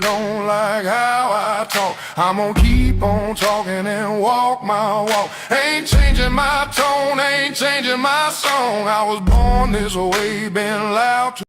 don't like how I talk, I'm gonna keep on talking and walk my walk. Ain't changing my tone, ain't changing my song. I was born this way, been loud to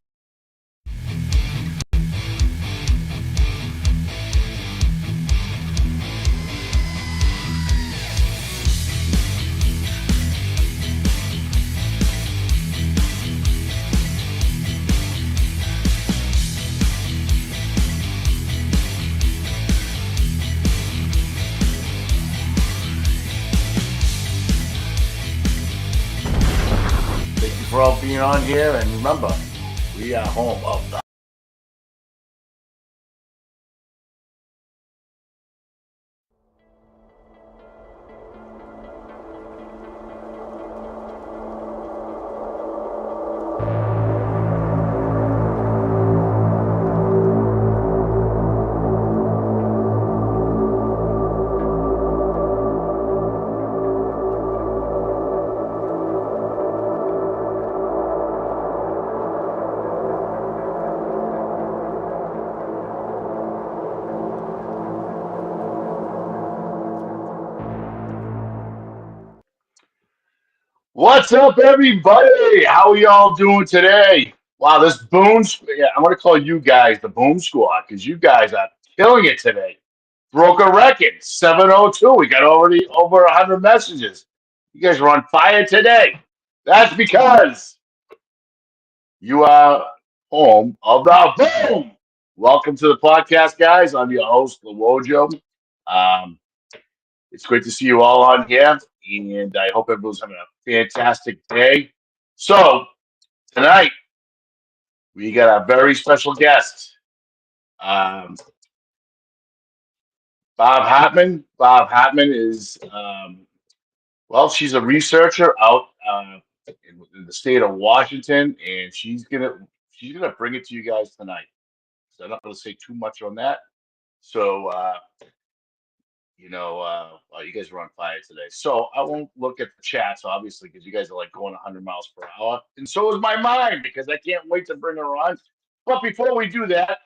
for all being on here, and remember, we are home of the What's up, everybody? How are y'all doing today? Wow, this boom, I'm going to call you guys the boom squad because you guys are killing it today. Broke a record, 702. We got already over 100 messages. You guys are on fire today. That's because you are home of the boom. Welcome to the podcast, guys. I'm your host, Wojo. It's great to see you all on here, and I hope everyone's having a fantastic day. So, tonight, we got a very special guest, Bob Hartman. Bob Hartman is, she's a researcher out in the state of Washington, and she's gonna bring it to you guys tonight. So I'm not going to say too much on that. So, you guys are on fire today. So I won't look at the chats, obviously, because you guys are like going 100 miles per hour. And so is my mind, because I can't wait to bring her on. But before we do that,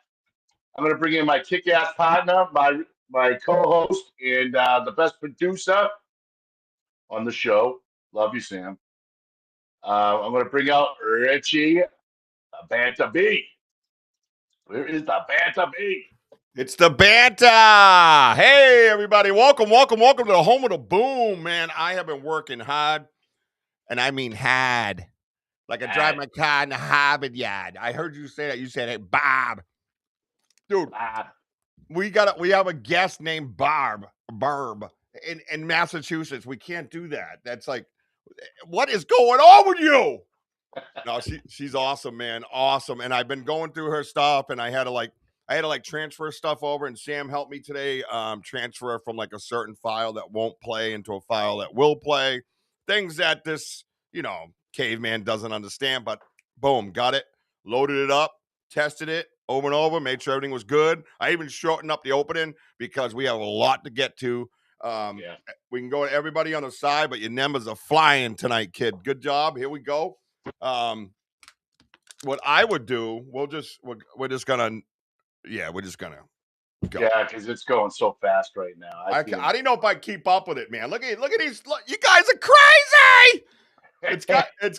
I'm going to bring in my kick-ass partner, my co-host, and the best producer on the show. Love you, Sam. I'm going to bring out Richie Banter B. Where is the Banter B? It's the Banter. Hey, everybody. Welcome to the home of the boom, man. I have been working hard, and I mean hard. Like I drive my car in the Harvard yard. I heard you say that. You said, hey, Bob. Dude, Bob. we have a guest named Barb in Massachusetts. We can't do that. That's like, what is going on with you? No, she's awesome, man. Awesome. And I've been going through her stuff, and I had to transfer stuff over, and Sam helped me today transfer from like a certain file that won't play into a file that will play. Things that this, caveman doesn't understand, but boom, got it, loaded it up, tested it over and over, made sure everything was good. I even shortened up the opening because we have a lot to get to. We can go to everybody on the side, but your numbers are flying tonight, kid. Good job. Here we go. What I would do, we're just gonna go. Yeah, because it's going so fast right now. I don't know if I keep up with it, man. Look at these. You guys are crazy. It's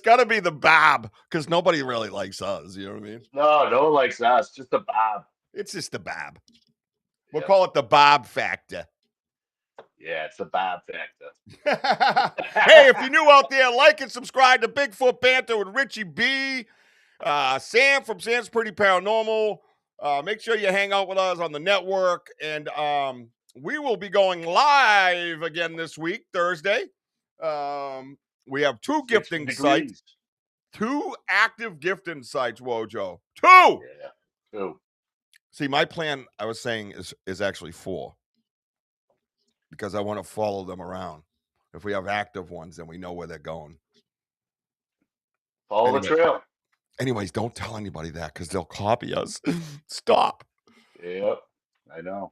got to be the Bob, because nobody really likes us. You know what I mean? No one likes us. Just the Bob. It's just the Bob. We'll call it the Bob factor. Yeah, it's the Bob factor. Hey, if you're new out there, like and subscribe to Bigfoot Banter with Richie B. Sam from Sam's Pretty Paranormal. Make sure you hang out with us on the network. And we will be going live again this week, Thursday. We have two gifting sites. Two active gifting sites, Wojo. Two! Yeah, two. See, my plan, I was saying, is actually 4. Because I want to follow them around. If we have active ones, then we know where they're going. Follow the trail. Anyways, don't tell anybody that, because they'll copy us. Stop. Yep. I know.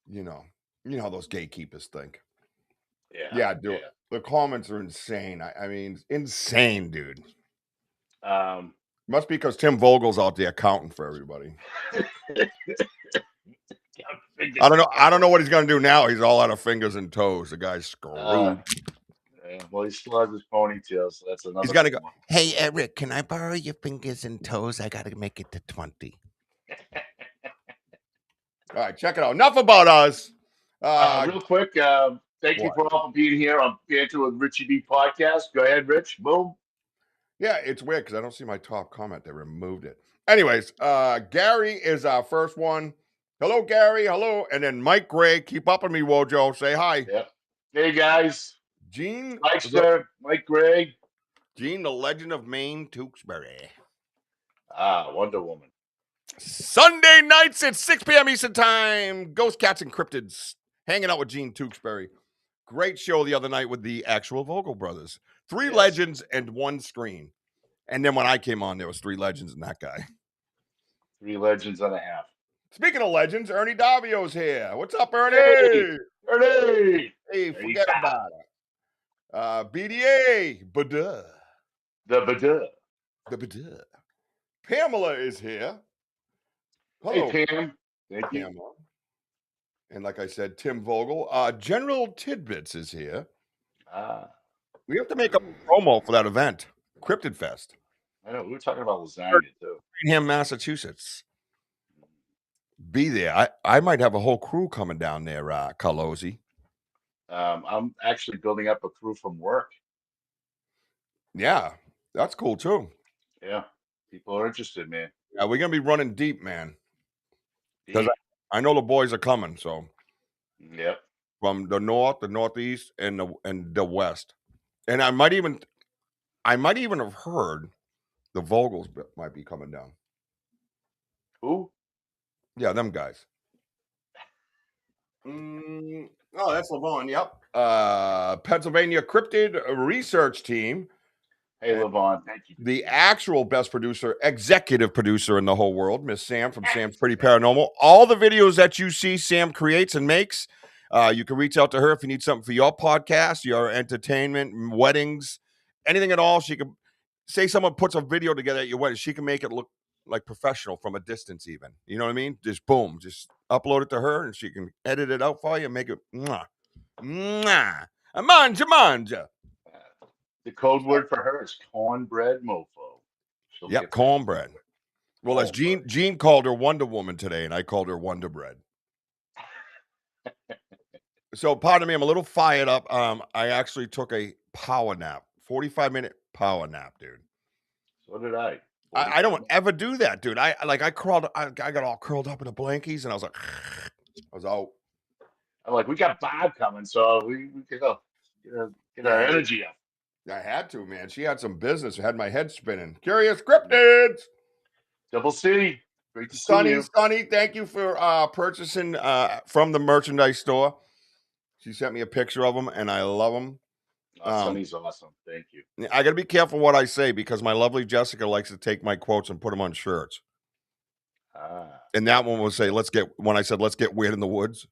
You know how those gatekeepers think. Yeah. Do it. The comments are insane. I mean, insane, dude. Must be because Tim Vogel's out there counting for everybody. fingers. I don't know what he's gonna do now. He's all out of fingers and toes. The guy's screwed. Well, he still has his ponytail, so that's another. He's gotta go. Hey, Eric, can I borrow your fingers and toes? I gotta make it to 20. All right, check it out. Enough about us. Real quick, thank you for all being here on Banter with Richie B Podcast. Go ahead, Rich. Boom. Yeah, it's weird because I don't see my top comment. They removed it. Anyways, Gary is our first one. Hello, Gary. Hello. And then Mike Gray. Keep up with me, Wojo. Say hi. Yep. Hey, guys. Gene. Mike Gray. Gene, the Legend of Maine, Tewksbury. Wonder Woman. Sunday nights at 6 p.m. Eastern Time. Ghost Cats and Cryptids. Hanging out with Gene Tewksbury. Great show the other night with the actual Vogel brothers. Three legends and one screen. And then when I came on, there was 3 legends and that guy. 3 legends and a half. Speaking of legends, Ernie Davio's here. What's up, Ernie? Hey, Ernie. Hey, forget about it. BDA. Baduh. The Baduh. The Baduh. Pamela is here. Hello. Hey, Pam. Thank you. Pamela. And like I said, Tim Vogel. General Tidbits is here. We have to make a promo for that event, Cryptid Fest. I know. We were talking about lasagna, too. Framingham, Massachusetts. Be there. I might have a whole crew coming down there, Carlozzi. I'm actually building up a crew from work. Yeah, that's cool, too. Yeah. People are interested, man. Yeah, we're going to be running deep, man. Because I know the boys are coming, so. Yep. From the north, the northeast, and the west. And I might even have heard the Vogels might be coming down. Who? Yeah, them guys. Oh, that's Levon. Yep. Pennsylvania Cryptid Research Team. Hey, Levon. Thank you. The actual best producer, executive producer in the whole world, Miss Sam from Sam's Pretty Paranormal. All the videos that you see Sam creates and makes, you can reach out to her if you need something for your podcast, your entertainment, weddings, anything at all. She can say someone puts a video together at your wedding. She can make it look like professional from a distance even. You know what I mean? Just boom. Just upload it to her and she can edit it out for you and make it mwah. Mwah. Manja. The code word for her is cornbread mofo. Yep, cornbread. Well, as Gene called her Wonder Woman today, and I called her Wonder Bread. So, pardon me, I'm a little fired up. I actually took a power nap, 45-minute power nap, dude. So did I. I don't ever do that, dude. I got all curled up in the blankies, and I was like, I was out. I'm like, we got Barb coming, so we could go get our energy up. I had to, man. She had some business. I had my head spinning. Curious Cryptids. Double C. Great to see you. Sunny, thank you for purchasing from the merchandise store. She sent me a picture of them, and I love them. Sunny's awesome. Thank you. I got to be careful what I say because my lovely Jessica likes to take my quotes and put them on shirts. And that one will say, when I said, let's get weird in the woods.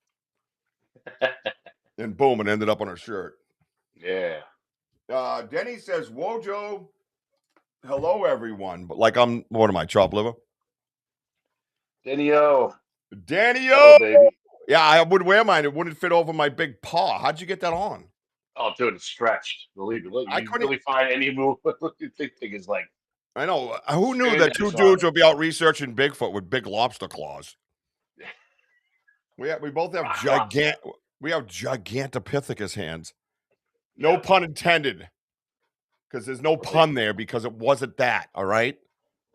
And boom, it ended up on her shirt. Yeah. Denny says, Wojo, hello, everyone. But like what am I, chopped liver? Danny-O. Danny-O. Baby. Yeah, I would wear mine. It wouldn't fit over my big paw. How'd you get that on? Oh, dude, it's stretched. Believe me. Look, I you couldn't really find any move. The thing is like. I know. Who knew that 2 dudes would be out researching Bigfoot with big lobster claws? We both have gigantopithecus hands. No pun intended. Because there's no pun there because it wasn't that, all right?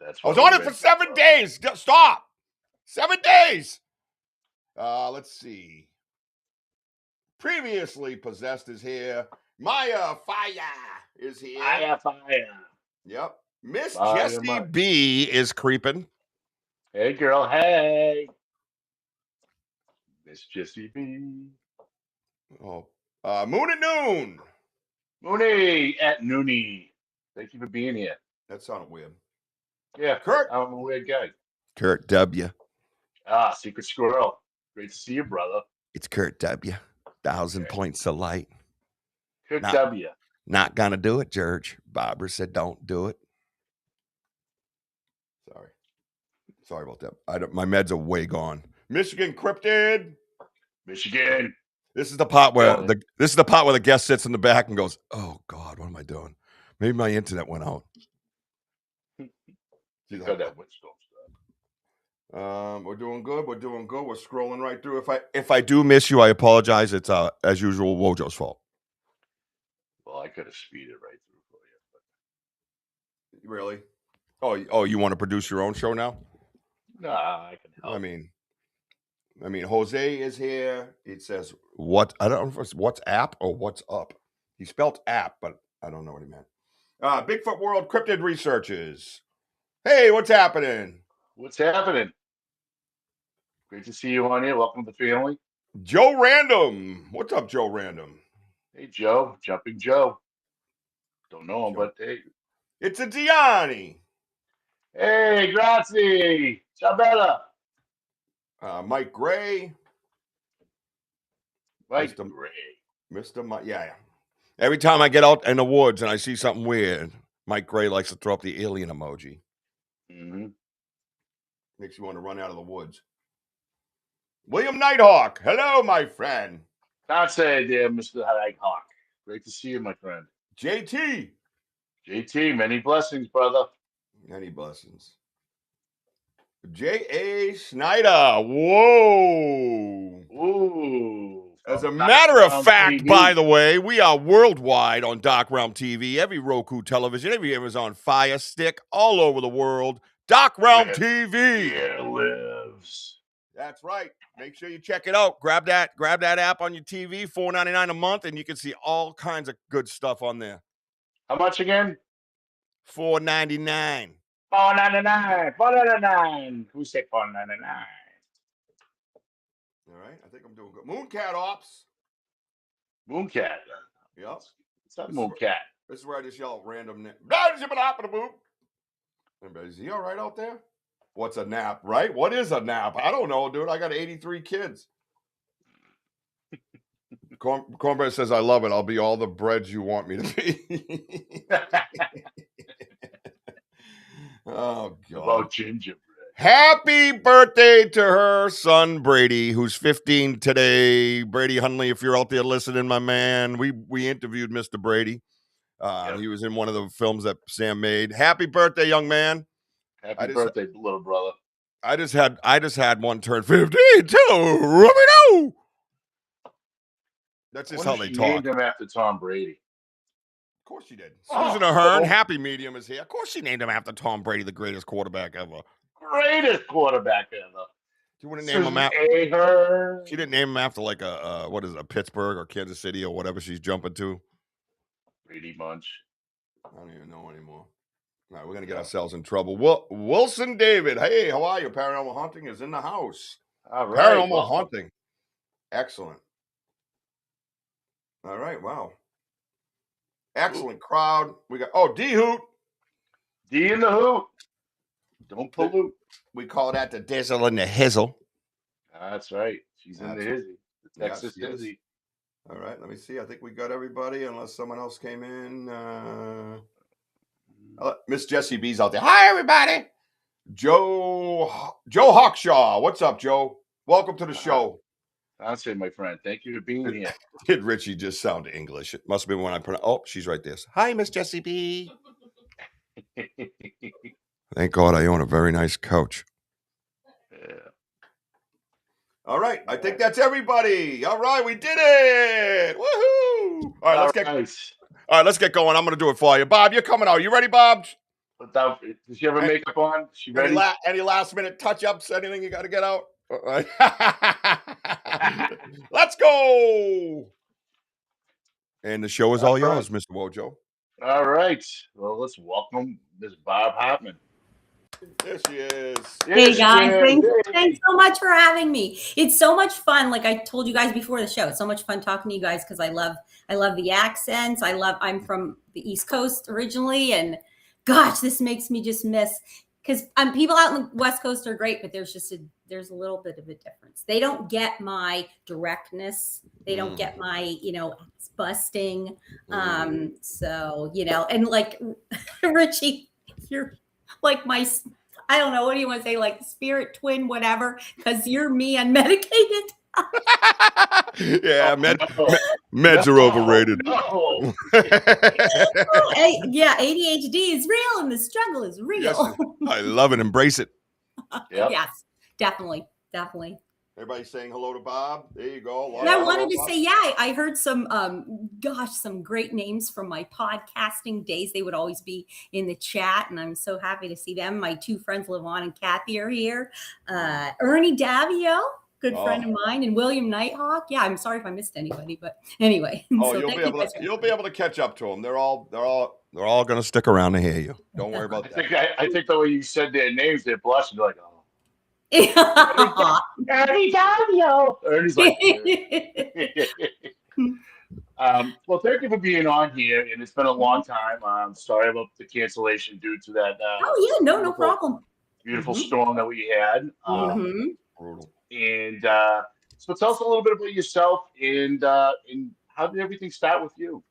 I was on it for 7 days. Stop. 7 days. Let's see. Previously Possessed is here. Maya Fire is here. Maya Fire. Yep. Miss Jessie B is creeping. Hey, girl. Hey. Miss Jessie B. Oh. Moon at Noon. Mooney at Noonie. Thank you for being here. That sounded weird. Yeah. Kurt. I'm a weird guy. Kurt W. Secret Squirrel. Great to see you, brother. It's Kurt W. 1,000 points of light. Kurt W. Not gonna do it, George. Barbara said don't do it. Sorry about that. My meds are way gone. Michigan Cryptid. Michigan. This is the part where Yeah. the guest sits in the back and goes, "Oh God, what am I doing? Maybe my internet went out." Because that windstorm stuff. We're doing good. We're doing good. We're scrolling right through. If I do miss you, I apologize. It's as usual Wojo's fault. Well, I could have speeded right through for you. Really? Oh, you want to produce your own show now? But nah, I can help. I mean, Jose is here. It says what? I don't know if it's what's app or what's up. He spelled app, but I don't know what he meant. Bigfoot World Cryptid Researches. Hey, what's happening? What's happening? Great to see you on here. Welcome to the family. Joe Random. What's up, Joe Random? Hey, Joe. Jumping Joe. Don't know him, Joe. but hey. It's a Gianni. Hey, grazie. Ciao bella. Mike Gray. Mike Mr. Gray. Mr. Mike. Yeah. Every time I get out in the woods and I see something weird, Mike Gray likes to throw up the alien emoji. Mm-hmm. Makes you want to run out of the woods. William Nighthawk. Hello, my friend. Can't say, dear Mr. Nighthawk. Great to see you, my friend. JT. JT, many blessings, brother. Many blessings. J.A. Snyder. Whoa. Ooh. As a matter of fact, by the way, we are worldwide on Dark Realm TV, every Roku television, every Amazon Fire Stick, all over the world. Dark Realm TV. Here lives. That's right. Make sure you check it out. Grab that app on your TV, $4.99 a month, and you can see all kinds of good stuff on there. How much again? $4.99. $4.99. Who said $4.99? All right, I think I'm doing good. Mooncat Ops. Mooncat. Yep. What's up, Mooncat? This is where I just yell random name. Is he all right out there? What's a nap, right? What is a nap? I don't know, dude. I got 83 kids. Cornbread says, I love it. I'll be all the breads you want me to be. Oh, God. About gingerbread. Happy birthday to her son, Brady, who's 15 today. Brady Hunley, if you're out there listening, my man, we interviewed Mr. Brady. Yep. He was in one of the films that Sam made. Happy birthday, young man. Happy birthday, little brother. I just had one turn 15 too. Rub-a-doo. That's just how they talk. Named him after Tom Brady. Of course she did. Susan Ahern, Happy Medium is here. Of course she named him after Tom Brady, the greatest quarterback ever. Greatest quarterback ever. You wouldn't name him after. She didn't name him after like a Pittsburgh or Kansas City or whatever she's jumping to. Brady Bunch. I don't even know anymore. All right, we're gonna get ourselves in trouble. Wilson David, hey, how are you? Paranormal Haunting is in the house. All right, Paranormal Haunting, excellent. All right, wow, excellent crowd. We got D Hoot, D in the hoot. Don't pollute. We call that the dizzle and the hizzle. That's right. She's in the hizzy. The Texas hizzy. All right, let me see. I think we got everybody, unless someone else came in. Miss Jessie B's out there. Hi, everybody. Joe Hawkshaw. What's up, Joe? Welcome to the show. I'll say, my friend, thank you for being here. Did Richie just sound English? It must have been when I pronounced. Oh, she's right there. Hi, Miss Jessie B. Thank God I own a very nice couch. Yeah. All right, I think that's everybody. All right, we did it. Woohoo! All right, let's get going. I'm going to do it for you. Bob, you're coming out. You ready, Bob? Does she have her makeup on? Is she ready? Any last minute touch-ups? Anything you got to get out? All right. Let's go. And the show is all yours, Mr. Wojo. All right. Well, let's welcome Miss Barb Hartman. There she is. Hey guys, thanks so much for having me. It's so much fun. Like I told you guys before the show, it's so much fun talking to you guys because I love the accents. I'm from the East Coast originally, and gosh, this makes me just miss because people out in the West Coast are great, but there's a little bit of a difference. They don't get my directness. They don't get my busting. So and like Richie, you're like I don't know, what do you want to say, like spirit twin, whatever, because you're me unmedicated. Yeah, No. meds are overrated. No. Yeah, ADHD is real and the struggle is real. Yes, I love it. Embrace it. Yep. Yes, definitely. Everybody saying hello to Bob. There you go. And I wanted to say, I heard some, some great names from my podcasting days. They would always be in the chat, and I'm so happy to see them. My two friends, Levon and Kathy, are here. Ernie Davio, good friend of mine, and William Nighthawk. Yeah, I'm sorry if I missed anybody, but anyway. Oh, you'll be able to catch up to them. They're all going to stick around to hear you. Don't worry about that. I think the way you said their names, they're blushing. They're like, oh. Ernie Davio. Ernie's like, well, thank you for being on here, and it's been a long time. I'm sorry about the cancellation due to that. Oh yeah, no problem. Beautiful storm that we had. Brutal. And so tell us a little bit about yourself and how did everything start with you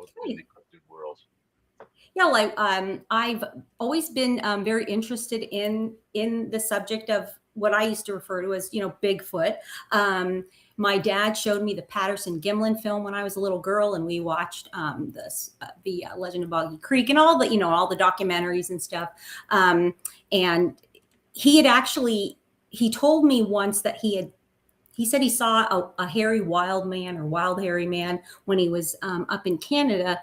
within the cryptid world? Yeah, well, I've always been very interested in the subject of what I used to refer to as, Bigfoot. My dad showed me the Patterson-Gimlin film when I was a little girl, and we watched the Legend of Boggy Creek and all the, all the documentaries and stuff. And he told me once that he said he saw a hairy wild hairy man when he was up in Canada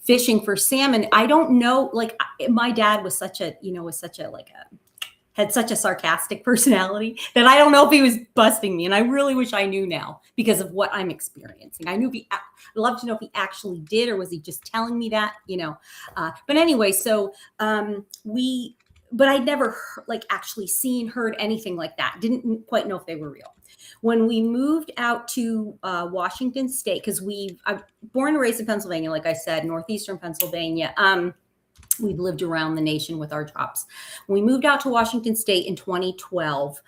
fishing for salmon. I don't know, my dad was had such a sarcastic personality that I don't know if he was busting me. And I really wish I knew now because of what I'm experiencing. I'd love to know if he actually did, or was he just telling me that, but anyway, so but I'd never actually heard anything like that. Didn't quite know if they were real. When we moved out to Washington State, because I'm born and raised in Pennsylvania, like I said, northeastern Pennsylvania. We've lived around the nation with our jobs. When we moved out to Washington State in 2012,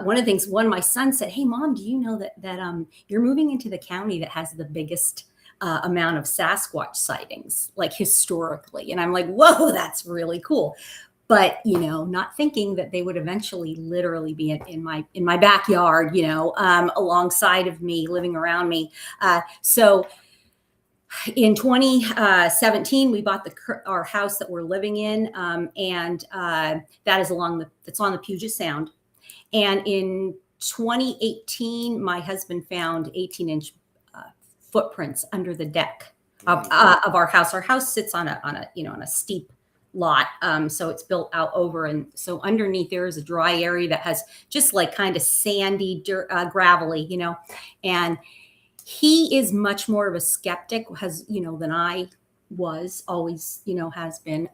one of the things, my son said, "Hey, Mom, do you know that you're moving into the county that has the biggest amount of Sasquatch sightings, historically?" And I'm like, "Whoa, that's really cool." But, not thinking that they would eventually literally be in my backyard, alongside of me, living around me. So in 2017, we bought our house that we're living in, and that is it's on the Puget Sound. And in 2018, my husband found 18-inch footprints under the deck of our house. Our house sits on a steep lot, so it's built out over, and so underneath there is a dry area that has just kind of sandy dirt, gravelly, and he is much more of a skeptic, than I was, always, has been,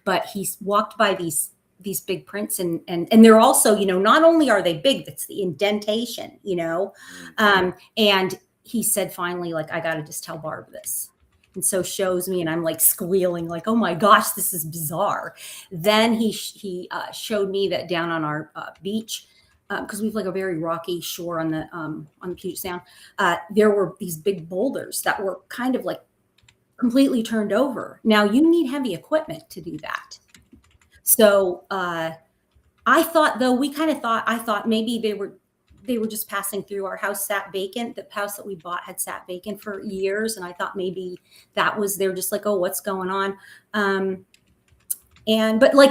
but he's walked by these big prints, and they're also, not only are they big, it's the indentation, and he said finally, I got to just tell Barb this. And so shows me, and I'm squealing, oh my gosh, this is bizarre. Then he showed me that down on our beach, because we have a very rocky shore on the Puget Sound, there were these big boulders that were kind of completely turned over. Now you need heavy equipment to do that. So I thought maybe they were just passing through. Our house sat vacant. The house that we bought had sat vacant for years. And I thought maybe they're just oh, what's going on?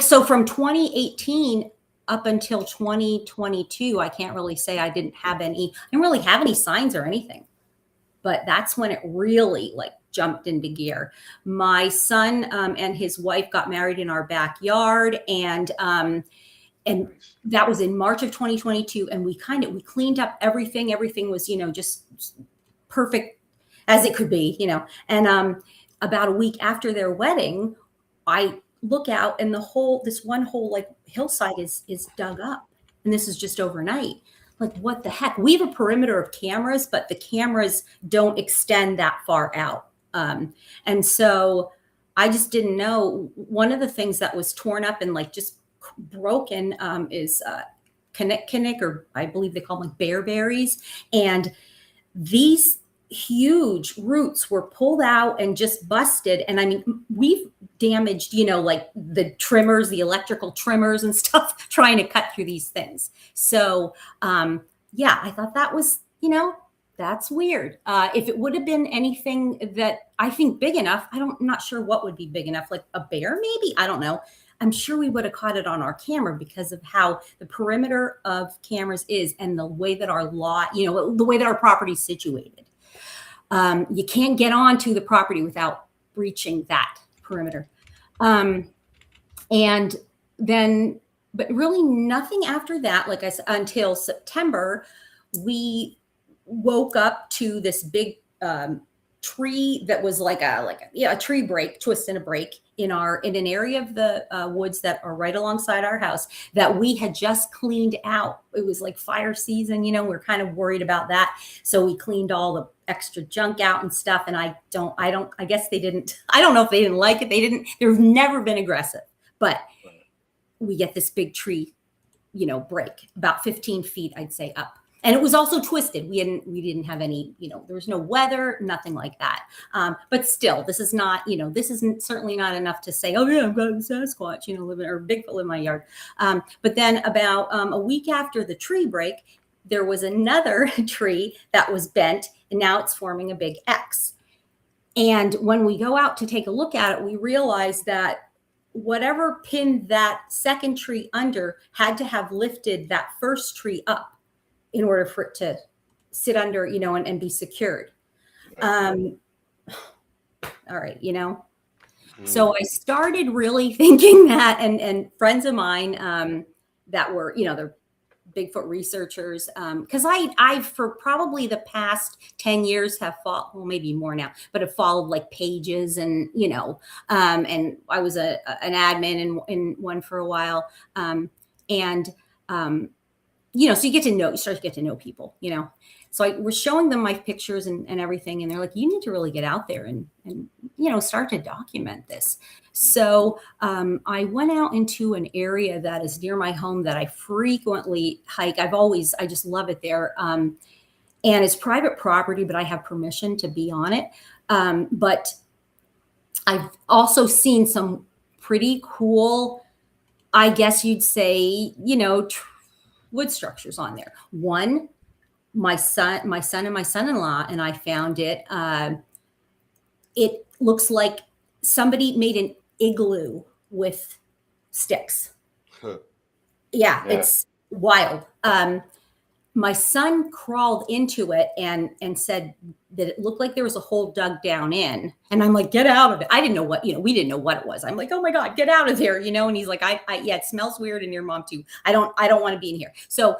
So from 2018 up until 2022, I can't really say I didn't really have any signs or anything, but that's when it really jumped into gear. My son and his wife got married in our backyard, and that was in March of 2022. And we cleaned up everything. Everything was, just perfect as it could be, and about a week after their wedding, I look out and this one whole hillside is dug up. And this is just overnight. What the heck? We have a perimeter of cameras, but the cameras don't extend that far out. And so I just didn't know. One of the things that was torn up and just broken is kinnick, or I believe they call them bearberries. And these huge roots were pulled out and just busted. And I mean, we've damaged, the trimmers, the electrical trimmers and stuff, trying to cut through these things. So, I thought that was, that's weird. If it would have been anything that I think big enough, I'm not sure what would be big enough, like a bear, maybe. I don't know. I'm sure we would have caught it on our camera because of how the perimeter of cameras is and the way that our lot, the way that our property is situated. You can't get onto the property without breaching that perimeter. And then, but really nothing after that, like I said, until September, we woke up to this big tree that was like a tree break, twist and a break in an area of the woods that are right alongside our house that we had just cleaned out. It was like fire season, we're kind of worried about that. So we cleaned all the extra junk out and stuff. And I guess they didn't, I don't know if they didn't like it. They've never been aggressive, but we get this big tree, break about 15 feet, I'd say, up. And it was also twisted. We didn't have any, there was no weather, nothing like that. But still, this is not, this isn't certainly not enough to say, oh yeah, I've got a Sasquatch, living or Bigfoot in my yard. But then about a week after the tree break, there was another tree that was bent, and now it's forming a big X. And when we go out to take a look at it, we realize that whatever pinned that second tree under had to have lifted that first tree up in order for it to sit under, and be secured. All right, So I started really thinking that, and friends of mine that were, they're Bigfoot researchers, because I've for probably the past 10 years have followed, well, maybe more now, but have followed like pages and, and I was an admin in one for a while. So you start to get to know people, So I was showing them my pictures and everything. And they're like, you need to really get out there and start to document this. So I went out into an area that is near my home that I frequently hike. I just love it there. And it's private property, but I have permission to be on it. But I've also seen some pretty cool, I guess you'd say, wood structures on there. One, my son and my son-in-law and I found it. It looks like somebody made an igloo with sticks. Yeah, it's wild. My son crawled into it and said that it looked like there was a hole dug down in. And I'm like, get out of it. I didn't know what, we didn't know what it was. I'm like, oh my God, get out of there. And he's like, yeah, it smells weird in your mom too. I don't want to be in here. So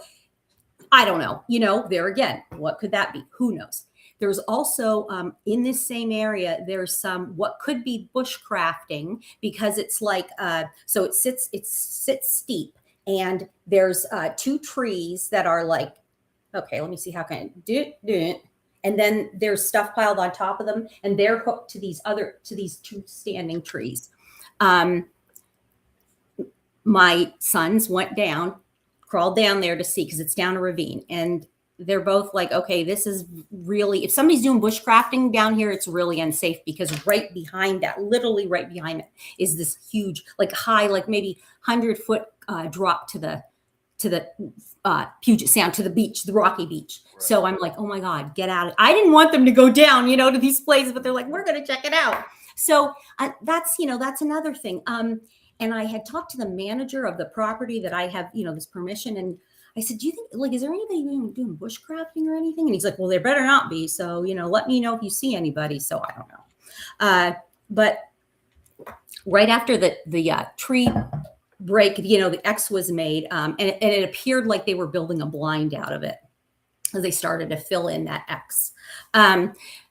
I don't know, there again, what could that be? Who knows? There's also in this same area, there's some what could be bushcrafting because it's like, so it sits steep and there's two trees that are like, okay, let me see how can I do it. And then there's stuff piled on top of them and they're hooked to these two standing trees. My sons crawled down there to see because it's down a ravine and they're both like, okay, this is really, if somebody's doing bushcrafting down here, it's really unsafe because literally right behind it is this huge, like high, like maybe 100-foot drop to the Puget Sound, to the beach, the rocky beach. Right. So I'm like, oh my God, get out. I didn't want them to go down, to these places, but they're like, we're going to check it out. So that's another thing. And I had talked to the manager of the property that I have, this permission. And I said, do you think, is there anybody doing bushcrafting or anything? And he's like, well, there better not be. So, let me know if you see anybody. So I don't know. But right after the tree break, the X was made and it appeared like they were building a blind out of it as they started to fill in that X.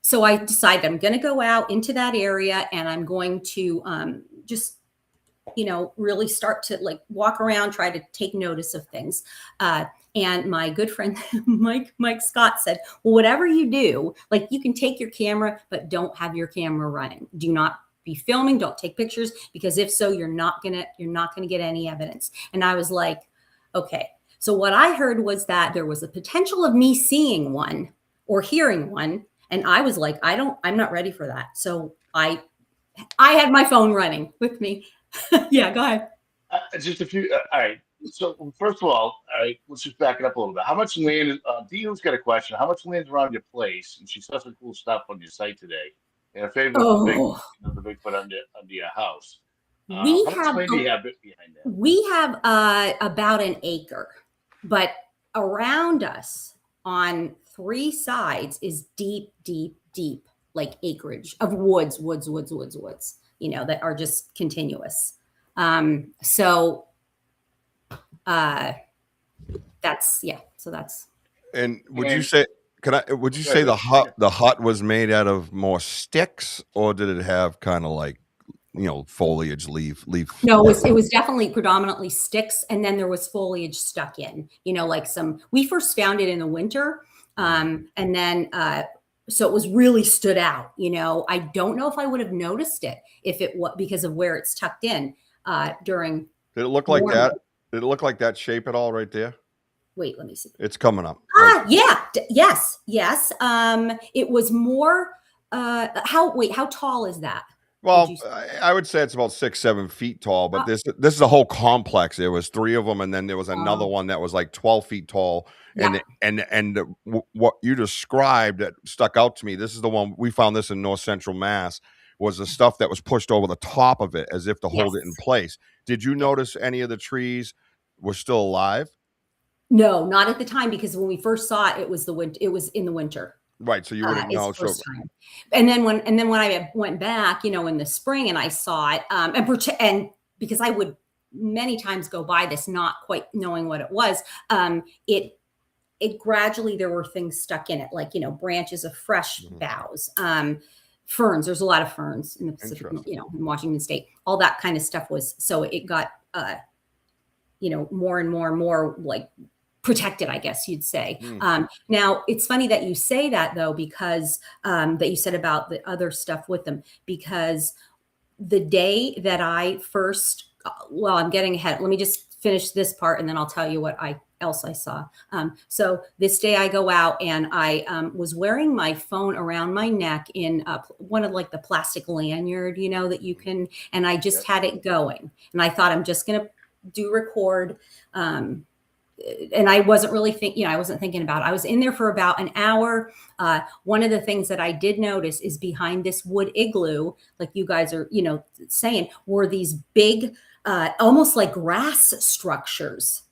So I decided I'm going to go out into that area and I'm going to just really start to like walk around, try to take notice of things. And my good friend, Mike Scott said, well, whatever you do, like you can take your camera, but don't have your camera running. Do not be filming. Don't take pictures because if so, you're not going to get any evidence. And I was like, okay. So what I heard was that there was a potential of me seeing one or hearing one. And I was like, I'm not ready for that. So I had my phone running with me. Yeah, go ahead. Just a few. All right. So first of all right, let's just back it up a little bit. How much land? Dio's got a question. How much land's around your place? And she saw some cool stuff on your site today. And if it was Oh, the Bigfoot under your house. we How much have land do you have behind that? we have about an acre, but around us on 3 sides is deep, deep, deep, like acreage of woods, you know, that are just continuous. So that's so that's And would you And- say? Would you say the hut was made out of more sticks, or did it have kind of like, you know, foliage, leaf? no, it was definitely predominantly sticks, and then there was foliage stuck in, you know, like we first found it in the winter, and then so it was really stood out, you know. I don't know if I would have noticed it if it was because of where it's tucked in during. Did it look like morning. that? Did it look like that shape at all right there? Wait, let me see. It's coming up. Yeah, yes. It was more. How tall is that? Well, Would you I would say it's about 6-7 feet tall, but this is a whole complex. There was 3 of them, and then there was another one that was like 12 feet tall. Yeah. And what you described that stuck out to me. This is the one we found. This in North Central Mass was the stuff that was pushed over the top of it as if to hold it in place. Did you notice any of the trees were still alive? No, not at the time, because when we first saw it, it was in the winter. Right, so you wouldn't know. First time. And then when I went back, you know, in the spring, and I saw it, and because I would many times go by this not quite knowing what it was, it gradually, there were things stuck in it, like, you know, branches of fresh boughs, ferns. There's a lot of ferns in the Pacific, you know, in Washington State. All that kind of stuff was, so it got, you know, more and more like protected, I guess you'd say. Now, it's funny that you say that, though, because that you said about the other stuff with them, because the day that I first, well, I'm getting ahead. Let me just finish this part, and then I'll tell you what else I saw. So this day I go out, and I was wearing my phone around my neck in one of like the plastic lanyard, you know, that you can, and I just had it going, and I thought I'm just going to do record. And I wasn't really I wasn't thinking about it. I was in there for about an hour. One of the things that I did notice is behind this wood igloo, like you guys are, you know, saying, were these big, almost like grass structures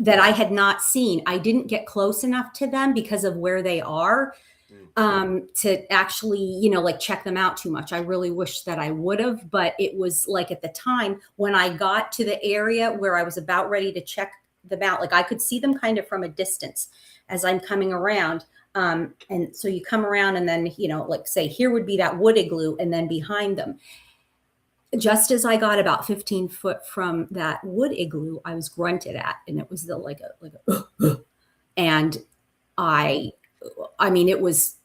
that I had not seen. I didn't get close enough to them because of where they are to actually, you know, like check them out too much. I really wish that I would have, but it was like at the time when I got to the area where I was about ready to check them out, like I could see them kind of from a distance as I'm coming around. And so you come around, and then, you know, like say here would be that wood igloo, and then behind them, just as I got about 15 foot from that wood igloo, I was grunted at, and it was and I mean, it was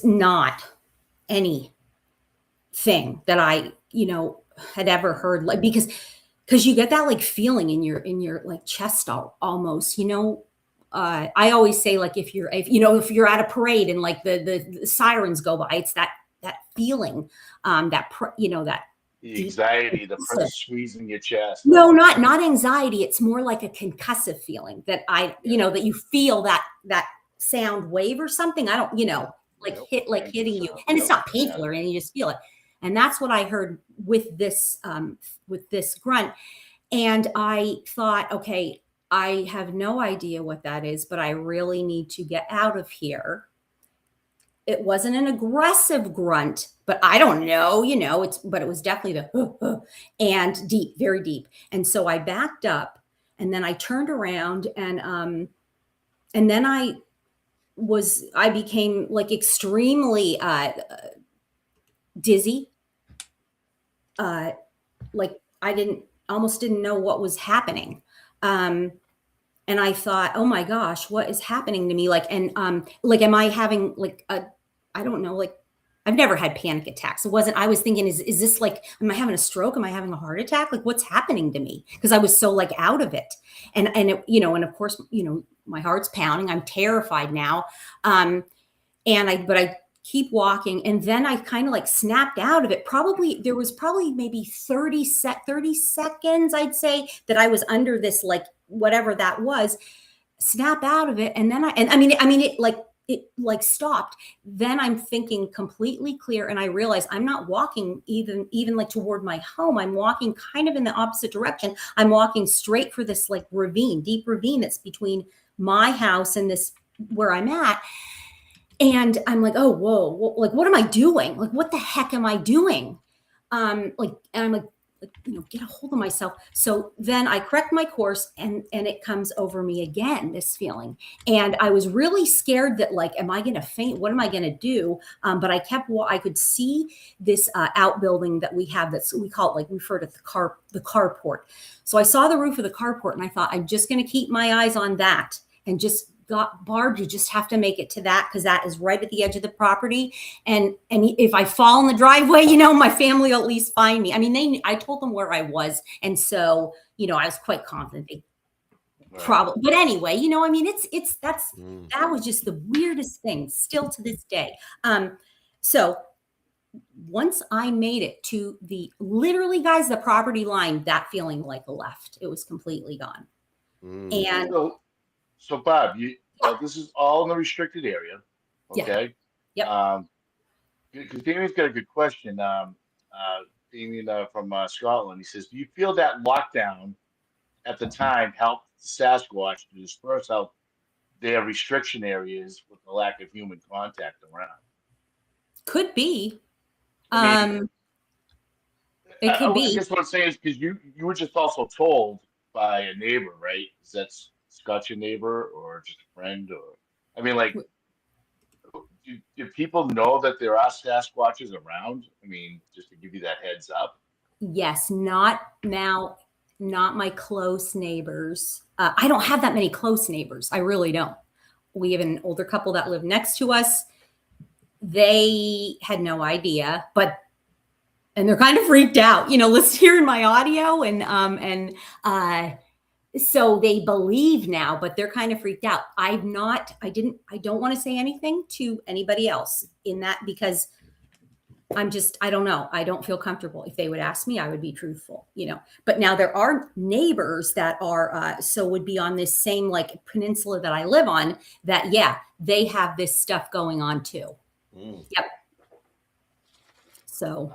not anything that I, you know, had ever heard, like, because you get that like feeling in your like chest almost, you know. I always say, like, if you're at a parade and like the sirens go by, it's that feeling, that The anxiety, the pressure squeezing your chest. No, not anxiety. It's more like a concussive feeling that you know, that you feel that sound wave or something. I don't, you know, like hitting you, and it's not painful or anything. You just feel it. And that's what I heard with this grunt. And I thought, okay, I have no idea what that is, but I really need to get out of here. It wasn't an aggressive grunt, but I don't know, you know, but it was definitely the and deep, very deep. And so I backed up, and then I turned around, and then I became like extremely dizzy. Like I almost didn't know what was happening. And I thought, oh my gosh, what is happening to me? Like, and like, am I having like I don't know, like, I've never had panic attacks. I was thinking, is this like, am I having a stroke? Am I having a heart attack? Like, what's happening to me? Because I was so like out of it. And it, you know, and of course, you know, my heart's pounding. I'm terrified now. But I keep walking. And then I kind of like snapped out of it. There was probably maybe 30 seconds, I'd say, that I was under this, like whatever that was, snap out of it. And then it stopped. Then I'm thinking completely clear. And I realize I'm not walking even like toward my home. I'm walking kind of in the opposite direction. I'm walking straight for this like ravine, deep ravine that's between my house and this where I'm at. And I'm like, oh, whoa, like, what am I doing? Like, what the heck am I doing? And I'm like, get a hold of myself. So then I correct my course and it comes over me again, this feeling. And I was really scared that like, am I going to faint? What am I going to do? But I could see this outbuilding that we have we call it, like, we refer to the carport. So I saw the roof of the carport and I thought, I'm just going to keep my eyes on that and just Barb, you just have to make it to that because that is right at the edge of the property. And if I fall in the driveway, my family will at least find me. I mean, I told them where I was. And so, I was quite confident they probably, but anyway, that was just the weirdest thing still to this day. So once I made it to literally, guys, the property line, that feeling like left, it was completely gone. And so Bob, this is all in the restricted area, okay? Yeah. Yep. Because Damien's got a good question. Damien from Scotland, he says, do you feel that lockdown at the time helped the Sasquatch to disperse out their restriction areas with the lack of human contact around? Could be. It could be. I guess what I'm saying is because you were just also told by a neighbor, right? Is that Scott's your neighbor or just a friend? Or do people know that there are Sasquatches around? I mean, just to give you that heads up. Yes, not my close neighbors. I don't have that many close neighbors. I really don't. We have an older couple that live next to us. They had no idea, and they're kind of freaked out, hearing my audio and so they believe now, but they're kind of freaked out. I don't want to say anything to anybody else in that because I don't know. I don't feel comfortable. If they would ask me, I would be truthful, but now there are neighbors that are, would be on this same like peninsula that I live on that, they have this stuff going on too. Yep. So,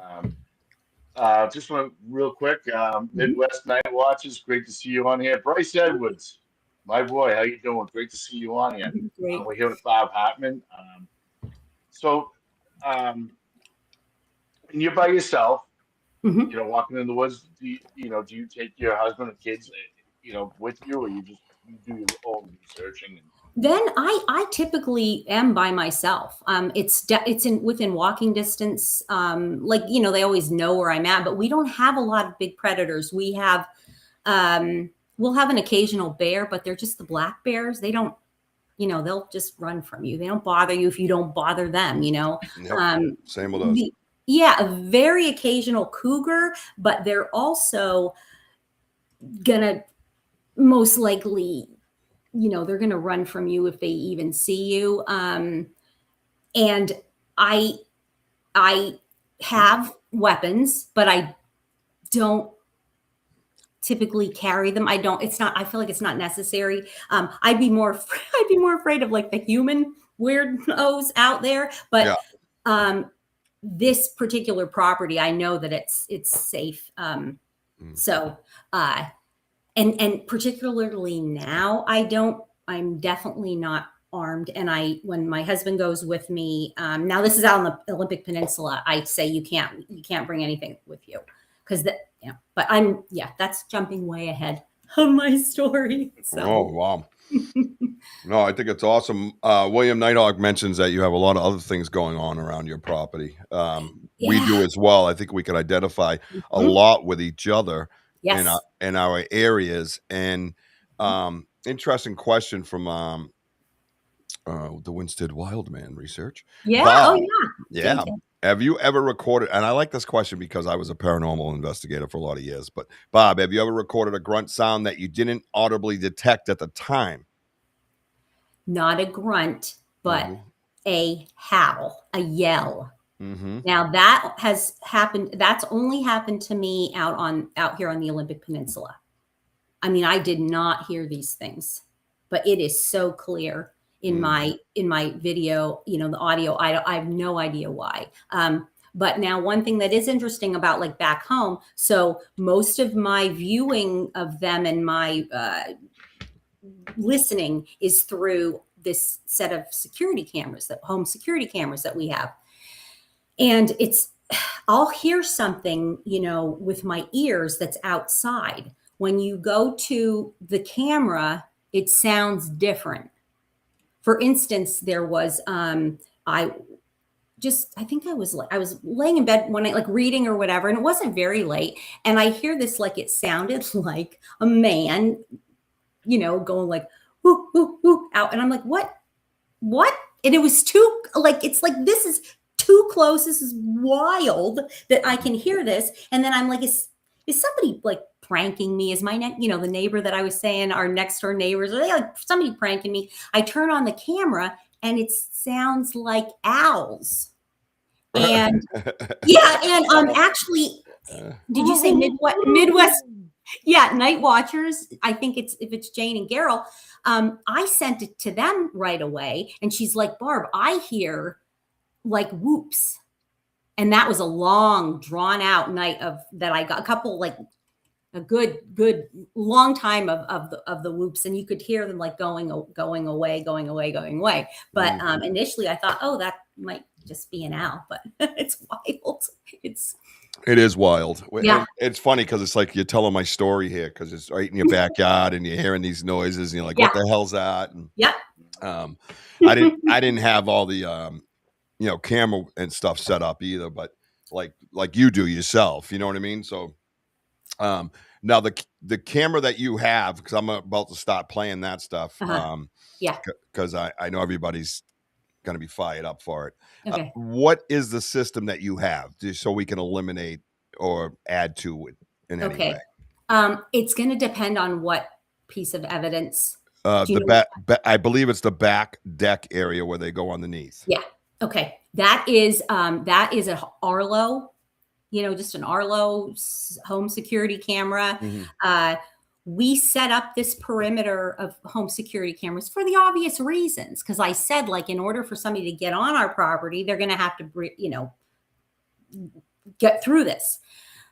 just want real quick, Midwest Night Watches. Great to see you on here, Bryce Edwards, my boy. How you doing? Great to see you on here. Great. We're here with Bob Hartman. And you're by yourself. Walking in the woods. Do you take your husband and kids, with you, or you do your own researching? Then I typically am by myself. It's within walking distance. They always know where I'm at, but we don't have a lot of big predators. We have, we'll have an occasional bear, but they're just the black bears. They don't, they'll just run from you. They don't bother you if you don't bother them, Yep. Same with us. A very occasional cougar, but they're also gonna most likely, they're going to run from you if they even see you. And I have weapons, but I don't typically carry them. I feel like it's not necessary. I'd be more afraid of like the human weirdos out there, but, this particular property, I know that it's safe. So, and particularly now, I'm definitely not armed. And when my husband goes with me, now this is out on the Olympic Peninsula, I say you can't bring anything with you because but that's jumping way ahead of my story. So. Oh, wow. No, I think it's awesome. William Nighthawk mentions that you have a lot of other things going on around your property. We do as well. I think we can identify a lot with each other. Yes. In our areas. And interesting question from the Winstead Wildman research. Yeah. Bob, Yeah. Have you ever recorded, and I like this question because I was a paranormal investigator for a lot of years, but Bob, have you ever recorded a grunt sound that you didn't audibly detect at the time? Not a grunt, but a howl, a yell. Mm-hmm. Now that has happened. That's only happened to me out here on the Olympic Peninsula. I mean, I did not hear these things, but it is so clear in my video, you know, the audio. I have no idea why. But now one thing that is interesting about like back home, so most of my viewing of them and my listening is through this set of security cameras, that home security cameras that we have. And I'll hear something, you know, with my ears that's outside. When you go to the camera, it sounds different. For instance, there was, I think I was laying in bed one night, like reading or whatever, and it wasn't very late. And I hear this, like, it sounded like a man, you know, going like, whoo, whoo, whoo, out. And I'm like, what? And it was too, like, it's like, this is too close. This is wild that I can hear this. And then I'm like, is somebody like pranking me? Is my you know, the neighbor that I was saying, our next door neighbors, are they like somebody pranking me? I turn on the camera and it sounds like owls. And yeah, and actually, did you say Midwest? Yeah, night watchers. I think if it's Jane and Gerald, I sent it to them right away, and she's like, Barb, I hear like whoops. And that was a long, drawn out night that I got a couple, like a good long time of the whoops, and you could hear them like going away. But initially I thought, oh, that might just be an owl, but it's wild. It is wild. Yeah. It's funny because it's like you're telling my story here because it's right in your backyard and you're hearing these noises and you're like, what the hell's that? And, yeah. I didn't have all the you know, camera and stuff set up either, but like you do yourself, you know what I mean? So now the camera that you have, because I'm about to start playing that stuff. Because I know everybody's going to be fired up for it. Okay. What is the system that you have so we can eliminate or add to it in any way? It's going to depend on what piece of evidence. I believe it's the back deck area where they go underneath. Yeah. Okay. That is an Arlo, you know, just an Arlo home security camera. Mm-hmm. We set up this perimeter of home security cameras for the obvious reasons. Because I said, like, in order for somebody to get on our property, they're going to have to, you know, get through this.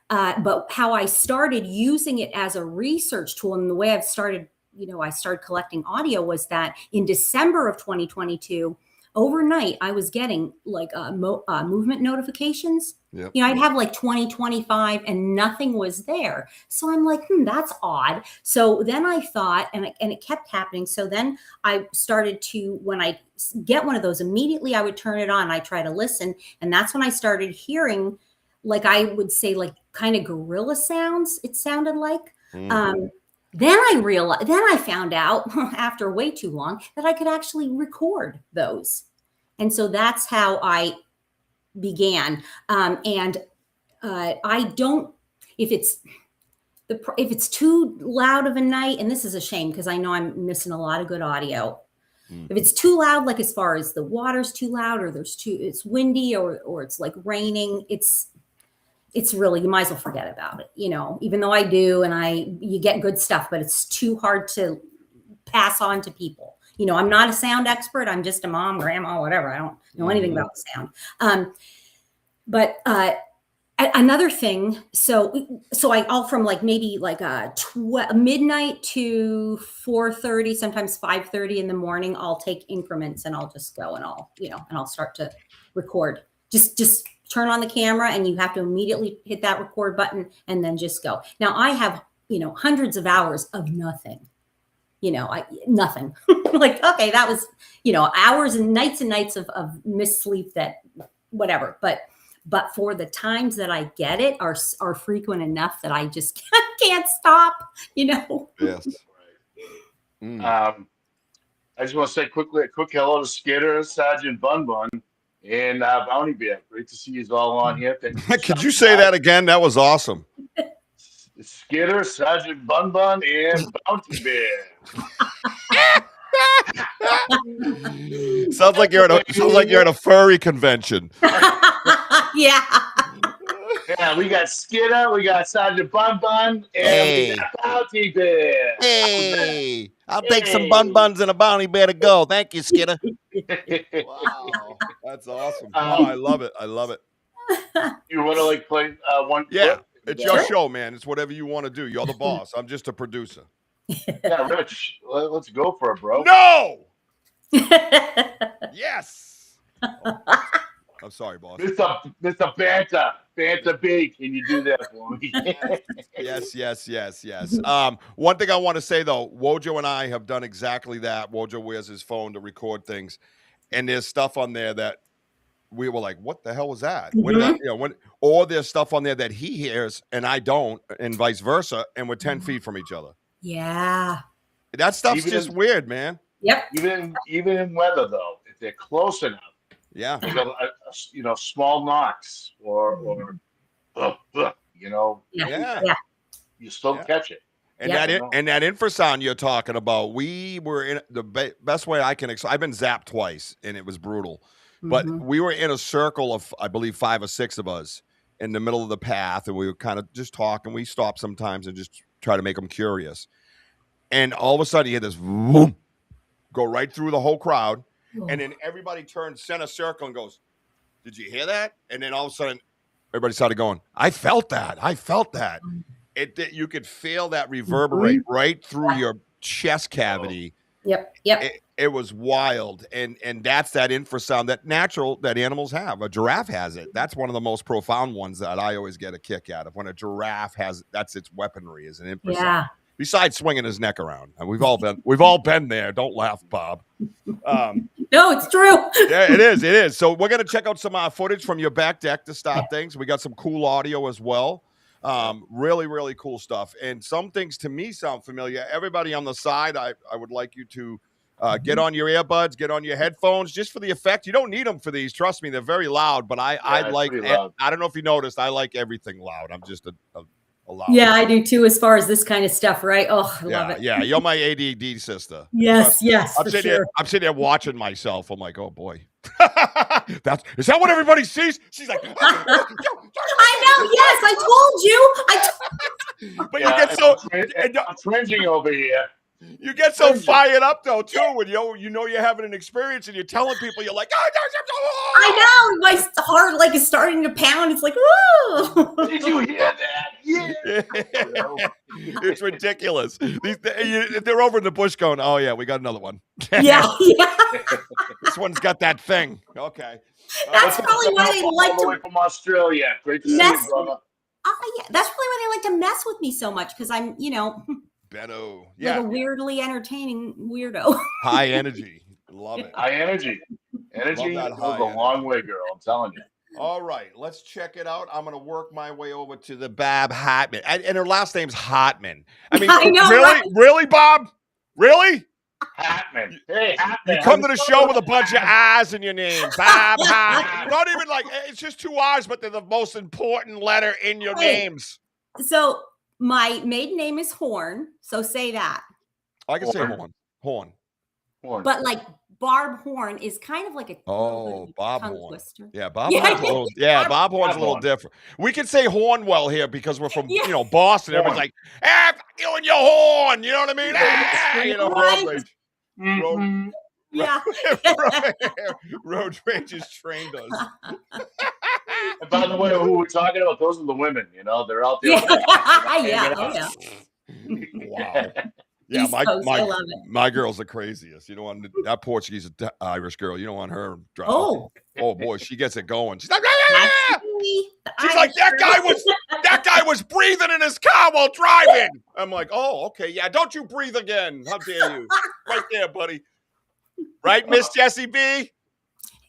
But how I started using it as a research tool, and the way I've started, you know, I started collecting audio was that in December of 2022, overnight, I was getting like movement notifications. Yep. You know, I'd have like 20, 25 and nothing was there. So I'm like, that's odd. So then I thought, and it kept happening. So then I started to, when I get one of those, immediately I would turn it on. I try to listen. And that's when I started hearing, like, I would say, like, kind of gorilla sounds, it sounded like. Mm-hmm. Then I found out after way too long that I could actually record those. And so that's how I began. I don't, if it's too loud of a night, and this is a shame because I know I'm missing a lot of good audio. If it's too loud, like as far as the water's too loud, or it's windy, or it's like raining, it's really, you might as well forget about it, you know, even though I do, and you get good stuff, but it's too hard to pass on to people. You know, I'm not a sound expert. I'm just a mom, grandma, whatever. I don't know anything about sound. But another thing, so I'll from like maybe like midnight to 4:30, sometimes 5:30 in the morning, I'll take increments and I'll just go and I'll start to record. Just turn on the camera and you have to immediately hit that record button and then just go. Now I have, you know, hundreds of hours of nothing, you know, nothing. Like, okay, that was, you know, hours and nights of missed sleep, that whatever. But for the times that I get it are frequent enough that I just can't stop, you know? Yes. I just want to say a quick hello to Skitter, Sergeant Bun Bun, and Bounty Bear. Great to see you all on here. Could you say that again? That was awesome. Skitter, Sergeant Bun Bun, and Bounty Bear. Sounds like you're at a furry convention. Yeah. Yeah, we got Skinner, we got Sergeant Bun Bun, and we got Bounty Bear. Hey, I'll take some bun buns and a bounty bear to go. Thank you, Skinner. Hey. Wow, that's awesome. I love it. I love it. You want to like play one? Yeah, clip? it's your show, man. It's whatever you want to do. You're the boss. I'm just a producer. Yeah, Rich, let's go for it, bro. No. Yes. Oh, I'm sorry, boss. Mr. Banter B, can you do that for me? Yes. One thing I want to say though, Wojo and I have done exactly that. Wojo wears his phone to record things, and there's stuff on there that we were like, "What the hell was that?" When did that or there's stuff on there that he hears and I don't, and vice versa, and we're 10 feet from each other. Yeah. That stuff's just weird, man. Yep. Even in weather though, if they're close enough. Yeah. Like small knocks or Yeah. you still catch it. And that infrasound you're talking about, we were in the best way I can explain. I've been zapped twice, and it was brutal. But we were in a circle of, I believe, 5 or 6 of us in the middle of the path, and we were kind of just talking. We stopped sometimes and just try to make them curious. And all of a sudden, you hear this boom, go right through the whole crowd. And then everybody turns center circle and goes, "Did you hear that?" And then all of a sudden, everybody started going, "I felt that. You could feel that reverberate right through your chest cavity. Yep. It was wild. And that's that infrasound that animals have. A giraffe has it. That's one of the most profound ones that I always get a kick out of. When a giraffe that's its weaponry, is an infrasound. Yeah. Besides swinging his neck around. And we've all been there. Don't laugh, Bob. No, it's true. Yeah, it is. So we're going to check out some footage from your back deck to start things. We got some cool audio as well. Really, really cool stuff. And some things to me sound familiar. Everybody on the side, I would like you to get on your earbuds, get on your headphones, just for the effect. You don't need them for these. Trust me, they're very loud. But I like, I don't know if you noticed, I like everything loud. I'm just a loud. Yeah, I do too, as far as this kind of stuff, right? Oh, I love it. Yeah, you're my ADD sister. Yes, I'm sitting there watching myself. I'm like, oh boy. Is that what everybody sees? She's like, I know. Yes, I told you. But you get so I'm cringing over here. You get so fired up though too when you're having an experience and you're telling people, you're like, I know, my heart is starting to pound. It's like, ooh. Did you hear that? Yeah. It's ridiculous. They're over in the bush going, oh yeah, we got another one. Yeah. This one's got that thing. Okay. That's probably why they like all the way from Australia. Great to see you, brother. Yeah. That's probably why they like to mess with me so much, because I'm, Benno. Like a weirdly entertaining weirdo. High energy. Love it. High energy. Energy goes a long way, girl. I'm telling you. All right, let's check it out. I'm going to work my way over to the Barb Hartman. And her last name's Hartman. I mean, I know, really? right? Really, Bob? Really? Hartman. Hey, Hartman. You come to the show with a bunch of R's in your name. Bob Hartman. Not even it's just 2 R's, but they're the most important letter in your names. So my maiden name is Horn. So say that. I can say Horn. But Barb Horn is kind of like a Bob tongue Horn. twister. Yeah, Bob Horn's Bob Horn's a little different. We could say Hornwell here because we're from Boston. Everyone's like, fuck you and your horn. You know what I mean? Road rage. Yeah. Road rage has trained us. And by the way, who we're talking about, those are the women. They're out there. Yeah. Wow. Yeah, my girl's the craziest. You don't want that Portuguese Irish girl. You don't want her driving. Oh boy, she gets it going. She's like, she's like, that guy was breathing in his car while driving. I'm like, oh, okay, yeah. Don't you breathe again? How dare you? Right there, buddy. Right, Miss Jessie B.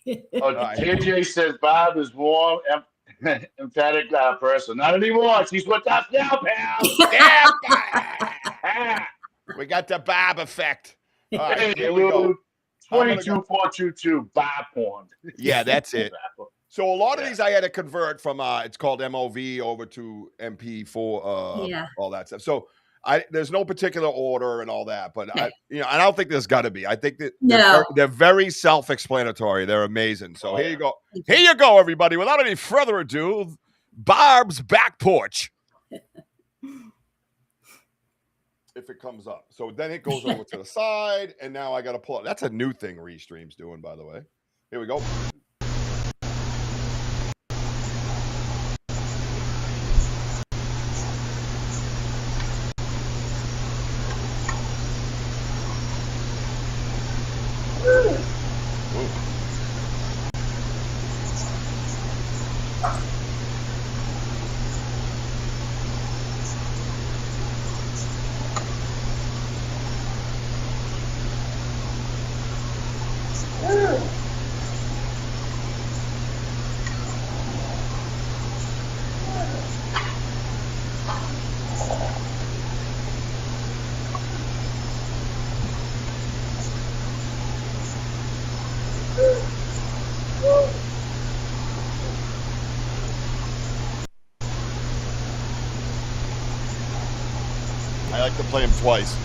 JJ says Bob is warm, emphatic person. Not anymore. She's with us now, pal. Yeah. We got the Bob effect. All right, hey, here we go. 22422 Bob Horn. Yeah, that's it. So a lot of these I had to convert from it's called MOV over to MP4, all that stuff. So there's no particular order and all that, but I don't think there's got to be. I think that No. they're very self-explanatory. They're amazing. So here you go. Thank Here you go, everybody. Without any further ado, Barb's back porch. If it comes up. So then it goes over to the side, and now I got to pull it. That's a new thing Restream's doing, by the way. Here we go. I like to play him twice.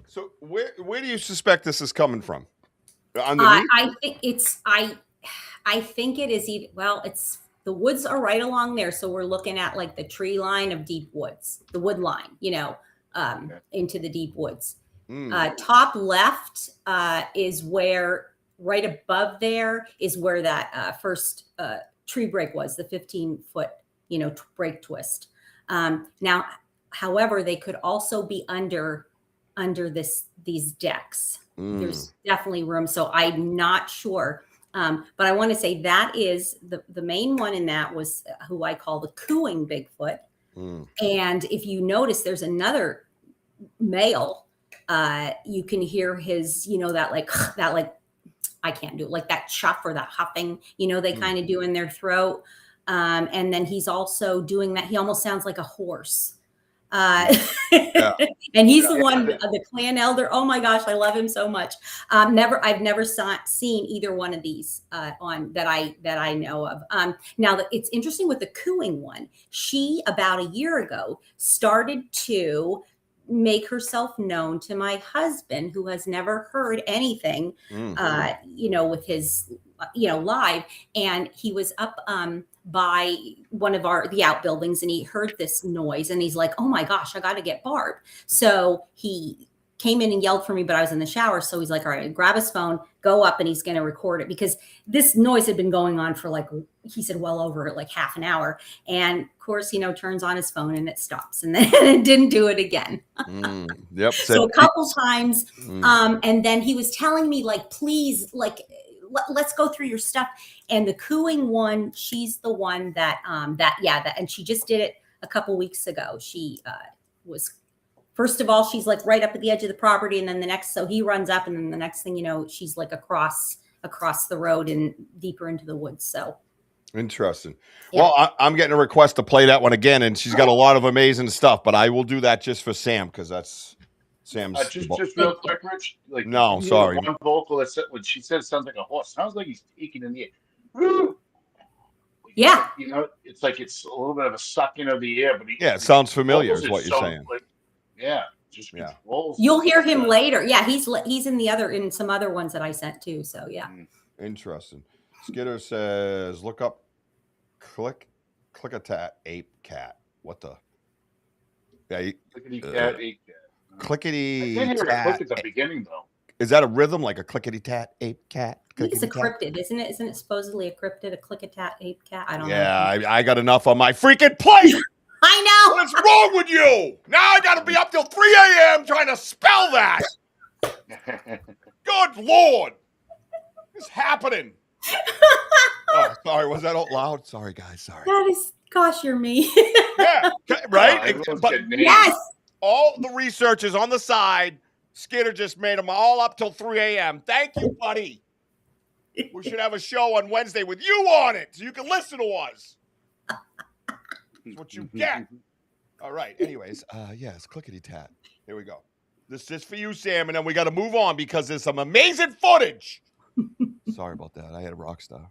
So where do you suspect this is coming from? I think I think it is either, well, it's the woods are right along there, so we're looking at like the tree line of deep woods, the wood line, into the deep woods. Top left is where, right above there is where that first tree break was, the 15-foot break twist. Now, however, they could also be under these decks. There's definitely room, so I'm not sure. But I want to say that is the main one in that was who I call the cooing Bigfoot. And if you notice, there's another male. You can hear his, that like I can't do it, like that chuff or that huffing, they kind of do in their throat. And then he's also doing that. He almost sounds like a horse. And he's the one, the clan elder. Oh my gosh, I love him so much. I've never seen either one of these on that I know of. Now it's interesting with the cooing one. She about a year ago started to make herself known to my husband, who has never heard anything, with his, live. And he was up by one of the outbuildings, and he heard this noise, and he's like, oh my gosh, I got to get Barb. So he came in and yelled for me, but I was in the shower. So he's like, all right, grab his phone, go up, and he's going to record it, because this noise had been going on for he said, well over like half an hour. And of course, turns on his phone and it stops, and then it didn't do it again. Yep. So a couple times. And then he was telling me, please, let's go through your stuff. And the cooing one, she's the one that, and she just did it a couple weeks ago. She was, first of all, she's like right up at the edge of the property. And then so he runs up, and then the next thing you know, she's like across the road and deeper into the woods. So interesting. Yeah. Well, I'm getting a request to play that one again, and she's got a lot of amazing stuff, but I will do that just for Sam, because that's Sam's. Just real quick, Rich. No, sorry. One vocal when she said it sounds like a horse. Sounds like he's taking in the air. Yeah. It's like it's a little bit of a sucking of the air, but it sounds familiar, is what you're saying. Just controls. You'll hear him later. Yeah, he's in some other ones that I sent too. So yeah. Interesting. Skitter says, look up click-a-tat ape cat. What the? Yeah, clickety cat ape cat. Clickety. I did hear a click at the beginning though. Is that a rhythm, like a clickety-tat ape cat? I think it's a cryptid, isn't it? Isn't it supposedly a cryptid, a click-a-tat ape cat? I don't know. Yeah, I got enough on my freaking plate. I know. What is wrong with you? Now I got to be up till 3 a.m. trying to spell that. Good Lord. What's happening? Oh, sorry. Was that out loud? Sorry, guys. Sorry. That is, gosh, you're me. Yeah, right? everyone's But getting named. Yes. all the research is on the side. Skinner just made them all up till 3 a.m. Thank you, buddy. We should have a show on Wednesday with you on it so you can listen to us. That's what you get. All right. Anyways, yes, clickety tat. Here we go. This is for you, Sam, and then we got to move on because there's some amazing footage. Sorry about that. I had a rock star.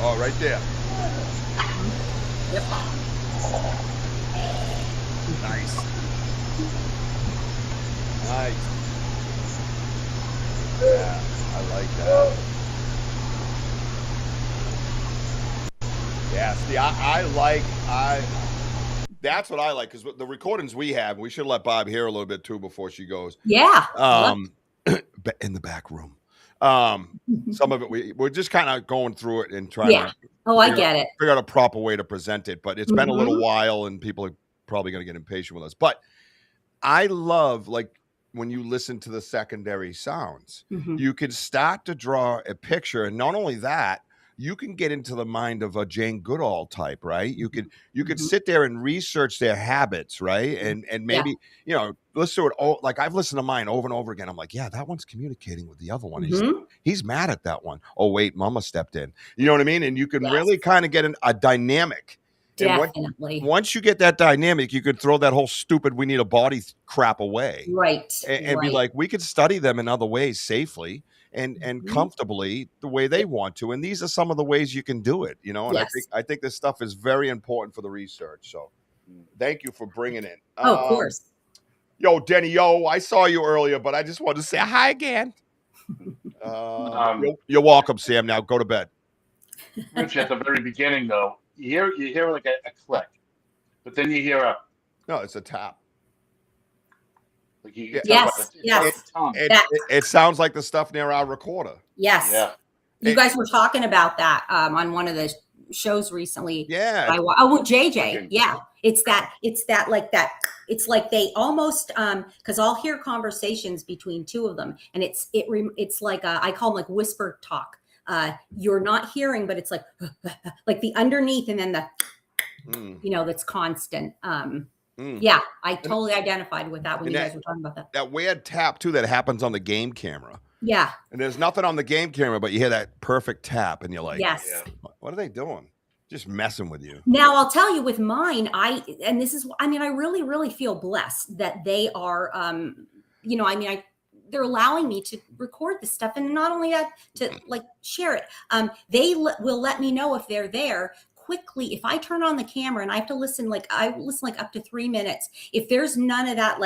Oh, right there. Yep. Nice. Nice. Yeah, I like that. Yeah, see, that's what I like, because the recordings we have, we should let Bob hear a little bit too before she goes. Yeah. In the back room. Some of it we're just kind of going through it and trying to I get it. figure out a proper way to present it, but it's been a little while and people are probably going to get impatient with us. But I love, like, when you listen to the secondary sounds, you can start to draw a picture, and not only that, you can get into the mind of a Jane Goodall type, right? You could sit there and research their habits, right? And maybe, listen to it. Oh, like I've listened to mine over and over again. I'm like, yeah, that one's communicating with the other one. He's mad at that one. Oh, wait, Mama stepped in. You know what I mean? And you can really kind of get a dynamic. Definitely. Once you get that dynamic, you could throw that whole stupid "we need a body" crap away, right? And be like, we could study them in other ways safely and comfortably the way they want to. And these are some of the ways you can do it, And I think this stuff is very important for the research. So, thank you for bringing it. Oh, of course. Yo, Denny, I saw you earlier, but I just wanted to say hi again. You're welcome, Sam. Now go to bed. Rich, at the very beginning, though, you hear like a click, but then you hear no, it's a tap. Like you yes. It sounds like the stuff near our recorder. Yes. Yeah. You guys were talking about that on one of the shows recently. Yeah. JJ. Yeah. It's that like that. It's like they almost because I'll hear conversations between two of them, and it's like I call them like whisper talk. You're not hearing, but it's like the underneath, and then the that's constant. Yeah, I totally identified with that when you guys were talking about that. That weird tap too that happens on the game camera. Yeah. And there's nothing on the game camera, but you hear that perfect tap, and you're like, yes. What are they doing? Just messing with you. Now I'll tell you, with mine, I really, really feel blessed that they are, they're allowing me to record this stuff, and not only that, to like share it. They will let me know if they're there quickly. If I turn on the camera and I have to listen, I listen up to 3 minutes. If there's none of that,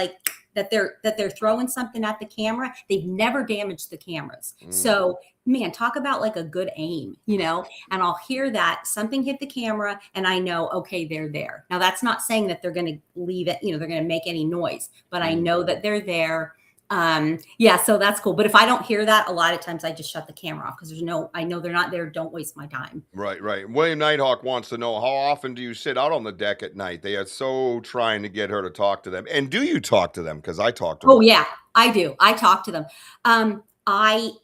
that they're throwing something at the camera, they've never damaged the cameras. So man, talk about like a good aim, and I'll hear that something hit the camera and I know, okay, they're there. Now that's not saying that they're going to leave it, they're going to make any noise, but I know that they're there. So that's cool. But if I don't hear that, a lot of times I just shut the camera off because I know they're not there. Don't waste my time. Right. William Nighthawk wants to know, how often do you sit out on the deck at night? They are so trying to get her to talk to them. And do you talk to them? Because I talk to them. Oh yeah, I do. I talk to them.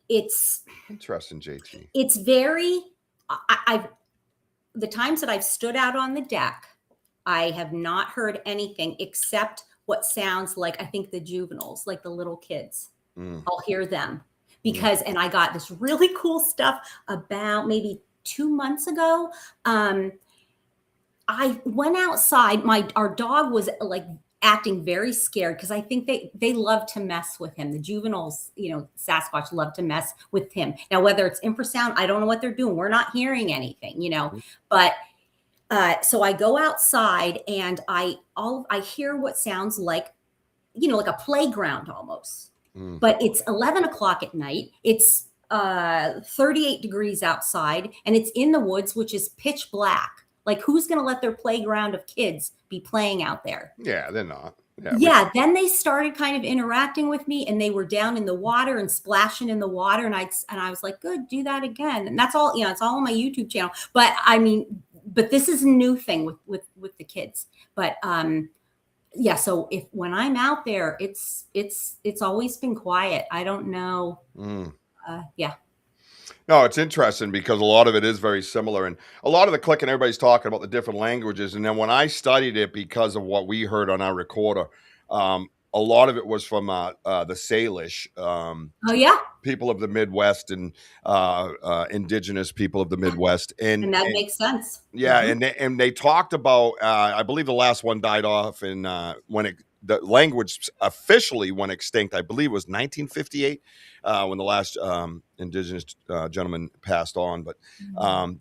It's interesting, JT. It's very, the times that I've stood out on the deck, I have not heard anything except what sounds like, I think, the juveniles, like the little kids. I'll hear them because, and I got this really cool stuff about maybe 2 months ago. I went outside. Our dog was like acting very scared because I think they love to mess with him. The juveniles, Sasquatch love to mess with him. Now, whether it's infrasound, I don't know what they're doing. We're not hearing anything, but So I go outside and I hear what sounds like, like a playground almost. But it's 11 o'clock at night. It's 38 degrees outside, and it's in the woods, which is pitch black. Like, who's going to let their playground of kids be playing out there? Yeah, they're not. Yeah. Then they started kind of interacting with me, and they were down in the water and splashing in the water. And I was like, good, do that again. And that's all, it's all on my YouTube channel. But but this is a new thing with the kids. But, yeah. So when I'm out there, it's always been quiet. I don't know. Yeah. No, it's interesting because a lot of it is very similar, and a lot of the clicking, everybody's talking about the different languages. And then when I studied it, because of what we heard on our recorder, a lot of it was from the Salish, Oh yeah, people of the Midwest and indigenous people of the Midwest, and that makes sense. Yeah, and they talked about, I believe the last one died off, and the language officially went extinct, I believe it was 1958, when the last indigenous gentleman passed on. But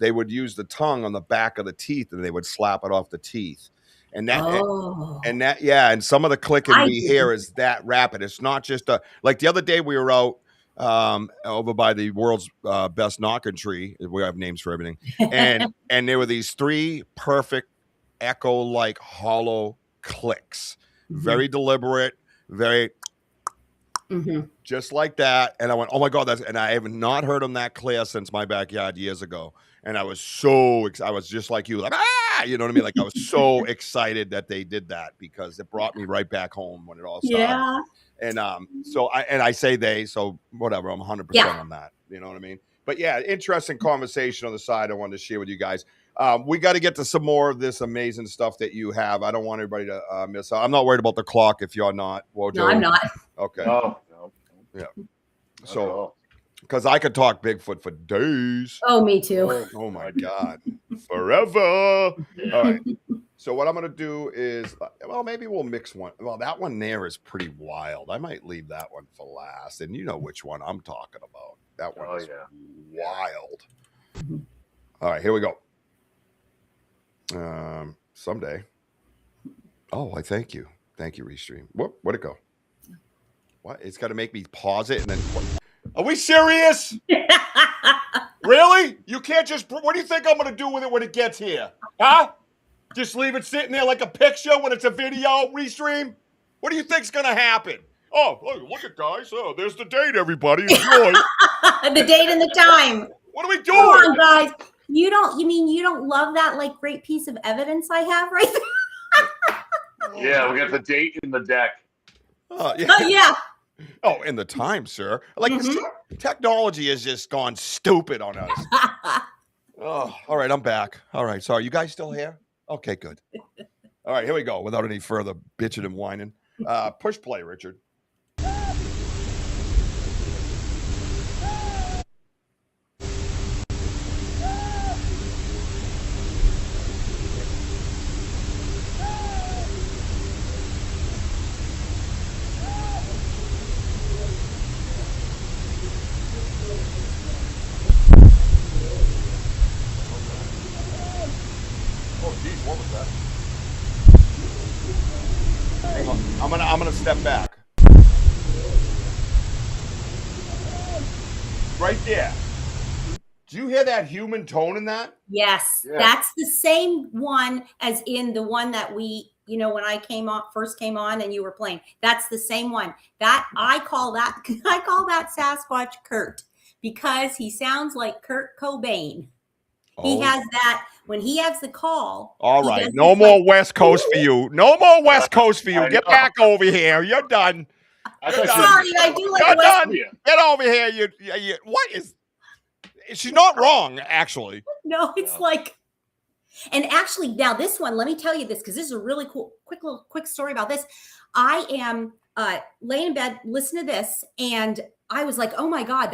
they would use the tongue on the back of the teeth, and they would slap it off the teeth. And and some of the clicking we hear is that rapid. It's not just like the other day we were out over by the world's best knocking tree. We have names for everything. And there were these 3 perfect echo-like hollow clicks. Very deliberate, very just like that. And I went, oh my God, and I have not heard them that clear since my backyard years ago. And I was I was just like you, like, you know what I mean? Like, I was so excited that they did that, because it brought me right back home when it all started. Yeah. And so I say they, so whatever, I'm 100% on that. You know what I mean? But yeah, interesting conversation on the side I wanted to share with you guys. We got to get to some more of this amazing stuff that you have. I don't want everybody to miss out. I'm not worried about the clock if you're not. Wojo. No, I'm not. Okay. No. Yeah. So, because I could talk Bigfoot for days. Oh, me too. Oh my God. Forever. All right. So what I'm going to do is, well, maybe we'll mix one. Well, that one there is pretty wild. I might leave that one for last. And you know which one I'm talking about. That one is wild. All right, here we go. Someday. Oh, I thank you. Thank you, Restream. Where'd it go? What? It's got to make me pause it and then... Are we serious? Really? You can't just... What do you think I'm going to do with it when it gets here? Huh? Just leave it sitting there like a picture when it's a video, Restream? What do you think's going to happen? Oh, look at guys. Oh, there's the date, everybody. Enjoy. The date and the time. What are we doing? Come on, guys. You don't love that, like, great piece of evidence I have right there? Yeah, we got the date in the deck. Yeah. Oh, and the time, sir. Like, technology has just gone stupid on us. Oh, all right, I'm back. All right, sorry. You guys still here? Okay, good. All right, here we go. Without any further bitching and whining. Push play, Richard. I'm gonna step back. Right there. Do you hear that human tone in that? Yes, that's the same one as in the one that we, when I first came on and you were playing. That's the same one. That I call that Sasquatch Kurt, because he sounds like Kurt Cobain. He has that when he has the call. All right. No more West Coast for you. No more West Coast for you. Get back over here. You're done. Sorry, I do like You're West. done. Get over here. You what is... She's not wrong, actually. No, it's like... And actually, now this one, let me tell you this, because this is a really cool, quick story about this. I am laying in bed, listen to this, and I was like, oh my God,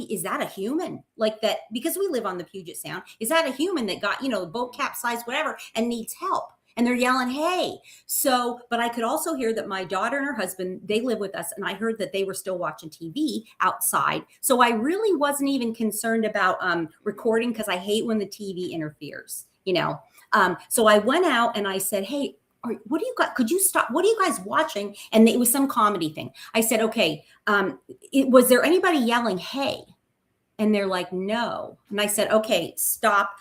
is that a human? Like that, because we live on the Puget Sound, is that a human that got, boat capsized, whatever, and needs help? and they're yelling, hey. So, but I could also hear that my daughter and her husband, they live with us, and I heard that they were still watching TV outside. So I really wasn't even concerned about recording, because I hate when the TV interferes, you know. So I went out and I said, hey, what do you got? Could you stop? What are you guys watching? And it was some comedy thing. I said, okay, was there anybody yelling, hey? And they're like, no. And I said, okay, stop.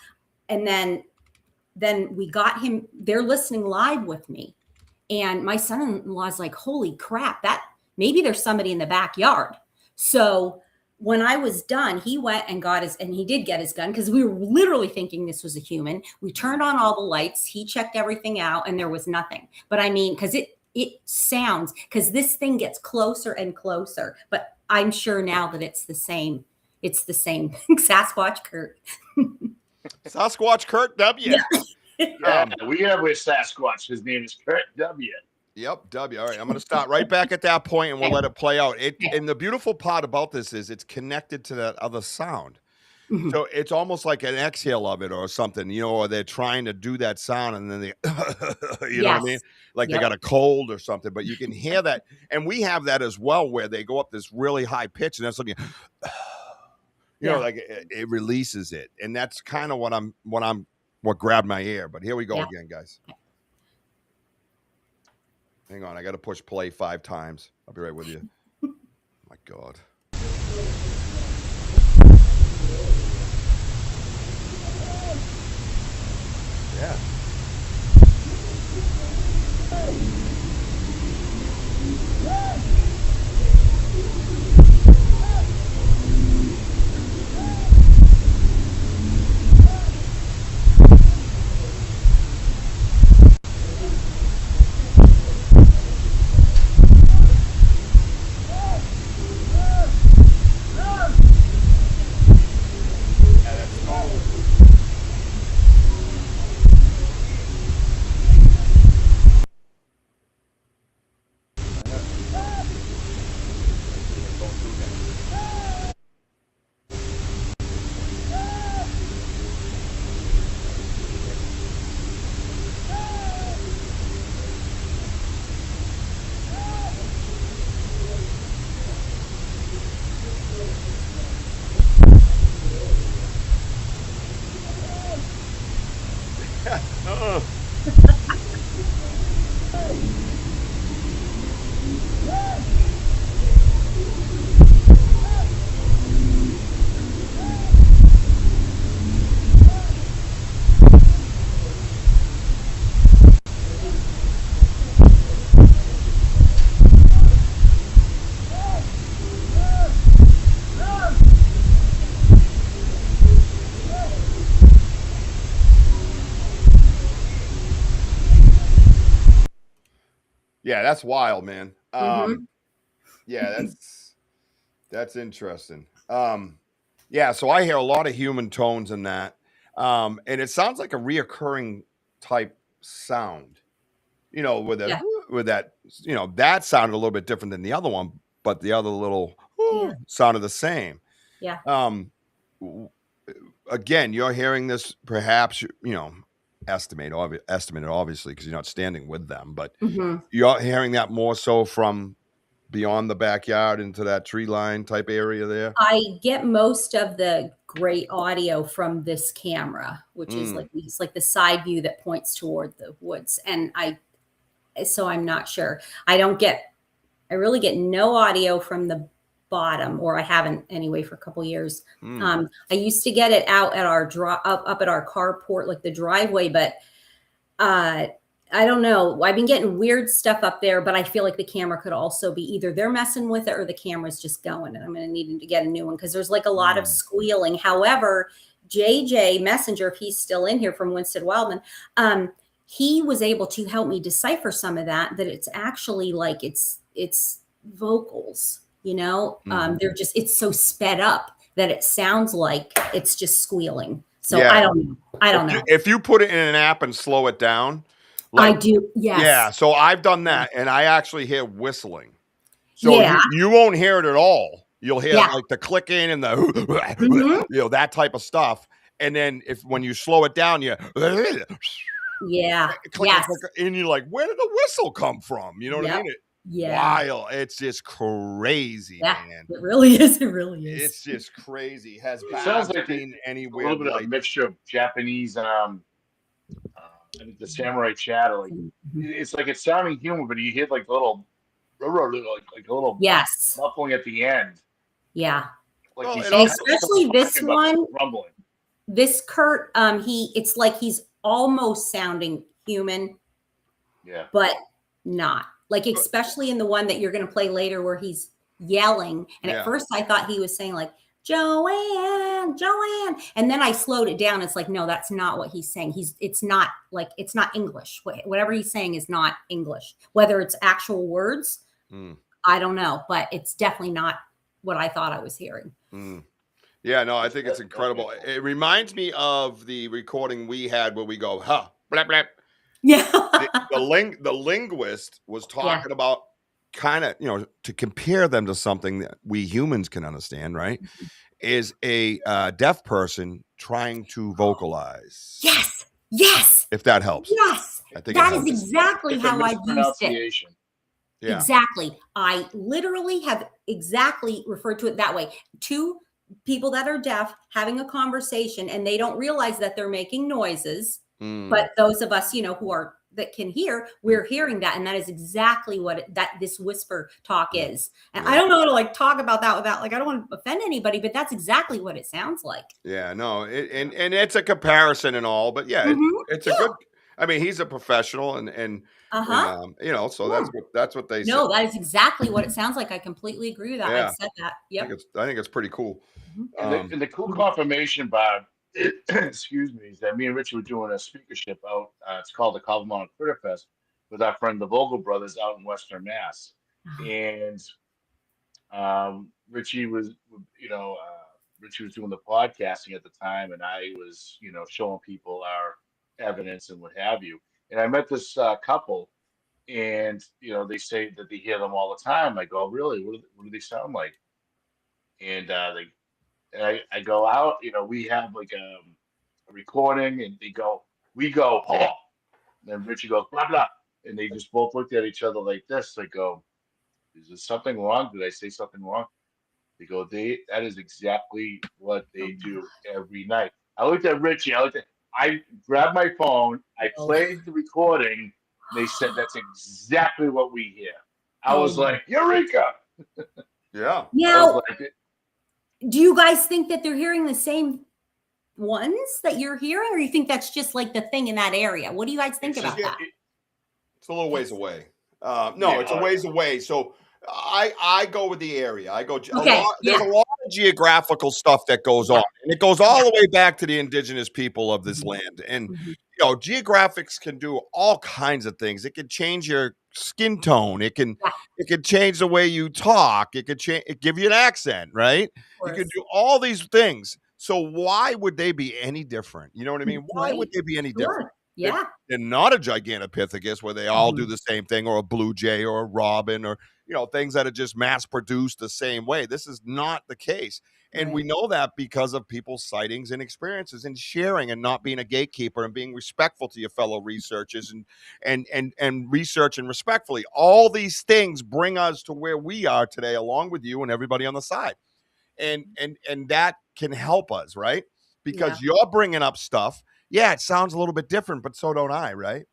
And then we got him, they're listening live with me. And my son-in-law's like, holy crap, that maybe there's somebody in the backyard. So when I was done, he went and he did get his gun, because we were literally thinking this was a human. We turned on all the lights. He checked everything out, and there was nothing. But I mean, because it sounds, because this thing gets closer and closer. But I'm sure now that it's the same. It's the same. Sasquatch Kurt. Sasquatch Kurt W. Yeah, we have a Sasquatch. His name is Kurt W. Yep, W. All right, I'm going to start right back at that point, and we'll let it play out. And the beautiful part about this is it's connected to that other sound. Mm-hmm. So it's almost like an exhale of it or something, you know, or they're trying to do that sound, and then they, you know what I mean? Like they got a cold or something, but you can hear that. And we have that as well, where they go up this really high pitch, and that's something, you know, like it releases it. And that's kind of what grabbed my ear. But here we go again, guys. Hang on, I got to push play 5 times. I'll be right with you. Oh my God. Yeah. Yeah, that's wild, man. Yeah, that's interesting. Yeah, so I hear a lot of human tones in that. And it sounds like a reoccurring type sound. You know, with that, you know, that sounded a little bit different than the other one, but the other little sounded the same. Yeah. Again, you're hearing this, perhaps, you know, estimated obviously, because you're not standing with them, but you're hearing that more so from beyond the backyard into that tree line type area there. I get most of the great audio from this camera, which is like the side view that points toward the woods. And so I'm not sure. I really get no audio from the bottom, or I haven't anyway for a couple years. I used to get it out at our up at our carport, like the driveway, but I don't know. I've been getting weird stuff up there, but I feel like the camera could also be either they're messing with it or the camera's just going, and I'm going to need to get a new one, because there's like a lot of squealing. However, JJ Messenger, if he's still in here, from Winston Wildman, he was able to help me decipher some of that it's actually like it's vocals. You know, it's so sped up that it sounds like it's just squealing. So I don't know. If you put it in an app and slow it down. I do. Yes. Yeah. So I've done that, and I actually hear whistling. So you won't hear it at all. You'll hear like the clicking and the, you know, that type of stuff. And then when you slow it down, Yeah. Click, Yes. click, and you're like, where did the whistle come from? You know what I Yep. mean? Yeah. Wild. It's just crazy, Yeah. man. It really is. It really is. It's just crazy. Has It sounds Bob like seen a any little weird bit of a light? mixture of Japanese and I think the samurai chatter. Like Mhm. it's like it's sounding human, but you hear like a little like a little Yes. muffling at the end. Yeah. Like Well, he's it And also especially this talking, but one, rumbling. this Kurt, it's like he's almost sounding human, Yeah. but not. Like, especially in the one that you're going to play later where he's yelling. And Yeah. at first I thought he was saying like, Joanne, Joanne. And then I slowed it down. It's like, no, that's not what he's saying. It's not English. Whatever he's saying is not English. Whether it's actual words, I don't know, but it's definitely not what I thought I was hearing. Yeah, no, I think it's incredible. It reminds me of the recording we had where we go, huh, blap, blap. Yeah. The linguist was talking about kind of, to compare them to something that we humans can understand, right? Is a deaf person trying to vocalize. Yes. Yes. If that helps. Yes. I think That it is helps. exactly It's a how I used it. mispronunciation. Yeah. Exactly. I literally have exactly referred to it that way. Two people that are deaf having a conversation and they don't realize that they're making noises. But those of us, that can hear, we're hearing that. And that is exactly what this whisper talk is. And I don't know how to talk about that without, I don't want to offend anybody, but that's exactly what it sounds like. Yeah, no, and it's a comparison and all, but yeah, it's a good. I mean, he's a professional, and so that's what they say. No, that is exactly what it sounds like. I completely agree with that. Yeah. I've said that. Yep. I think it's pretty cool. And the cool confirmation, Bob, excuse me, is that me and Richie were doing a speakership out. It's called the Cobblestone Critter Fest with our friend the Vogel brothers out in Western Mass, and Richie was, Richie was doing the podcasting at the time, and I was, showing people our evidence and what have you. And I met this couple, and they say that they hear them all the time. I go, really? What do they sound like? And I go out. We have like a recording, and we go, oh. And then Richie goes, blah blah, and they just both looked at each other like this. They go, is there something wrong? Did I say something wrong? They go, that is exactly what they do every night. I looked at Richie. I grabbed my phone. I played the recording. They said that's exactly what we hear. I was like, Eureka! Yeah. Now, do you guys think that they're hearing the same ones that you're hearing, or you think that's just like the thing in that area? What do you guys think about that? It's a little ways away. It's a ways away. So I go with the area. I go. There's a lot of geographical stuff that goes on, and it goes all the way back to the indigenous people of this land. And geographics can do all kinds of things. It can change your skin tone. It can change the way you talk. It could give you an accent, right? You can do all these things. So why would they be any different? You know what I mean? Why would they be any different? Yeah. They're not a Gigantopithecus where they all do the same thing, or a blue jay or a robin, or things that are just mass produced the same way. This is not the case. And we know that because of people's sightings and experiences, and sharing, and not being a gatekeeper, and being respectful to your fellow researchers, and researching respectfully. All these things bring us to where we are today, along with you and everybody on the side. And that can help us, right? Because you're bringing up stuff. Yeah, it sounds a little bit different, but so don't I, right?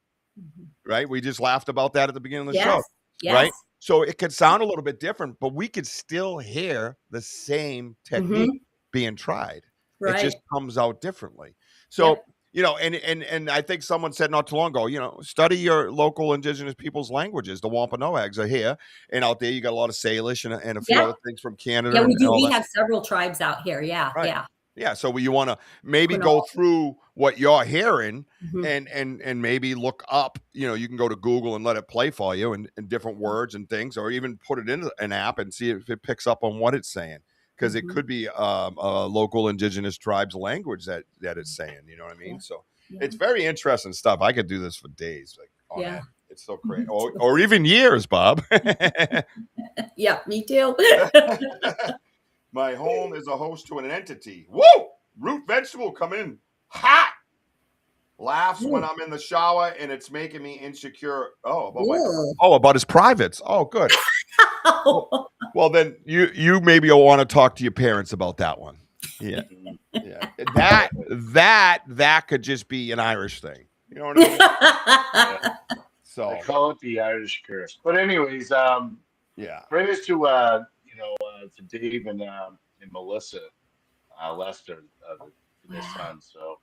Right? We just laughed about that at the beginning of the show, right? So it could sound a little bit different, but we could still hear the same technique being tried. It just comes out differently. So, and I think someone said not too long ago, study your local indigenous people's languages. The Wampanoags are here, and out there you got a lot of Salish and a few other things from Canada. Yeah, we do. We have several tribes out here. Yeah, Yeah, so you want to maybe go through what you're hearing and maybe look up, you can go to Google and let it play for you and different words and things, or even put it in an app and see if it picks up on what it's saying. Because it could be a local indigenous tribe's language that it's saying, you know what I mean? So it's very interesting stuff. I could do this for days. It's so great. Or even years, Bob. Yeah, me too. My home is a host to an entity. Woo! Root vegetable come in hot. Laughs when I'm in the shower, and it's making me insecure. Ew. About his privates. Oh, good. Well, then you maybe will want to talk to your parents about that one. Yeah. Yeah. That could just be an Irish thing. You know what I mean? Yeah. So I call it the Irish curse. But anyways, yeah. prayers to to Dave and Melissa Lester, their son. So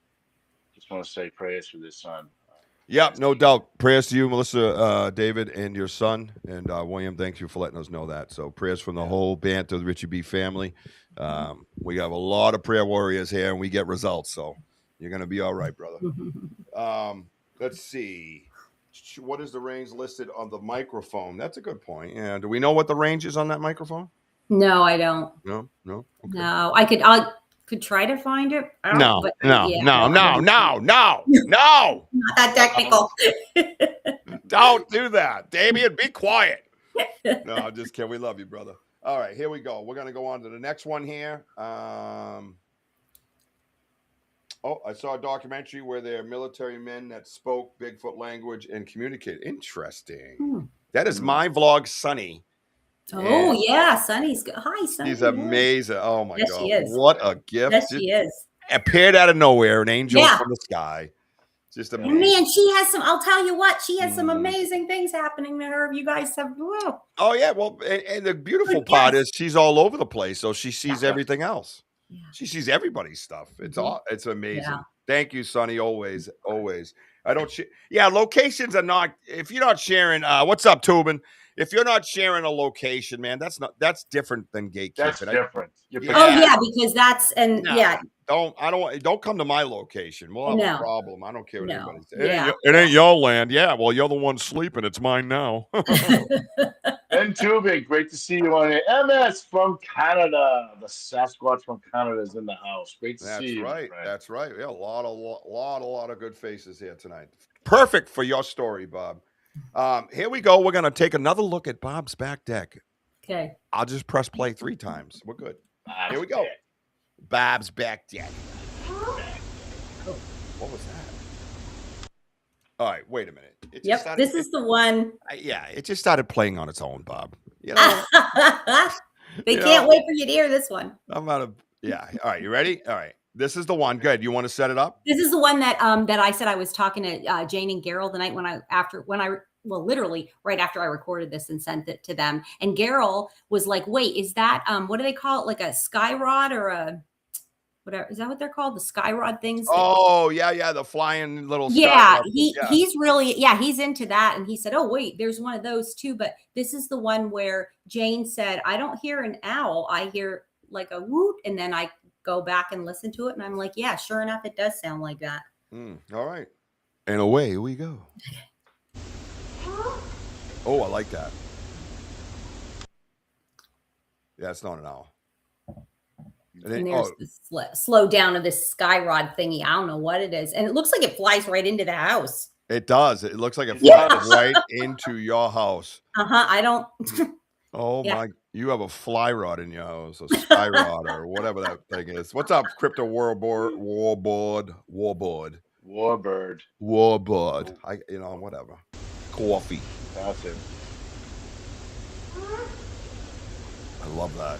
just want to say prayers for this son. Yep, no doubt. Prayers to you, Melissa, David, and your son. And William, thank you for letting us know that. So prayers from the whole Banter, the Richie B family. We have a lot of prayer warriors here, and we get results. So you're going to be all right, brother. Let's see. What is the range listed on the microphone? That's a good point. Yeah. Do we know what the range is on that microphone? No, I don't. No. Okay. No, I could try to find it. No. Not that technical. Don't do that. Damien, be quiet. No, I'm just kidding. We love you, brother. All right, here we go. We're going to go on to the next one here. I saw a documentary where there are military men that spoke Bigfoot language and communicated. Interesting. That is my vlog, Sonny. Oh, yeah. Sonny's good. Hi, Sonny. He's amazing. Oh, my God. She is. What a gift. Yes, she is. Appeared out of nowhere, an angel from the sky. Just amazing. Man, she has some, I'll tell you what, she has some amazing things happening to her. You guys have, whoa. Oh, yeah. Well, and the beautiful part is she's all over the place, so she sees everything else. Yeah. She sees everybody's stuff. It's amazing. Yeah. Thank you, Sonny. Always. I don't locations are not, if you're not sharing, what's up, Tubin? If you're not sharing a location, man, that's different than gatekeeping. That's different. Because that's don't come to my location. We'll have a problem. I don't care what anybody says. It ain't your land. Yeah, well, you're the one sleeping. It's mine now. Ben Tubin, great to see you on it. MS from Canada. The Sasquatch from Canada is in the house. Great to see you. That's right. Yeah, a lot of good faces here tonight. Perfect for your story, Bob. Here we go. We're going to take another look at Bob's back deck. Okay. I'll just press play 3 times. We're good. Here we go. Bob's back deck. What was that? All right, wait a minute. This is the one. It just started playing on its own, Bob. You know, they can't wait for you to hear this one. I'm out of. Yeah. All right, you ready? All right. This is the one. Good. You want to set it up? This is the one that I said I was talking to Jane and Garrel the night literally right after I recorded this and sent it to them. And Garrel was like, "Wait, is that what do they call it? Like a sky rod or a whatever? Is that what they're called? The sky rod things?" Oh yeah, the flying little. He's really he's into that. And he said, "Oh wait, there's one of those too." But this is the one where Jane said, "I don't hear an owl. I hear like a woot," and then I go back and listen to it, and I'm like, yeah, sure enough, it does sound like that. All right, and away we go. Oh, I like that. Yeah, it's not an owl. And there's this slow down of this sky rod thingy. I don't know what it is, and it looks like it flies right into the house. It does. It looks like it flies right into your house. I don't. Oh my! You have a fly rod in your house, a sky rod, or whatever that thing is. What's up, Crypto Warbird? Whatever. Coffee. That's it. I love that.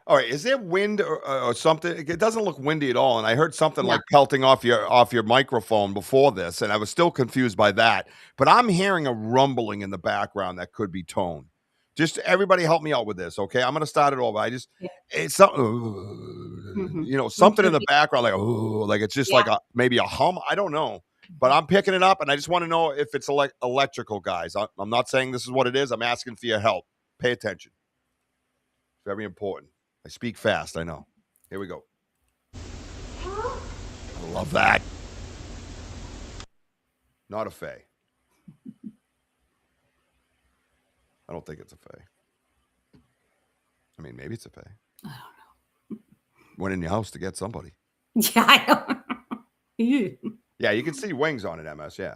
All right, is there wind or something? It doesn't look windy at all, and I heard something like pelting off your microphone before this, and I was still confused by that. But I'm hearing a rumbling in the background that could be tone. Just everybody help me out with this, okay? I'm going to start it over. It's something, something in the background, like it's just like maybe a hum. I don't know, but I'm picking it up, and I just want to know if it's electrical, guys. I'm not saying this is what it is. I'm asking for your help. Pay attention. It's very important. I speak fast, I know. Here we go. I love that. Not a fae. I don't think it's a fae. I mean, maybe it's a fae. I don't know. Went in your house to get somebody. Yeah, I know. Yeah, you can see wings on it, MS. Yeah.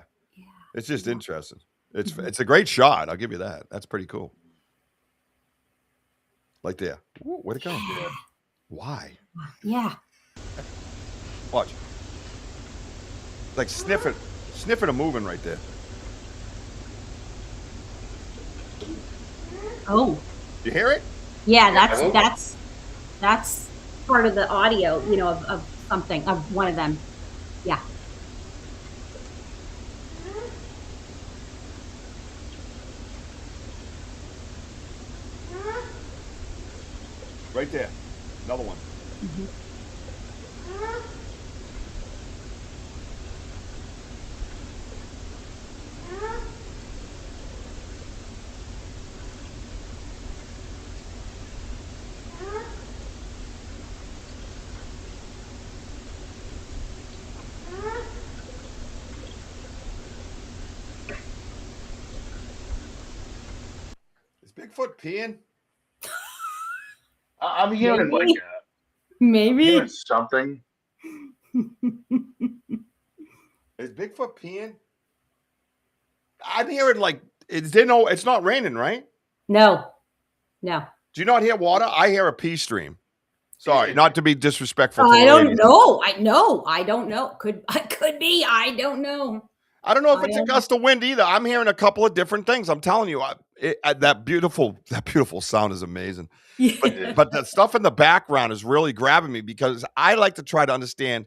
It's just interesting. It's a great shot. I'll give you that. That's pretty cool. Like there. Ooh, where'd it go? Yeah. Why? Yeah. Watch. Like sniffing and moving right there. Oh. You hear it? Yeah, that's part of the audio, of something, of one of them. Yeah. Right there. Another one. Mm-hmm. Is Bigfoot peeing? I'm hearing Maybe. like Maybe. hearing something. Is Bigfoot peeing? I'm hearing like it's not raining, right? No. Do you not hear water? I hear a pee stream. Sorry, not to be disrespectful. I don't know. I don't know. Could be. I don't know. I don't know if it's a gust of wind either. I'm hearing a couple of different things. I'm telling you, that beautiful sound is amazing. Yeah. But the stuff in the background is really grabbing me because I like to try to understand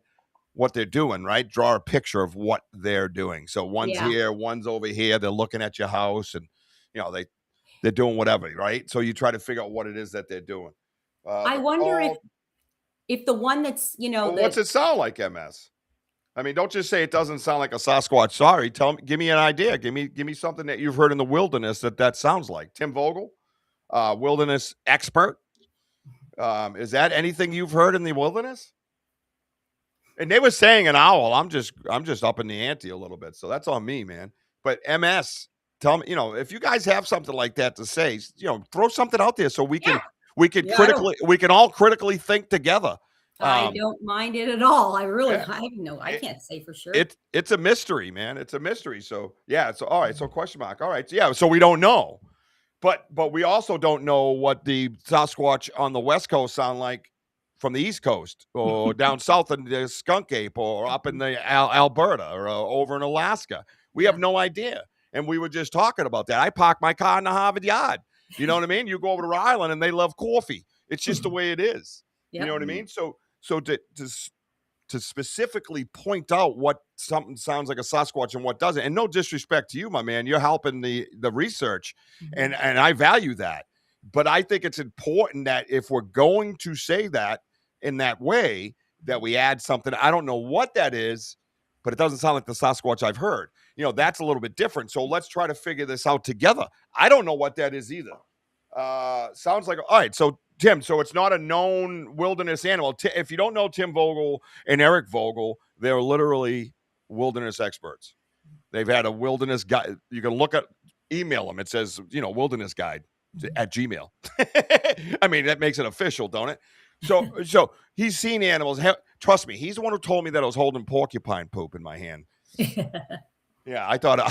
what they're doing, right? Draw a picture of what they're doing. So one's here, one's over here. They're looking at your house and, they're doing whatever, right? So you try to figure out what it is that they're doing. I wonder if the one that's, what's it sound like, MS? I mean, don't just say it doesn't sound like a Sasquatch. Sorry, give me an idea. Give me something that you've heard in the wilderness that sounds like. Tim Vogel, wilderness expert. Is that anything you've heard in the wilderness? And they were saying an owl. I'm just up in the ante a little bit, so that's on me, man. But MS, tell me, if you guys have something like that to say, throw something out there so we can all critically think together. I don't mind it at all. I can't say for sure. It's a mystery, man. It's a mystery. So yeah. So all right. So question mark. All right. So, yeah. So we don't know, but we also don't know what the Sasquatch on the West Coast sound like from the East Coast or down south in the Skunk Ape or up in the Alberta or over in Alaska. We have no idea. And we were just talking about that. I parked my car in the Harvard Yard. You know what I mean? You go over to Rhode Island and they love coffee. It's just the way it is. Yep. You know what I mean? So to specifically point out what something sounds like a Sasquatch and what doesn't, and no disrespect to you, my man, you're helping the research, and I value that. But I think it's important that if we're going to say that in that way, that we add something. I don't know what that is, but it doesn't sound like the Sasquatch I've heard. That's a little bit different. So let's try to figure this out together. I don't know what that is either. Sounds like, all right. So Tim, so it's not a known wilderness animal. If you don't know Tim Vogel and Eric Vogel, they're literally wilderness experts. They've had a wilderness guide. You can email them. It says, wilderness guide at Gmail. I mean, that makes it official, don't it? So he's seen animals. Trust me, he's the one who told me that I was holding porcupine poop in my hand. Yeah, I thought it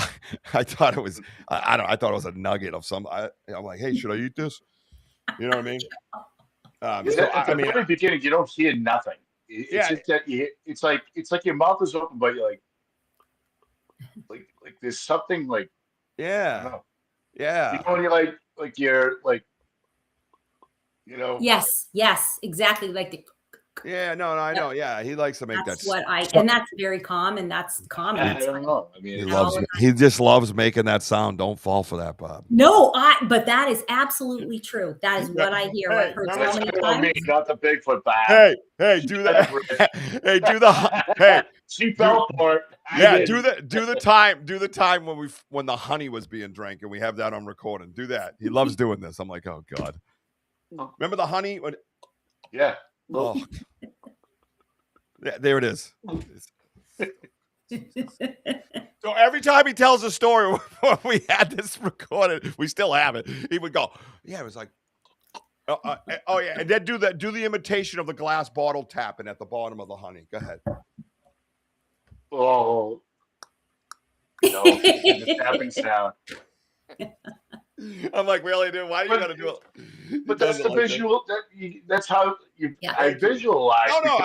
was. I thought it was a nugget of some. I'm like, hey, should I eat this? You know what I mean? At the very beginning, you don't hear nothing. It's just that it's like your mouth is open, but you're like there's something like yeah, I don't know. Yeah. When you're you're Yes, exactly. Like the. Yeah, no, I know. Yeah, he likes to make that's and that's very common. That's common. I don't know. I mean, he just loves making that sound. Don't fall for that, Bob. No, but that is absolutely true. That is what I hear. I've heard so many times. Not the Bigfoot Bob. Hey, do that. Hey, do the. She fell for it. Yeah, do the time when the honey was being drank, and we have that on recording. Do that. He loves doing this. I'm like, oh God. Remember the honey? Yeah. Oh. Yeah, there it is. So every time he tells a story, when we had this recorded, we still have it. He would go, "Yeah, it was like, oh yeah," and then do the imitation of the glass bottle tapping at the bottom of the honey. Go ahead. Oh, no, the tapping sound. I'm like, really, dude? Why are you gonna do it? But that's the visual. That's how I visualize. No,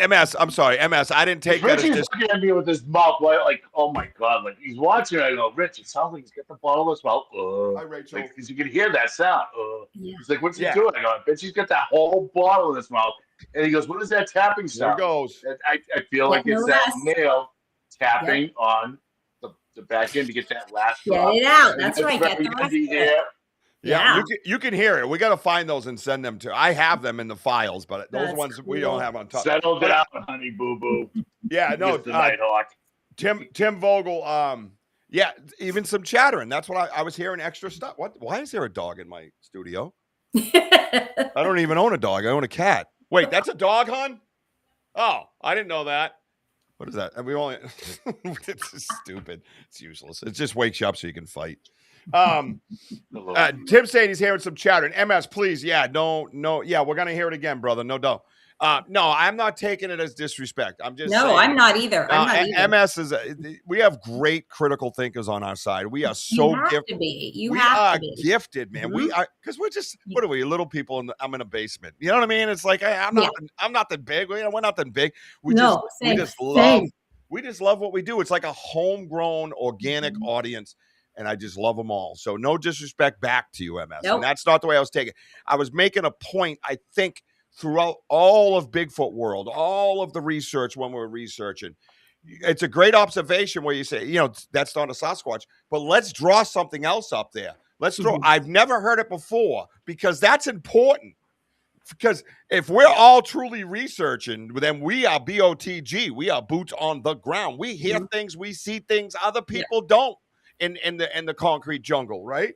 MS. I'm sorry, MS. I didn't take that. Richie's looking at me with his mouth wide, like, oh my god, like he's watching. I go, Rich, it sounds like he's got the bottle of his mouth. Hi, Rachel. Because you can hear that sound. He's like, what's he doing? I go, I bet he's got that whole bottle in his mouth. And he goes, what is that tapping sound? There goes. I feel like it's that nail tapping on the back end to get that last drop. Get it out. That's right. Get the rest of it. Yeah, you can hear it. We got to find those and send them to. I have them in the files, but those ones we don't have on top. Settle down, honey, boo boo. Yeah, no, Nighthawk. Tim Vogel. Yeah, even some chattering. That's what I was hearing extra stuff. What? Why is there a dog in my studio? I don't even own a dog. I own a cat. Wait, that's a dog, hon? Oh, I didn't know that. What is that? And we only. It's stupid. It's useless. It just wakes you up so you can fight. Tim saying he's hearing some chatter. And MS, please, yeah, no, yeah, we're gonna hear it again, brother. No doubt. No, I'm not taking it as disrespect. I'm just saying, I'm not either. I'm not either. MS is we have great critical thinkers on our side. We are so gifted. We are gifted, man. We are because we're just what are we, little people? I'm in a basement. You know what I mean? It's like I'm not that big. We're not that big. We just love what we do. It's like a homegrown, organic audience. And I just love them all. So no disrespect back to you, MS. Nope. And that's not the way I was taking it. I was making a point, I think, throughout all of Bigfoot world, all of the research when we're researching. It's a great observation where you say, that's not a Sasquatch, but let's draw something else up there. Let's draw. I've never heard it before because that's important. Because if we're all truly researching, then we are BOTG. We are boots on the ground. We hear things, we see things other people don't. In the concrete jungle, right?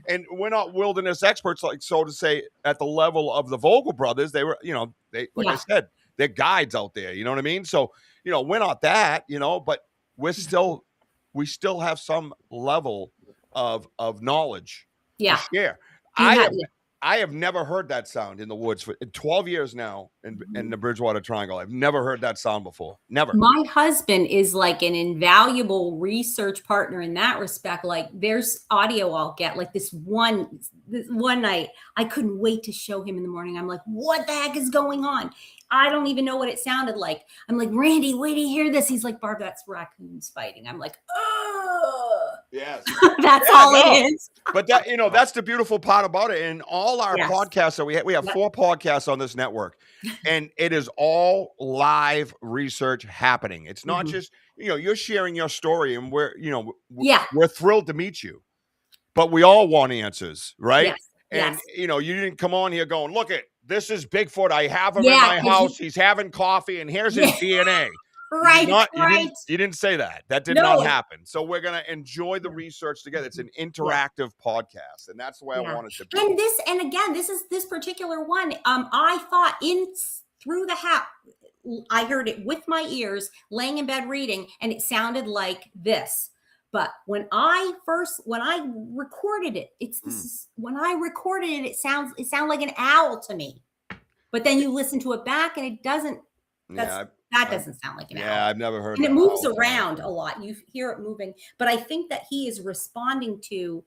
And we're not wilderness experts, like so to say, at the level of the Vogel brothers. They were, I said, they're guides out there. You know what I mean? So, we're not that, but we still have some level of knowledge. Yeah. To share. I have never heard that sound in the woods for 12 years now in the Bridgewater Triangle. I've never heard that sound before. Never. My husband is like an invaluable research partner in that respect. Like there's audio I'll get like this one night. I couldn't wait to show him in the morning. I'm like, what the heck is going on? I don't even know what it sounded like. I'm like, Randy, wait to hear this. He's like, Barb, that's raccoons fighting. I'm like, oh. Yes. That's all it is. But that, that's the beautiful part about it. And all our podcasts that we have 4 podcasts on this network, and it is all live research happening. It's not just, you're sharing your story and we're thrilled to meet you, but we all want answers, right? Yes. And, you didn't come on here going, look at, this is Bigfoot. I have him in my house. He's having coffee and here's his DNA. Right. You didn't say that. That did not happen. So we're going to enjoy the research together. It's an interactive podcast, and that's the way I want it to be. And again, this particular one, I thought through the house, I heard it with my ears, laying in bed reading, and it sounded like this. But when I recorded it, it sounded like an owl to me. But then you listen to it back, and it doesn't. That doesn't sound like an owl. Yeah, I've never heard. And it moves around a lot. You hear it moving, but I think that he is responding to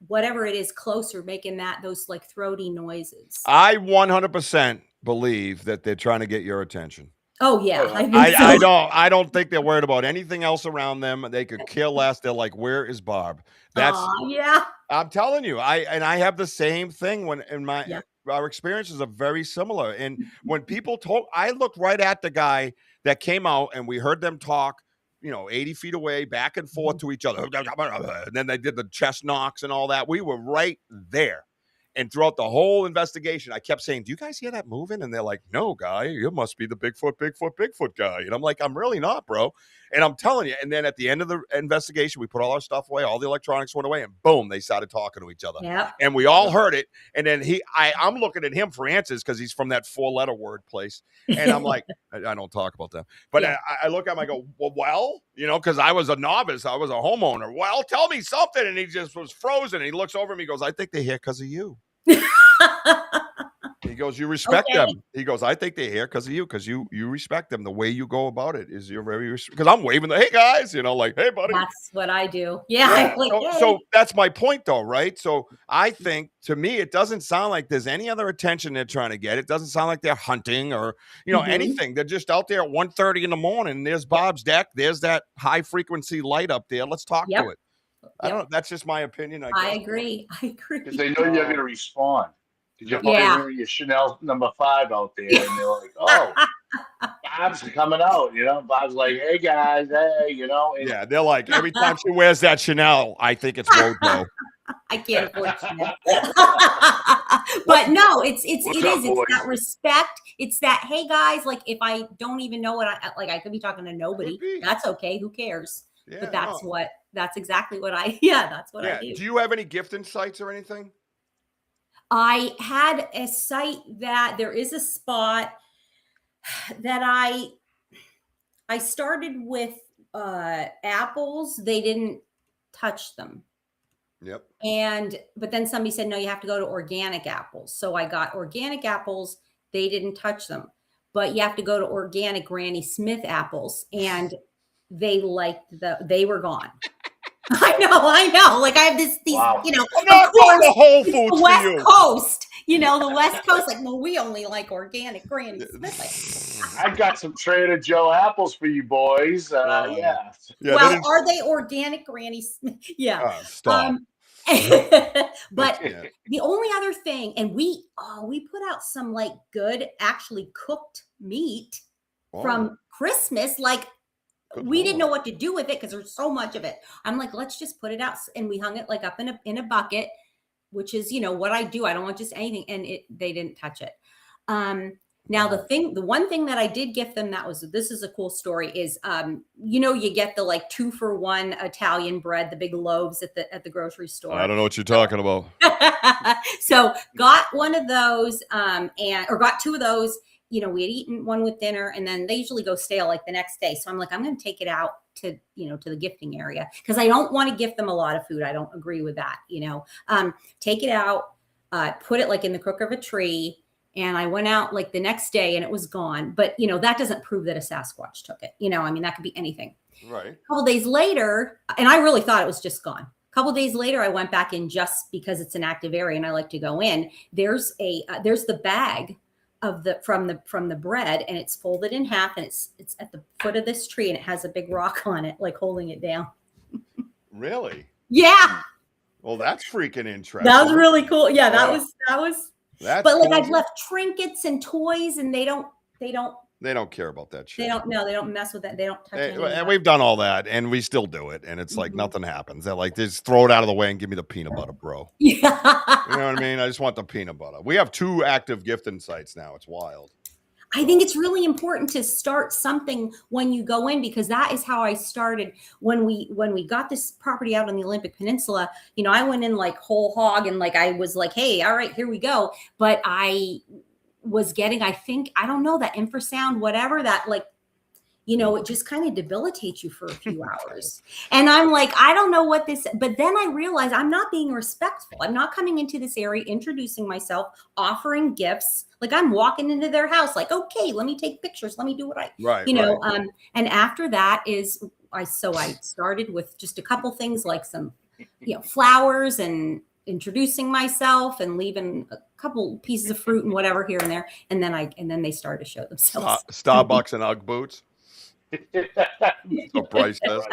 whatever it is closer, making those like throaty noises. I 100% believe that they're trying to get your attention. Oh yeah, I don't think they're worried about anything else around them. They could care less. They're like, where is Barb? I'm telling you. I have the same thing when in my. Yeah. Our experiences are very similar. And when people talk, I looked right at the guy that came out and we heard them talk, 80 feet away, back and forth to each other. And then they did the chest knocks and all that. We were right there. And throughout the whole investigation, I kept saying, do you guys hear that moving? And they're like, no, guy, you must be the Bigfoot guy. And I'm like, I'm really not, bro. And I'm telling you. And then at the end of the investigation, we put all our stuff away. All the electronics went away. And boom, they started talking to each other. Yep. And we all heard it. And then I'm looking at him for answers because he's from that 4-letter word place. And I'm like, I don't talk about that. But I look at him, I go, well, because I was a novice. I was a homeowner. Well, tell me something. And he just was frozen. And he looks over at me, he goes, I think they're here because of you. He goes, you respect Okay. them. He goes, I think they're here because of you, because you respect them. The way you go about it is you're very, because I'm waving the, hey guys, like, hey buddy. That's what I do. Yeah. Yeah. I'm like, hey. So that's my point though, right? So I think, to me, it doesn't sound like there's any other attention they're trying to get. It doesn't sound like they're hunting or, anything. They're just out there at 1:30 in the morning. There's Bob's deck. There's that high frequency light up there. Let's talk to it. I don't know. That's just my opinion. I agree. Because they know you're going to respond. Because you're probably wearing your Chanel number 5 out there, and they're like, "Oh, Bob's coming out." Bob's like, "Hey guys, hey," And yeah, they're like, every time she wears that Chanel, I think it's Wojo. I can't afford Chanel. But no, it is. It's that respect. It's that, hey guys, like if I don't even know what I could be talking to nobody. That's okay. Who cares? Yeah, but that's exactly what I do. Do you have any gift insights or anything? I had a site that there is a spot that I started with apples. They didn't touch them. Yep. But then somebody said, no, you have to go to organic apples. So I got organic apples. They didn't touch them, but you have to go to organic Granny Smith apples, and they were gone. I know. Like I have these, wow. I'm not going to Whole Foods the West Coast, the West Coast. Like, well, we only like organic Granny Smith. I got some Trader Joe apples for you boys. Yeah. Well, are they organic Granny Smith? Yeah. Stop. But the only other thing, and we put out some like good, actually cooked meat from Christmas, like. We didn't know what to do with it because there's so much of it. I'm like, let's just put it out, and we hung it like up in a bucket, which is what I do. I don't want just anything, and they didn't touch it. Now the one thing that I did gift them this is a cool story is you get the like 2-for-1 Italian bread, the big loaves at the grocery store. I don't know what you're talking about. So got one of those or got 2 of those. We had eaten one with dinner, and then they usually go stale like the next day. So I'm like, I'm going to take it out to the gifting area because I don't want to gift them a lot of food. I don't agree with that. Take it out, put it like in the crook of a tree. And I went out like the next day and it was gone. But, that doesn't prove that a Sasquatch took it. That could be anything. Right. A couple days later, and I really thought it was just gone. A couple days later, I went back in just because it's an active area and I like to go in. There's the bag from the bread, and it's folded in half, and it's at the foot of this tree, and it has a big rock on it, like holding it down. Really? Yeah. Well, that's freaking interesting. That was really cool. Yeah, that was. That's but like cool. I've left trinkets and toys, and they don't care about that shit. They don't mess with that. They don't touch it. And we've done all that, and we still do it, and it's like nothing happens. They're like, just throw it out of the way and give me the peanut butter, bro. Yeah. You know what I mean? I just want the peanut butter. We have 2 active gifting sites now. It's wild. I think it's really important to start something when you go in, because that is how I started when we got this property out on the Olympic Peninsula. I went in like whole hog, and like I was like, hey, all right, here we go. But I was getting, I think, I don't know, that infrasound, whatever, that like, it just kind of debilitates you for a few hours. And I'm like, I don't know what this, but then I realized I'm not being respectful. I'm not coming into this area, introducing myself, offering gifts. Like I'm walking into their house, like, okay, let me take pictures. Let me do what right. And after that I started with just a couple things like some, flowers and introducing myself and leaving a couple pieces of fruit and whatever here and there. And then they started to show themselves. Starbucks and Ugg boots. So priceless.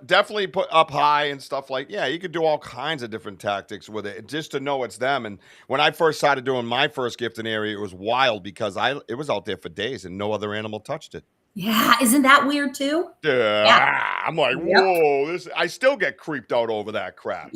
Definitely put up high and stuff like, you could do all kinds of different tactics with it just to know it's them. And when I first started doing my first gifting area, it was wild because it was out there for days and no other animal touched it. Yeah, isn't that weird too? Yeah. I'm like, whoa, I still get creeped out over that crap.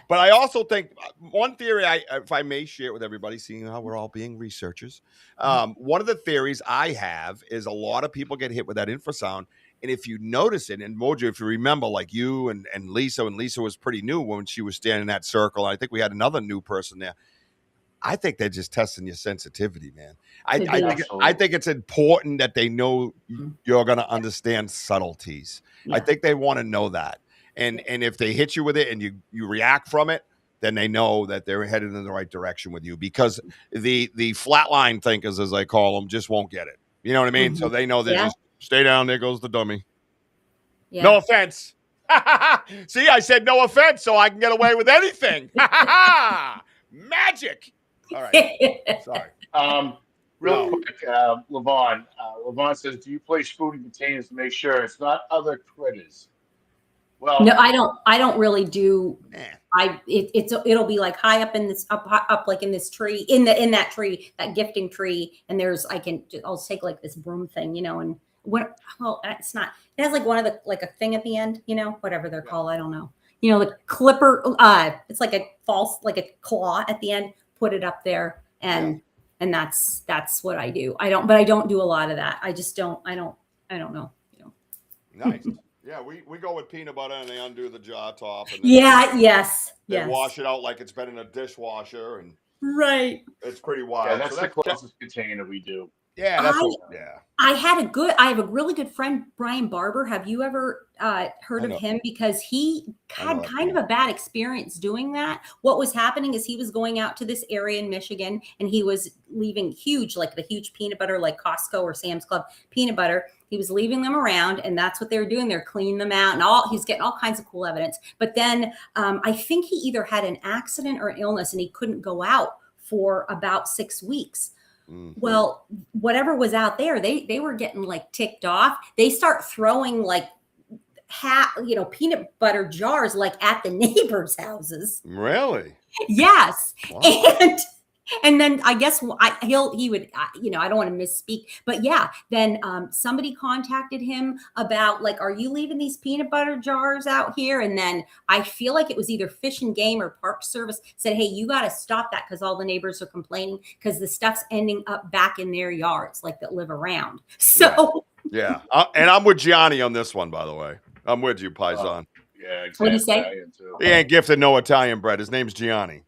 But I also think one theory, if I may share it with everybody, seeing how we're all being researchers, one of the theories I have is a lot of people get hit with that infrasound. And if you notice it, and Wojo, if you remember, like you and Lisa was pretty new when she was standing in that circle. And I think we had another new person there. I think they're just testing your sensitivity, man. I think it's important that they know you're going to understand subtleties. Yeah. I think they want to know that. And if they hit you with it and you react from it, then they know that they're headed in the right direction with you, because the flatline thinkers, as I call them, just won't get it. You know what I mean? So they know they just stay down. There goes the dummy. Yeah. No offense. See, I said no offense, so I can get away with anything. Magic. All right. Sorry. Real quick, Levon. Levon says, do you place food in containers to make sure it's not other critters? Well, no, I don't really do. It'll be like high up in this up like in this tree, in that tree, that gifting tree, and I'll take like this broom thing, and it's not. It has like one of the like a thing at the end, whatever they're called. I don't know. The clipper. It's like a claw at the end. Put it up there, and that's what I do. I don't do a lot of that. I just don't. I don't know. Nice. Yeah, we go with peanut butter, and they undo the jaw top. And They wash it out like it's been in a dishwasher, and it's pretty wild. Yeah, that's the closest container we do. Yeah, I have a really good friend, Brian Barber. Have you ever heard of him? Because he had kind of a bad experience doing that. What was happening is he was going out to this area in Michigan, and he was leaving the huge peanut butter, like Costco or Sam's Club peanut butter. He was leaving them around, and that's what they were doing. They're cleaning them out, and he's getting all kinds of cool evidence. But then I think he either had an accident or an illness, and he couldn't go out for about 6 weeks. Mm-hmm. Well, whatever was out there, they were getting like ticked off. They start throwing like peanut butter jars like at the neighbors' houses. Really? Yes. Wow. And then I guess he would, I don't want to misspeak, but then somebody contacted him about like, are you leaving these peanut butter jars out here? And then I feel like it was either Fish and Game or Park Service said, hey, you got to stop that because all the neighbors are complaining because the stuff's ending up back in their yards, like that live around. So. Yeah. And I'm with Gianni on this one, by the way. I'm with you, Paisan. Yeah, exactly. What do you say? He ain't gifted no Italian bread. His name's Gianni.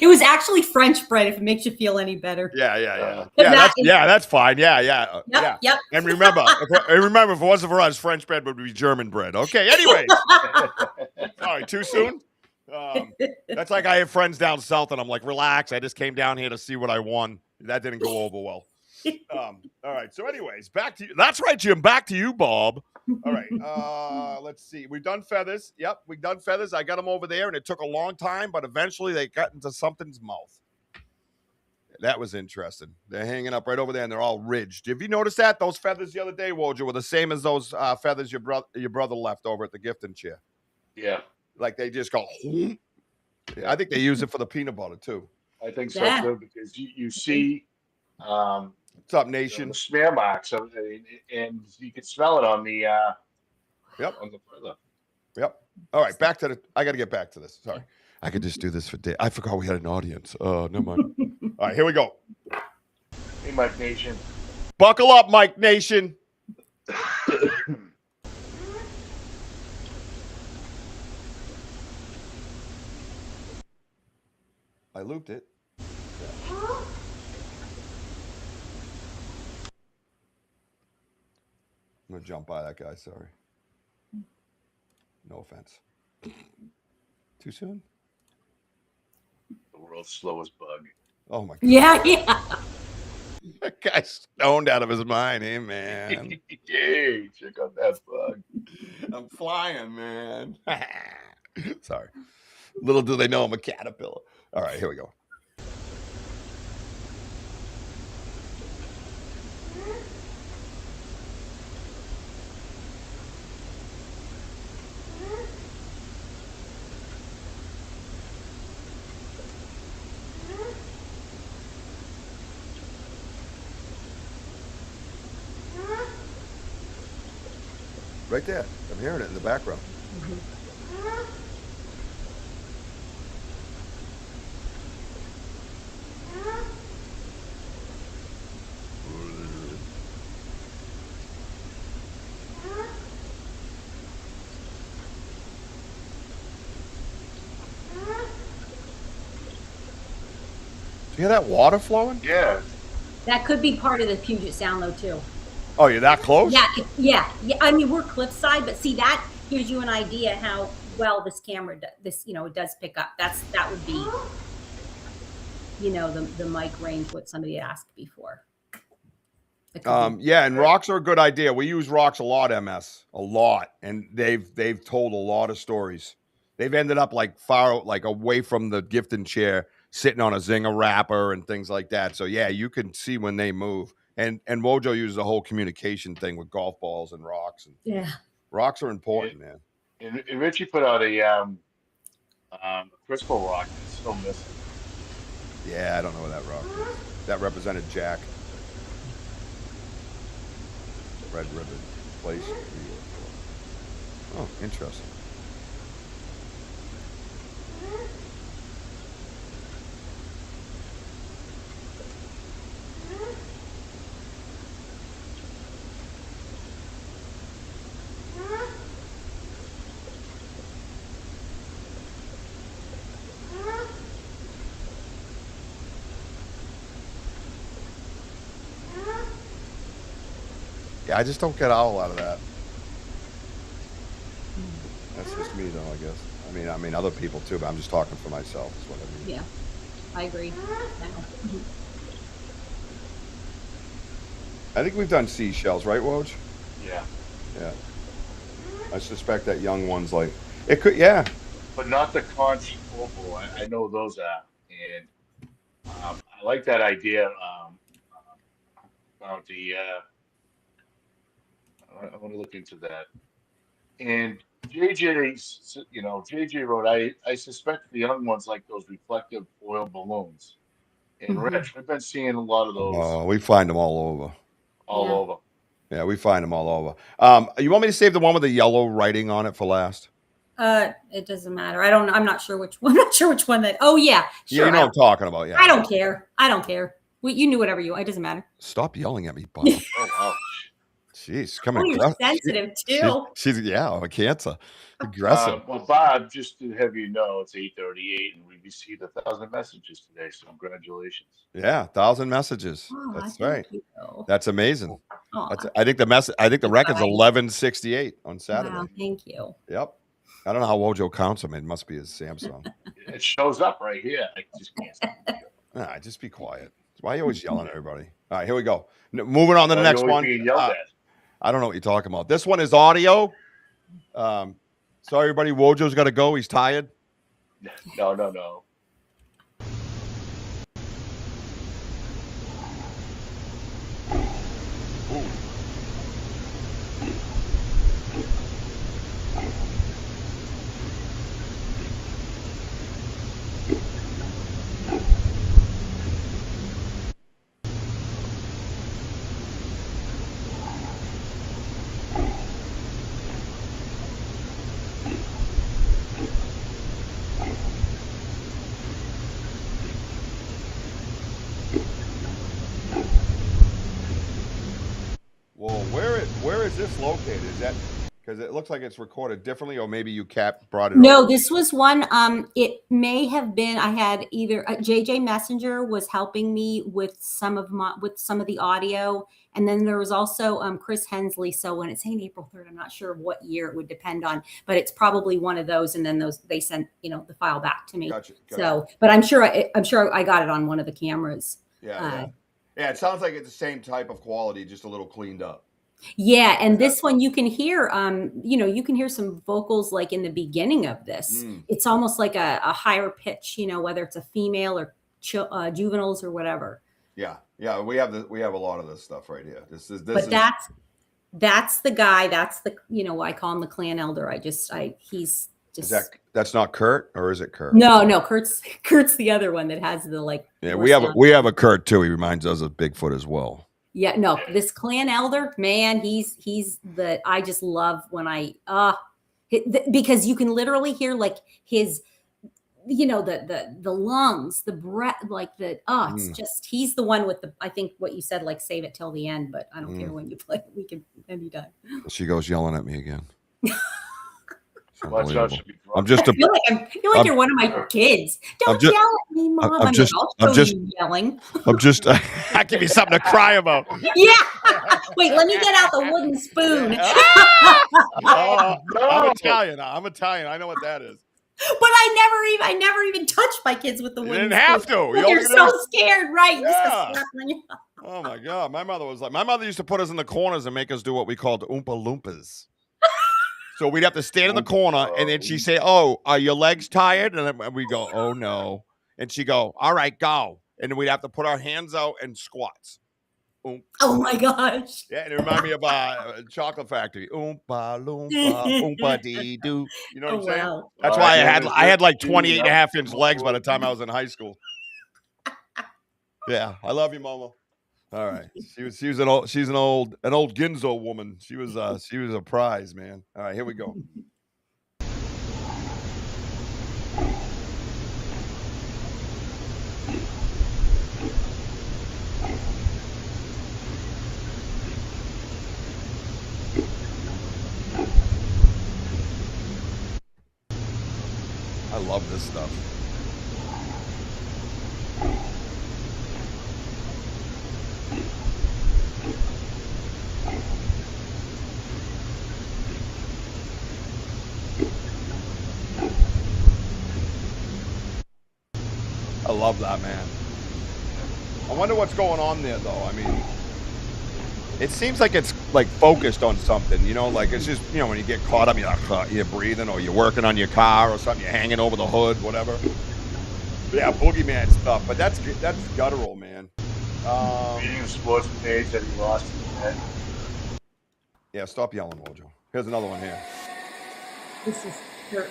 It was actually French bread, if it makes you feel any better. Yeah. That's fine. Yeah. Yep. And remember, if it wasn't for us, French bread would be German bread. Okay. Anyway. Sorry, too soon? That's like I have friends down south, and I'm like, relax. I just came down here to see what I won. That didn't go over well. All right. So, anyways, back to you. That's right, Jim. Back to you, Bob. All right. Let's see. We've done feathers. Yep, we've done feathers. I got them over there, and it took a long time, but eventually they got into something's mouth. That was interesting. They're hanging up right over there, and they're all ridged. Have you noticed that? Those feathers the other day, Wojo, were the same as those feathers your brother left over at the gifting chair. Yeah. Like they just go. I think they use it for the peanut butter too. I think so too, because you see. What's up, nation? The smear marks, and you can smell it on the. On the feather. Yep. All right, I got to get back to this. Sorry, I could just do this for days. I forgot we had an audience. Never mind. All right, here we go. Hey, Mike Nation. Buckle up, Mike Nation. I looped it. I'm going to jump by that guy, sorry. No offense. Too soon? The world's slowest bug. Oh, my God. Yeah. That guy's stoned out of his mind, hey, man. Hey, check out that bug. I'm flying, man. Sorry. Little do they know I'm a caterpillar. All right, here we go. Right there. I'm hearing it in the background. You hear that water flowing? Yeah. That could be part of the Puget Sound, though, too. Oh, you're that close? Yeah. I mean, we're cliffside, but see, that gives you an idea how well this camera, this, it does pick up. That would be, the mic range, what somebody asked before. Yeah, and rocks are a good idea. We use rocks a lot, MS, a lot, and they've told a lot of stories. They've ended up far away from the gifting chair, sitting on a zinger wrapper and things like that. So yeah, you can see when they move. And Wojo uses the whole communication thing with golf balls and rocks. And Yeah, rocks are important, man. And Richie put out a crystal rock that's still missing. Yeah, I don't know what that rock is. That represented Jack. Red Ribbon Place. Oh, interesting. Yeah, I just don't get owl out of that. That's just me, though, I guess. I mean, other people too, but I'm just talking for myself. Is what I mean. yeah, I agree. I think we've done seashells, right, Woj? Yeah. Yeah. I suspect that young one's it could, yeah. But not the conch opal. I know those are, and I like that idea about the. I want to look into that. And JJ wrote, I suspect the young ones like those reflective foil balloons. And Rich, we've been seeing a lot of those. Oh, we find them all over. All over. Yeah, we find them all over. You want me to save the one with the yellow writing on it for last? It doesn't matter. I don't know. I'm not sure which one. I'm not sure which one that. Oh yeah, sure. Yeah, you know what I'm talking about. Yeah. I don't care. You knew whatever you. It doesn't matter. Stop yelling at me, Bob. Oh wow. Jeez, coming. Oh, you're sensitive too. She's I'm a cancer. Aggressive. Well, Bob, just to have you know, it's 8:38, and we received 1,000 messages today. So congratulations. Yeah, 1,000 messages. Oh, That's right. you. That's amazing. Oh, I think the record's 1168 on Saturday. wow, thank you. Yep. I don't know how Wojo counts them. It must be his Samsung. It shows up right here. I just can't. Just be quiet. Why are you always yelling at everybody? All right, here we go. Moving on to the next one. Being yelled at. I don't know what you're talking about. This one is audio. Sorry, everybody. Wojo's got to go. He's tired. No. Well, where is this located? Is that because it looks like it's recorded differently, or maybe you brought it? No, over? this was one. It may have been. I had either JJ Messenger was helping me with some of the audio, and then there was also Chris Hensley. So when it's saying April 3rd, I'm not sure what year it would depend on, but it's probably one of those. And then they sent the file back to me. Gotcha. So, but I'm ssure I got it on one of the cameras. Yeah. It sounds like it's the same type of quality, just a little cleaned up. Yeah, and this one you can hear, you can hear some vocals like in the beginning of this. It's almost like a higher pitch, whether it's a female or juveniles or whatever. Yeah, we have a lot of this stuff right here. That's the guy. That's the I call him the clan elder. He's just. That's not Kurt, or is it Kurt? No, Kurt's the other one that has the . Yeah, we have a Kurt too. He reminds us of Bigfoot as well. Yeah, no, this clan elder, man, he's I just love when because you can literally hear like his, the lungs, the breath, like it's just, he's the one with I think what you said, like save it till the end, but I don't care when you play, we can be done. She goes yelling at me again. Watch out, she'll be drunk. I'm just I feel like you're one of my kids. Don't yell at me, Mom. I'm just yelling. I'm just I give you something to cry about. Yeah. Wait, let me get out the wooden spoon. I'm Italian. I'm Italian. I know what that is. But I never even touched my kids with the wooden spoon. You didn't have to. You're so scared, right? Yeah. Oh my God. My mother used to put us in the corners and make us do what we called Oompa Loompas. So we'd have to stand in the corner, and then she'd say, "Oh, are your legs tired?" And then we go, "Oh no." And she'd go, "All right, go." And then we'd have to put our hands out and squats. Oh my gosh. Yeah, and it reminded me of Chocolate Factory. Oompa loompa, oompa dee doo. You know what I'm saying? Wow. That's why I had like 28.5-inch legs by the time I was in high school. Yeah, I love you, Momo. All right, she's an old Ginzo woman. She was a prize, man. All right, here we go. I love this stuff. I love that, man. I wonder what's going on there, though. I mean, it seems like it's like focused on something, you know, like it's just, you know, when you get caught up, you're breathing or you're working on your car or something, you're hanging over the hood, whatever. But yeah, boogeyman stuff, but that's guttural, man. Reading the sports page that he lost his head. Yeah, stop yelling, Wojo. Here's another one here. This is dirt.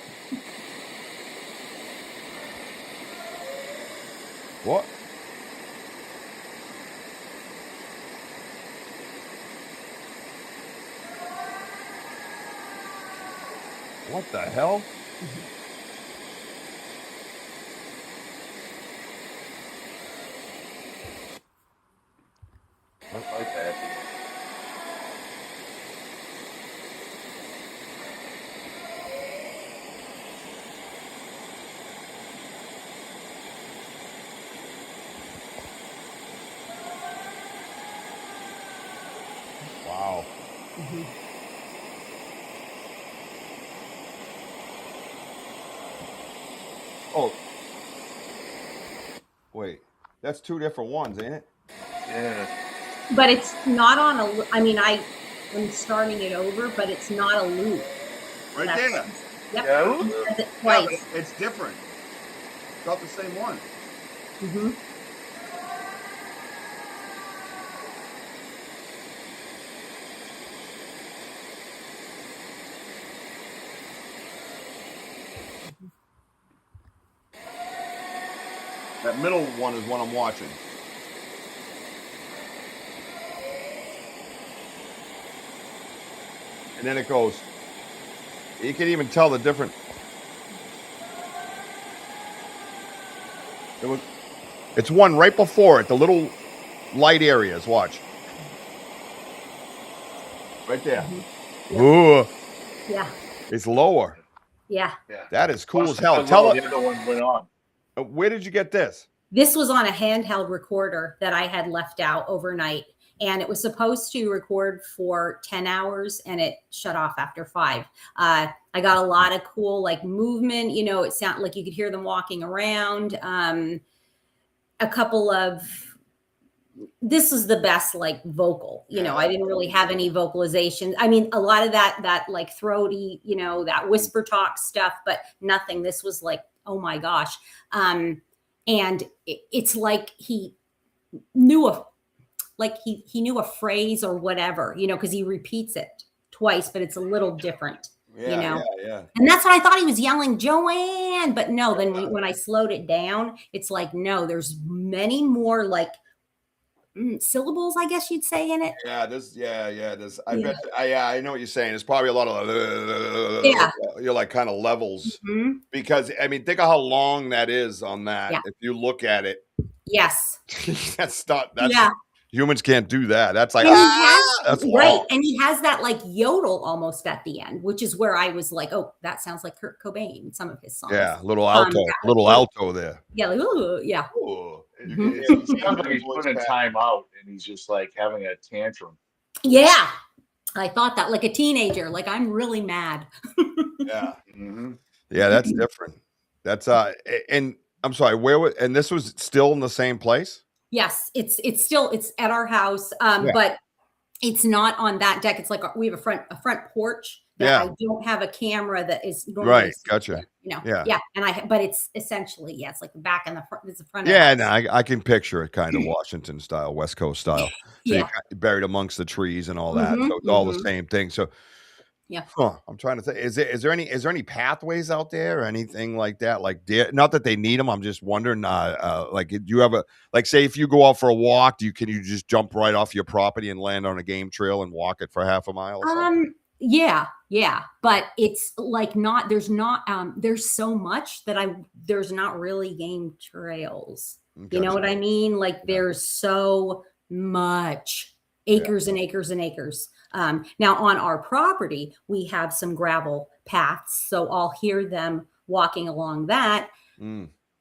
What? What the hell? I like that. Wow. Oh. Wait. That's two different ones, ain't it? Yeah. But it's not on a. I mean, I'm starting it over, but it's not a loop. Right That's- there. Yep. Yeah. He says it Yeah, twice. but it's different. It's not the same one. Mm-hmm. That middle one is what I'm watching. And then it goes. You can even tell the different. It's one right before it. The little light areas. Watch. Right there. Yep. Ooh, Yeah. it's lower. Yeah. Yeah. That is cool as Must hell. have Tell the us, other one went on. where did you get this? This was on a handheld recorder that I had left out overnight, and it was supposed to record for 10 hours and it shut off after 5. I got a lot of cool like movement, you know, it sounded like you could hear them walking around. A couple of, this was the best like vocal, you know, I didn't really have any vocalization. I mean, a lot of that like throaty, you know, that whisper talk stuff, but nothing. This was like, oh my gosh. And it's like he knew he knew a phrase or whatever, you know, because he repeats it twice, but it's a little different, you know. Yeah. And that's what I thought he was yelling, Joanne. But no, then when I slowed it down, it's like, no, there's many more like syllables, I guess you'd say, in it. Yeah, this. I bet. I know what you're saying. It's probably a lot of you're like kind of levels because I mean, think of how long that is on that. Yeah. If you look at it, Yes. that's Humans can't do that. That's like, And he that's right, wrong. and he has that like yodel almost at the end, which is where I was like, oh, that sounds like Kurt Cobain in some of his songs. Yeah, little That was- alto there. Yeah, like, ooh, yeah. Ooh. Mhm. It sounds like he's putting in time out and he's just like having a tantrum. Yeah, I thought that like a teenager, like I'm really mad. Yeah. Mm-hmm. Yeah, that's different. That's and I'm sorry, and this was still in the same place? Yes, it's still it's at our house, but it's not on that deck. It's like we have a front porch that I don't have a camera that is normally Right. Gotcha. you know, Yeah. and but it's essentially it's like the back and the front. It's the front. Yeah, of the no, house. I can picture it kind of Washington style, West Coast style. So Yeah. you're buried amongst the trees and all that. Mhm, So it's all the same thing. So Yeah. I'm trying to think. Is there any pathways out there or anything like that? Like not that they need them. I'm just wondering. Like, do you have say if you go out for a walk, can you just jump right off your property and land on a game trail and walk it for half a mile? Or something? Yeah, but it's like there's so much that there's not really game trails. You know what I mean? Like there's so much acres and acres and acres. Now on our property, we have some gravel paths, so I'll hear them walking along that.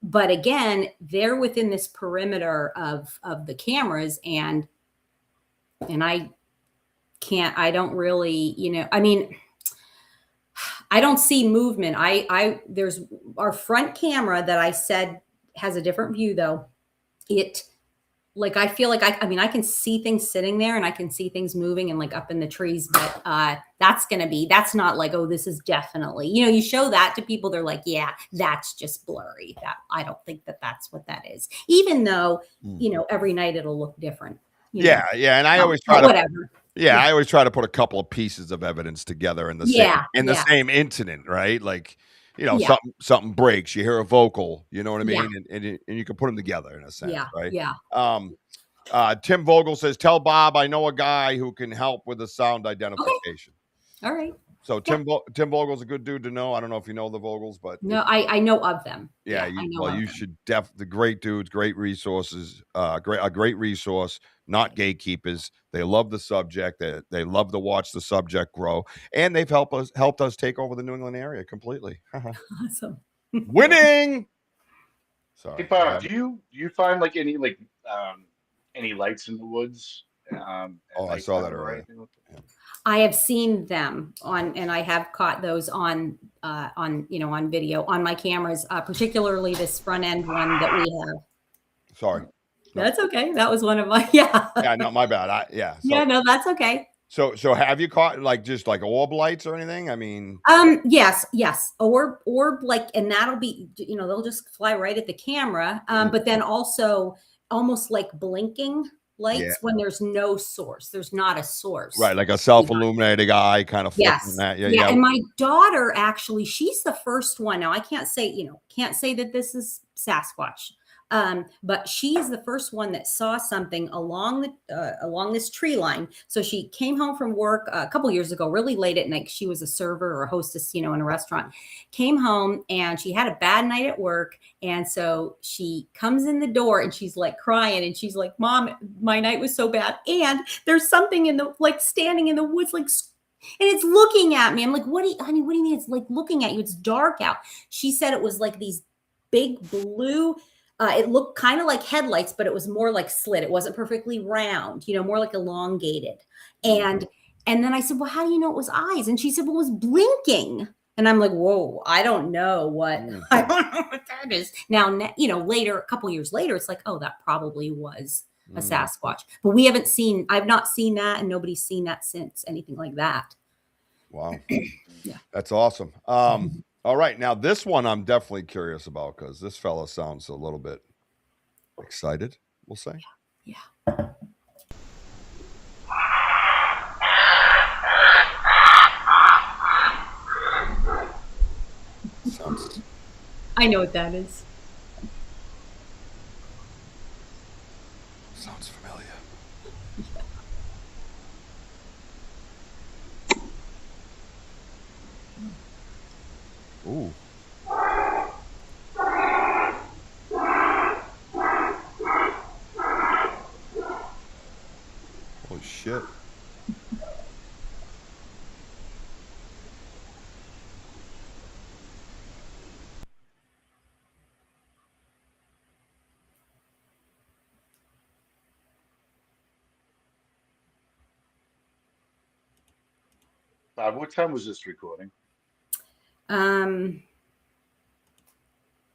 But again, they're within this perimeter of the cameras, and I don't really, I mean, I don't see movement. There's our front camera that I said has a different view though. I feel like I can see things sitting there and I can see things moving and like up in the trees, but that's not like, oh, this is definitely, you show that to people. They're like, yeah, that's just blurry. That I don't think that's what that is, even though, every night it'll look different. Yeah. And I always try to, whatever. Yeah, I always try to put a couple of pieces of evidence together in the same incident, right? Like, something breaks, you hear a vocal, you know what I mean, and you can put them together in a sense, right? Yeah. Tim Vogel says, "Tell Bob I know a guy who can help with the sound identification." Okay. All right. So Tim Vogel's a good dude to know. I don't know if you know the Vogels, but no, I know of them. Yeah, you should the great dudes, great resources, a great resource, not gatekeepers. They love the subject. They love to watch the subject grow, and they've helped us take over the New England area completely. Awesome. Winning. Sorry. Hey, Barb, do you find like any lights in the woods? I saw that earlier. I have seen them and I have caught those on video on my cameras, particularly this front end one that we have. Sorry. No. That's okay. That was one of my Yeah, no, my bad. No, that's okay. So have you caught just like orb lights or anything? I mean, yes, orb like, and that'll be they'll just fly right at the camera. But then also almost like blinking lights when there's no source. There's not a source. Right, like a self-illuminating eye kind of flipping that. Yeah. And my daughter, actually, she's the first one. Now I can't say that this is Sasquatch. But she's the first one that saw something along this tree line. So she came home from work a couple years ago, really late at night. She was a server or a hostess, in a restaurant. Came home and she had a bad night at work, and so she comes in the door and she's like crying, and she's like, "Mom, my night was so bad, and there's something standing in the woods, and it's looking at me." I'm like, honey, what do you mean it's like looking at you? It's dark out. She said it was like these big blue. It looked kind of like headlights, but it was more like slit. It wasn't perfectly round, more like elongated. And then I said, "Well, how do you know it was eyes?" And she said, "Well, it was blinking." And I'm like, "Whoa, I don't know what that is." Now, later, a couple years later, it's like, "Oh, that probably was a Sasquatch." But I've not seen that, and nobody's seen that since, anything like that. Wow. That's awesome. All right, now this one I'm definitely curious about because this fella sounds a little bit excited, we'll say. Yeah. Sounds. I know what that is. Sounds familiar. Ooh. What time was this recording? I'm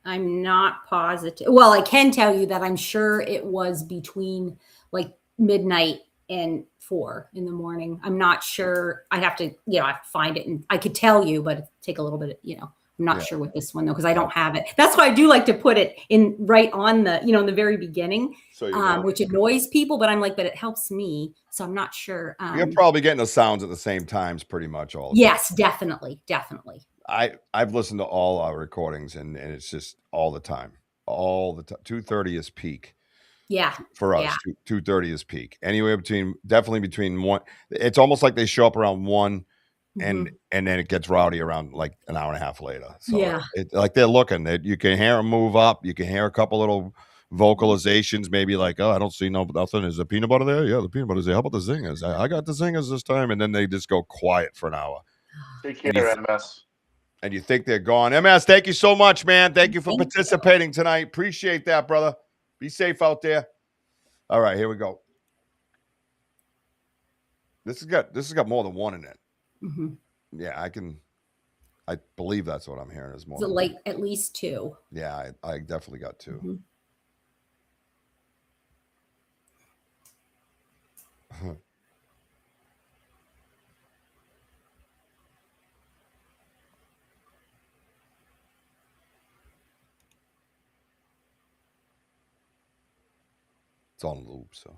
not positive. Well, I can tell you that I'm sure it was between like midnight and 4 in the morning. I'm not sure. I have to, I have to find it, and I could tell you, but it'd take a little bit, I'm not sure with this one though, because I don't have it. That's why I do like to put it in right on the, in the very beginning, so which annoys people, but I'm like, but it helps me. So I'm not sure. You're probably getting the sounds at the same times pretty much all the time. Yes, definitely. I've listened to all our recordings and it's just all the time. 2:30 is peak. Yeah. For us, 2:30 is peak. Anywhere definitely between 1. It's almost like they show up around 1 and then it gets rowdy around like an hour and a half later. So like they're looking. You can hear them move up. You can hear a couple little vocalizations, maybe like, oh, I don't see nothing. Is the peanut butter there? Yeah, the peanut butter's there. How about the zingers? I got the zingers this time. And then they just go quiet for an hour. Take care, MS. And you think they're gone. MS, thank you so much, man. Thank you for participating tonight. Appreciate that, brother. Be safe out there. All right, here we go. This has got more than 1 in it. Yeah, I believe that's what I'm hearing is more. So like at least 2. Yeah, I definitely got 2. It's on loop, so.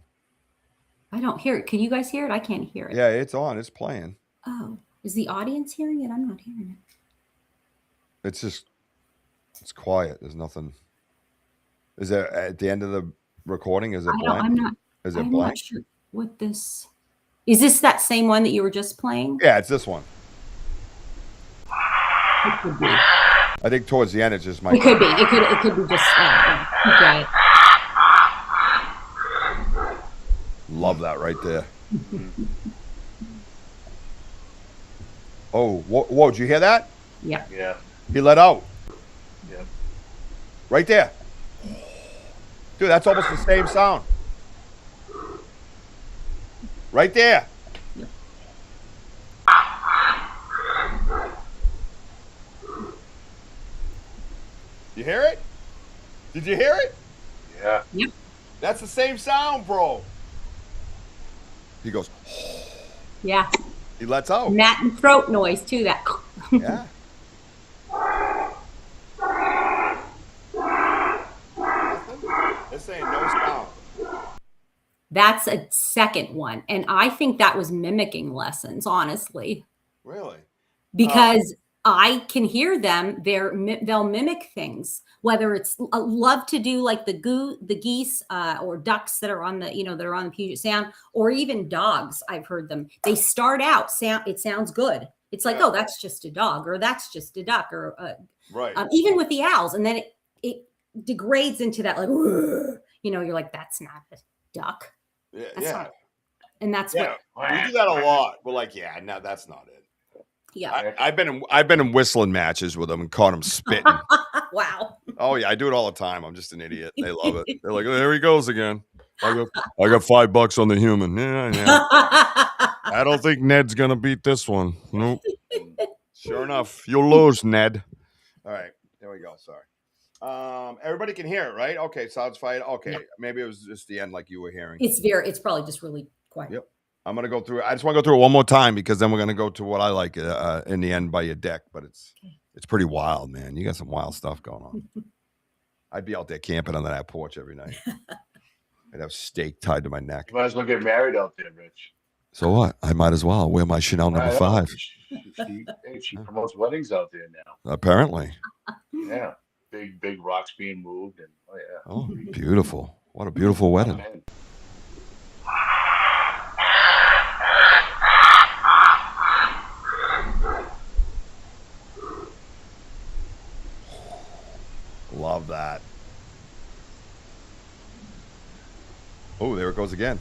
I don't hear it. Can you guys hear it? I can't hear it. Yeah, it's on. It's playing. Oh, is the audience hearing it? I'm not hearing it. It's quiet. There's nothing. Is there at the end of the recording? Is it blank? I'm not. Is it I'm blank? not sure what this. Is this that same one that you were just playing? Yeah, it's this one. It could be. I think towards the end it just might. It could be. It could be just. Okay. Love that right there. Oh, whoa! Did you hear that? Yeah. Yeah. He let out. Yeah. Right there. Dude, that's almost the same sound. Right there. Yep. You hear it? Did you hear it? Yeah. Yep. That's the same sound, bro. He goes. Yeah. He lets out. Gnat and throat noise too. That. Yeah. This ain't no sound. That's a second one, and I think that was mimicking lessons. Honestly. Really? Because I can hear them. They'll mimic things. Whether it's love to do like the geese or ducks that are on the that are on the Puget Sound, or even dogs. I've heard them. They start out it sounds good. It's like, oh, that's just a dog, or that's just a duck, or right. Even with the owls, and then it degrades into that like you're like, that's not a duck. Yeah, that's yeah. not, and that's what we do that a lot. We're like, yeah, no, that's not it. Yeah, I've been in whistling matches with them and caught them spitting. Wow. Oh yeah, I do it all the time. I'm just an idiot. They love it. They're like, oh, there he goes again. I got $5 on the human. Yeah. I don't think Ned's gonna beat this one. Nope. Sure enough, you'll lose, Ned. All right, there we go. Sorry. Everybody can hear it, right? Okay, sounds fine. Okay, yeah. Maybe it was just the end, like you were hearing. It's probably just really quiet. Yep. I'm gonna go through it. I just want to go through it one more time because then we're gonna go to what I like in the end by your deck. But it's pretty wild, man. You got some wild stuff going on. I'd be out there camping under that porch every night. I'd have steak tied to my neck. You might as well get married out there, Rich. So what? I might as well wear my Chanel number 5. She promotes weddings out there now. Apparently. Yeah. Big rocks being moved, and oh, beautiful. What a beautiful wedding. Love that. Oh, there it goes again.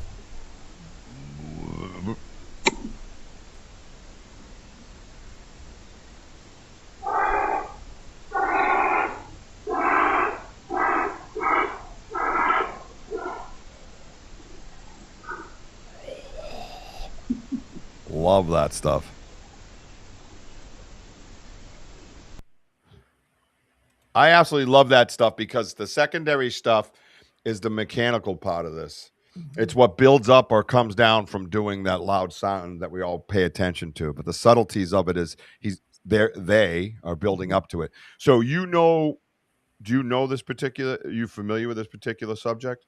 Love that stuff. I absolutely love that stuff because the secondary stuff is the mechanical part of this. It's what builds up or comes down from doing that loud sound that we all pay attention to. But the subtleties of it is they are building up to it. So do you know this particular? Are you familiar with this particular subject?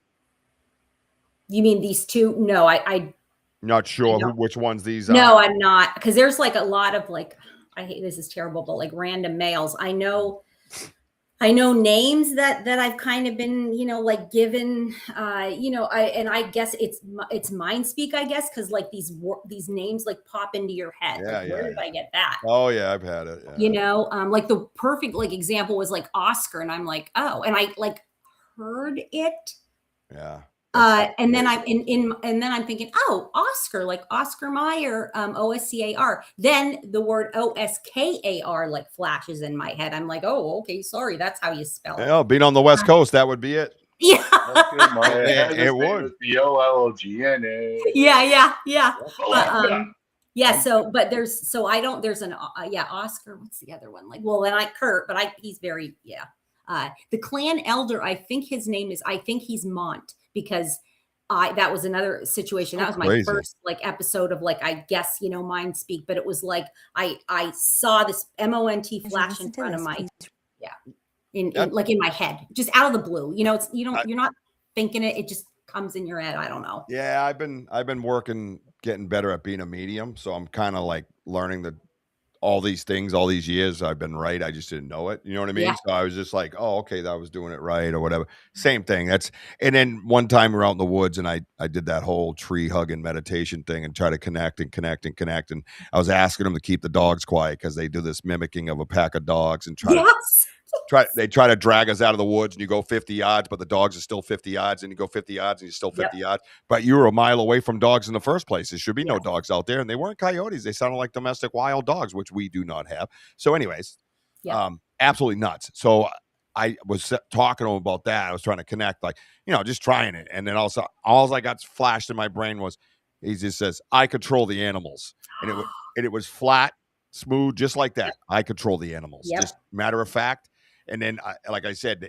You mean these two? No, I Not sure which ones these are. no, I'm not, because there's like a lot of like, I hate this is terrible, but like random males. I know names that I've kind of been, like given, I guess it's mind speak, I guess, because like these names like pop into your head. Yeah, like, where did I get that? Oh yeah, I've had it. Yeah. Like the perfect like example was like Oscar, and I'm like, oh, and I like heard it. Yeah. And then I'm and then I'm thinking, oh, Oscar, like Oscar Mayer, OSCAR. Then the word OSKAR like flashes in my head. I'm like, oh, okay, sorry, that's how you spell it. Yeah, being on the West Coast, that would be it. Yeah. It would. The OLOGNA. Yeah. Yeah. So, but there's an Oscar. What's the other one? Like, well, then Kurt, but he's very, the clan elder. I think he's Mont, because that was another situation. That was my first like episode of like, I guess, mind speak, but it was like, I saw this MONT flash in front of my, in my head, just out of the blue, you're not thinking it. It just comes in your head. I don't know. Yeah. I've been working, getting better at being a medium. So I'm kind of like learning all these things, all these years I've been right. I just didn't know it. You know what I mean? Yeah. So I was just like, oh, okay, that I was doing it right or whatever. Same thing. And then one time we were out in the woods and I did that whole tree hugging meditation thing and try to connect. And I was asking them to keep the dogs quiet because they do this mimicking of a pack of dogs and they try to drag us out of the woods, and you go 50 yards, but the dogs are still 50 yards, and you go 50 yards and you're still 50 yards, but you were a mile away from dogs in the first place. There should be no dogs out there, and they weren't coyotes. They sounded like domestic wild dogs, which we do not have. So anyways, absolutely nuts. So I was talking to him about that. I was trying to connect, like, just trying it. And then also all I got flashed in my brain was, he just says, I control the animals. And it was flat, smooth, just like that. I control the animals. Just matter of fact. And then, like I said,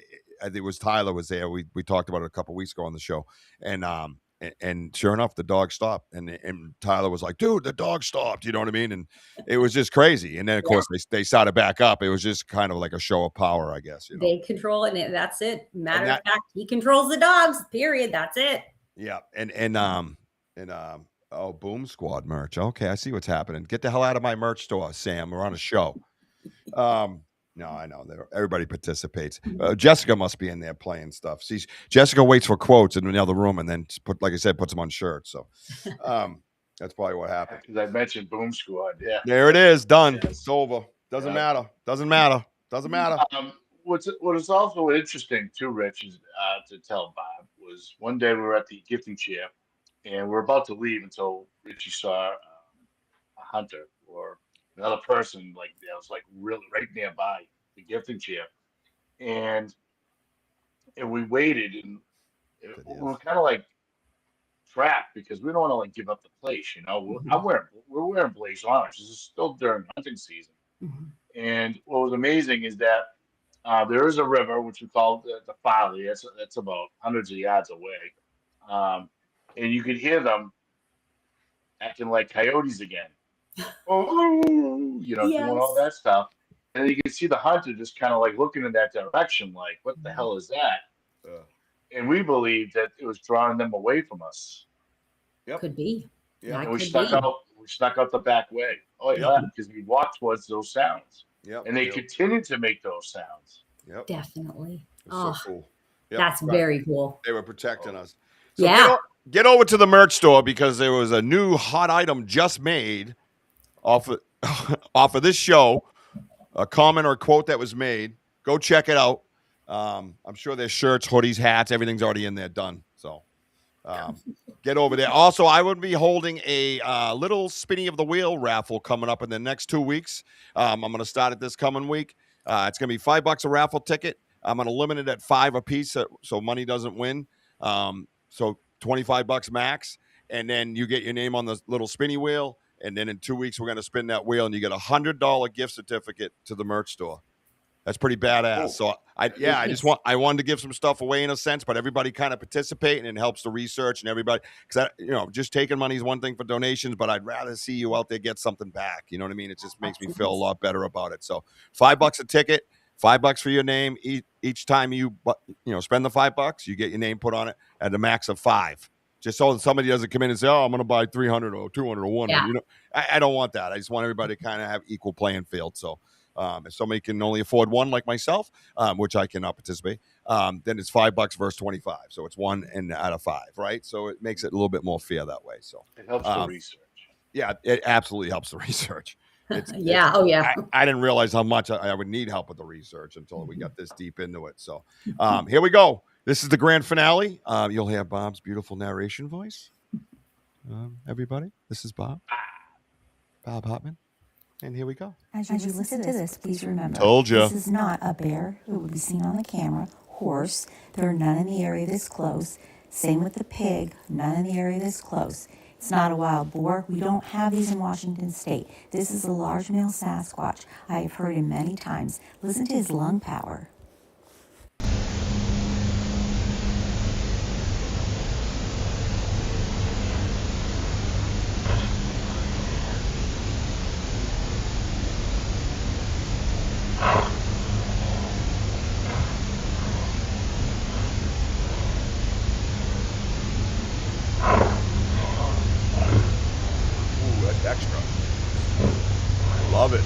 it was Tyler was there. We talked about it a couple of weeks ago on the show, and sure enough, the dog stopped. And Tyler was like, "Dude, the dog stopped." You know what I mean? And it was just crazy. And then, of course, they started back up. It was just kind of like a show of power, I guess. They control it, and that's it. Matter of fact, he controls the dogs. Period. That's it. Yeah, oh, Boom Squad merch. Okay, I see what's happening. Get the hell out of my merch store, Sam. We're on a show. No, I know. Everybody participates. Jessica must be in there playing stuff. See, Jessica waits for quotes in another room and then, puts them on shirts. So that's probably what happened. Because I mentioned Boom Squad. Yeah. There it is. Done. Yes. It's over. Doesn't matter. What is also interesting too, Rich, is to tell Bob, was one day we were at the gifting chair and we're about to leave until Richie saw a hunter or another person like that was like really right nearby the gifting chair, and we waited, and we were kind of like trapped because we don't want to like give up the place. We're wearing blaze orange. This is still during hunting season, and what was amazing is that there is a river which we call the Folly. That's about hundreds of yards away, and you could hear them acting like coyotes again. Doing all that stuff. And you can see the hunter just kind of like looking in that direction, like, what the hell is that? And we believe that it was drawing them away from us. Yep. Could be. Yeah. And we snuck out the back way. Oh, yeah, because we walked towards those sounds. Yep. And they continued to make those sounds. Yep. Definitely. So cool. Yep. That's very cool. They were protecting us. So get over to the merch store because there was a new hot item just made off of this show, a comment or a quote that was made. Go check it out. I'm sure there's shirts, hoodies, hats, everything's already in there done. So get over there. Also, I would be holding a little spinny of the wheel raffle coming up in the next 2 weeks. I'm going to start it this coming week. It's going to be $5 a raffle ticket. I'm going to limit it at 5 a piece so money doesn't win. So $25 max. And then you get your name on the little spinny wheel. And then in 2 weeks, we're going to spin that wheel, and you get $100 gift certificate to the merch store. That's pretty badass. Cool. So I wanted to give some stuff away in a sense, but everybody kind of participate and it helps the research and everybody, because just taking money is one thing for donations, but I'd rather see you out there get something back. You know what I mean? It just makes me feel a lot better about it. So $5 a ticket, $5 for your name. Each time you spend the $5, you get your name put on it at a max of 5. Just so somebody doesn't come in and say, "Oh, I'm going to buy 300 or 200 or 100." Yeah. I don't want that. I just want everybody to kind of have equal playing field. So if somebody can only afford one, like myself, which I cannot participate, then it's $5 versus 25. So it's 1 out of 5, right? So it makes it a little bit more fair that way. So it helps the research. Yeah, it absolutely helps the research. Oh yeah. I didn't realize how much I would need help with the research until we got this deep into it. So here we go. This is the grand finale. You'll hear Bob's beautiful narration voice. Everybody, this is Bob Hartman. And here we go. As you listen to this, please remember. Told ya. This is not a bear who would be seen on the camera. Horse, there are none in the area this close. Same with the pig, none in the area this close. It's not a wild boar. We don't have these in Washington State. This is a large male Sasquatch. I have heard him many times. Listen to his lung power. Extra. Love it.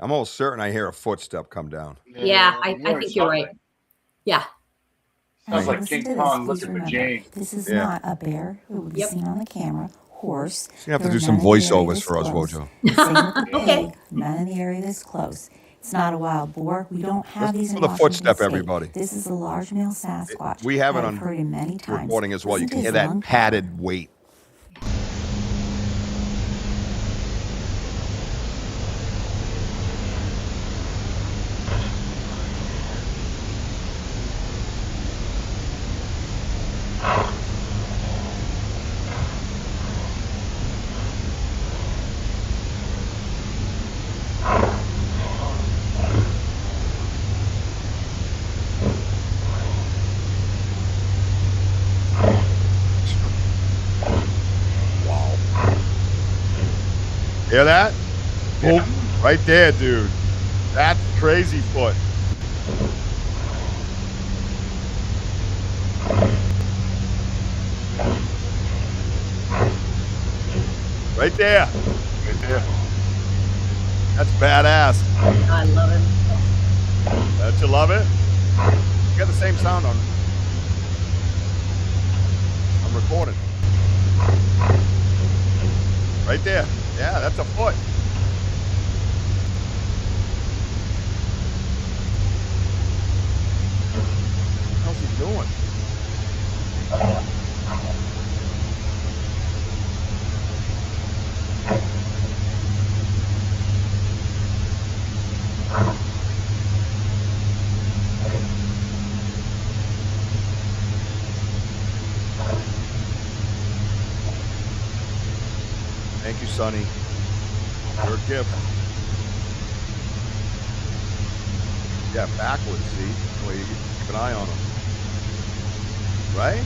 I'm almost certain I hear a footstep come down. Yeah, I think you're right. Yeah. Sounds like King Kong looking for Jane. This is not a bear who would be seen on the camera. Horse. You have to do some voiceovers for us, Wojo. Okay. None in the area this close. It's not a wild boar. We don't have these in the Washington footstep, State. everybody. This is a large male Sasquatch. We have it on I've heard him many times. recording as well. You Listen can to hear his that lung padded weight. Hear that? Boom. Right there, dude. That's crazy foot. Right there. Right there. That's badass. I love it. Don't you love it? You got the same sound on it. I'm recording. Right there. Yeah, that's a foot. What's he doing? Thank you, Sonny. You're a gift. Yeah, backwards, see? Well, you keep an eye on them. Right?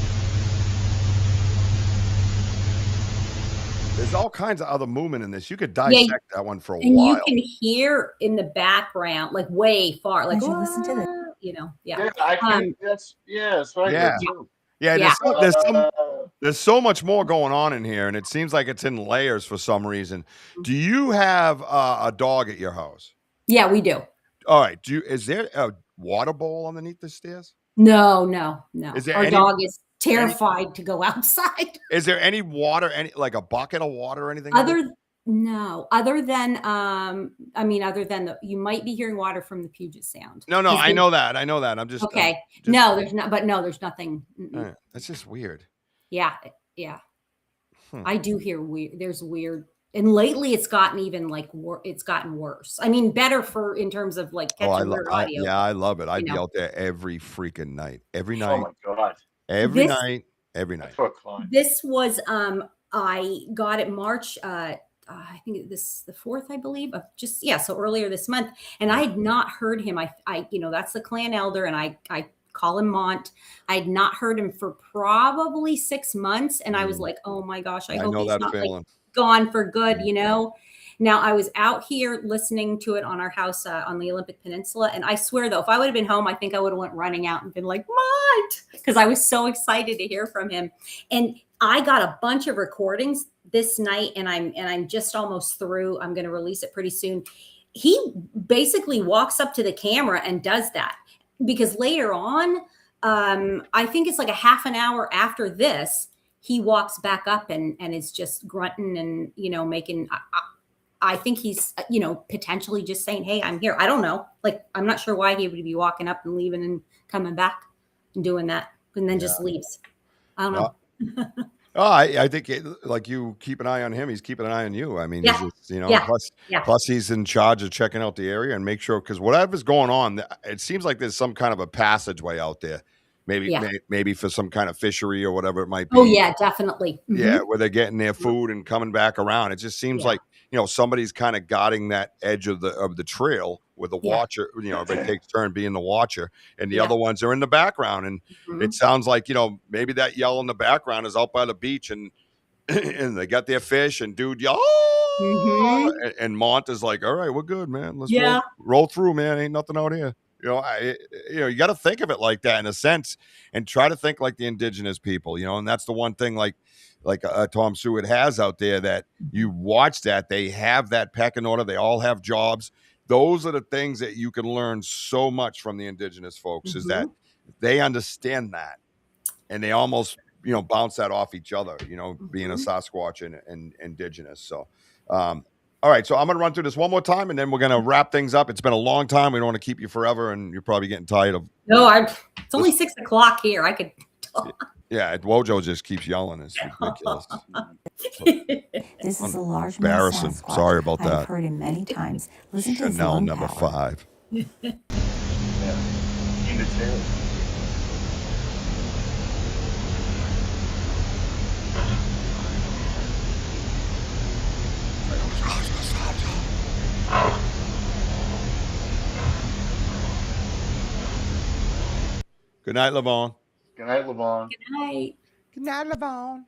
There's all kinds of other movement in this. You could dissect that one for a and while. you can hear in the background, like way far, like, As you listen to this. yeah. Yeah, I can. That's what I did too. Yeah, There's so much more going on in here, and it seems like it's in layers for some reason. Do you have a dog at your house? Yeah, we do. All right. Is there a water bowl underneath the stairs? No. Is there Our any- dog is terrified to go outside. Is there any water, like a bucket of water or anything? Other than you might be hearing water from the Puget Sound. No, I know that. I'm just okay. just, There's not. But no, there's nothing. Right. That's just weird. Yeah. I do hear weird. There's weird, and lately it's gotten even like it's gotten worse. I mean, better in terms of like catching weird audio. I love it. I'd be out there every freaking night. Every night. Oh my God. Every night. This was I got it March I think the 4th, I believe, of so earlier this month, and I had not heard him. I that's the clan elder, and I call him Mont. I had not heard him for probably 6 months, and I was like, oh my gosh, I hope he's not like gone for good, Now I was out here listening to it on our house on the Olympic Peninsula, and I swear though, if I would have been home, I think I would have went running out and been like, Mont, because I was so excited to hear from him. And I got a bunch of recordings this night, and I'm just almost through. I'm going to release it pretty soon. He basically walks up to the camera and does that, because later on, I think it's like a half an hour after this, he walks back up and is just grunting and making. I think he's potentially just saying, "Hey, I'm here." I don't know. Like, I'm not sure why he would be walking up and leaving and coming back and doing that, and then just leaves. I don't know. I think like you keep an eye on him. He's keeping an eye on you. I mean, plus he's in charge of checking out the area and make sure, because whatever's going on, it seems like there's some kind of a passageway out there. Maybe for some kind of fishery or whatever it might be. Oh yeah, definitely. Mm-hmm. Yeah, where they're getting their food and coming back around. It just seems like somebody's kind of guarding that edge of the trail with the watcher. Everybody takes turn being the watcher, and the other ones are in the background. And it sounds like maybe that yell in the background is out by the beach, and and they got their fish, and dude yell, and Mont is like, "All right, we're good, man. Let's roll through, man. Ain't nothing out here." You got to think of it like that in a sense, and try to think like the indigenous people, and that's the one thing like Tom Seward has out there, that you watch that they have that pecking order. They all have jobs. Those are the things that you can learn so much from the indigenous folks, is that they understand that, and they almost, bounce that off each other, being a Sasquatch and indigenous. So, all right, so I'm going to run through this one more time, and then we're going to wrap things up. It's been a long time. We don't want to keep you forever, and you're probably getting tired of. No, it's only 6 o'clock here. I could talk. Yeah, Wojo just keeps yelling. It's ridiculous. This is a large embarrassing. Sasquatch. Sorry about that. I've heard him many times. Listen to his Chanel lung number power. 5. Good night, Lavon. Good night, Lavon. Good night. Good night, Lavon.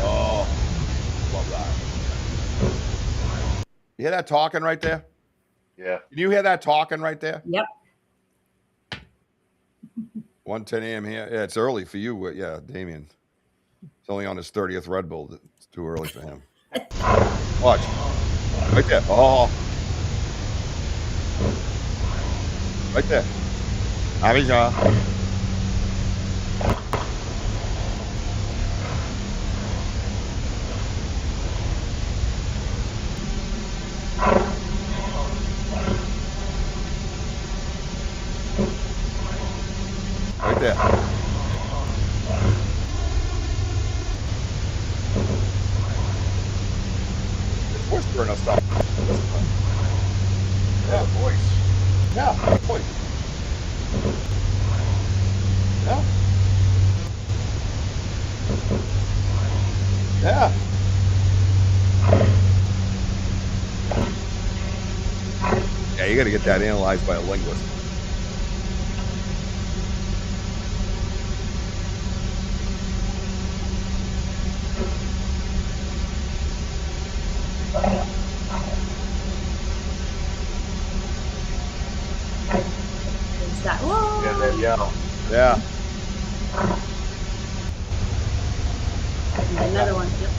Oh, love that. You hear that talking right there? Yeah. Can you hear that talking right there? Yep. 1:10 a.m. here. Yeah, it's early for you. Yeah, Damien. It's only on his 30th Red Bull. It's too early for him. Watch. Right there. Oh. Right there. There we go. Right there. It's whispering us stuff. Yeah, voice. Yeah, voice. Yeah. Yeah. Yeah, you got to get that analyzed by a linguist. It's that. Whoa. Yeah, that yell. Yeah. Another one. Yep.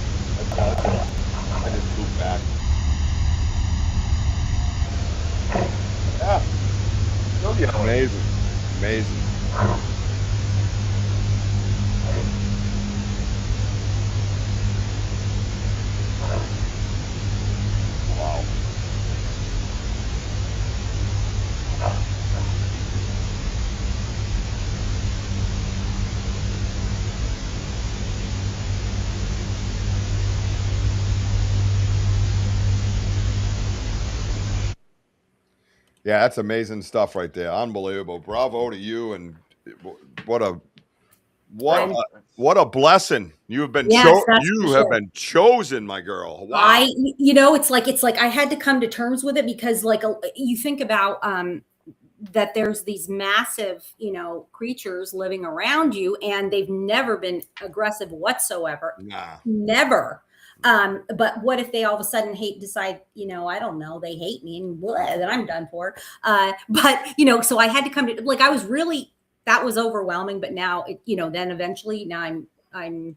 I just moved back. Yeah. Still yelling. Amazing. Amazing. Wow. Yeah, that's amazing stuff right there. Unbelievable. Bravo to you, and what a what a blessing. You have been Yes, that's for you have sure. been chosen, my girl. Wow. It's like I had to come to terms with it because like you think about that there's these massive, creatures living around you and they've never been aggressive whatsoever. Nah. Never. But what if they all of a sudden decide, I don't know, they hate me and then I'm done for. So I had to come to like, that was overwhelming, but now then eventually now I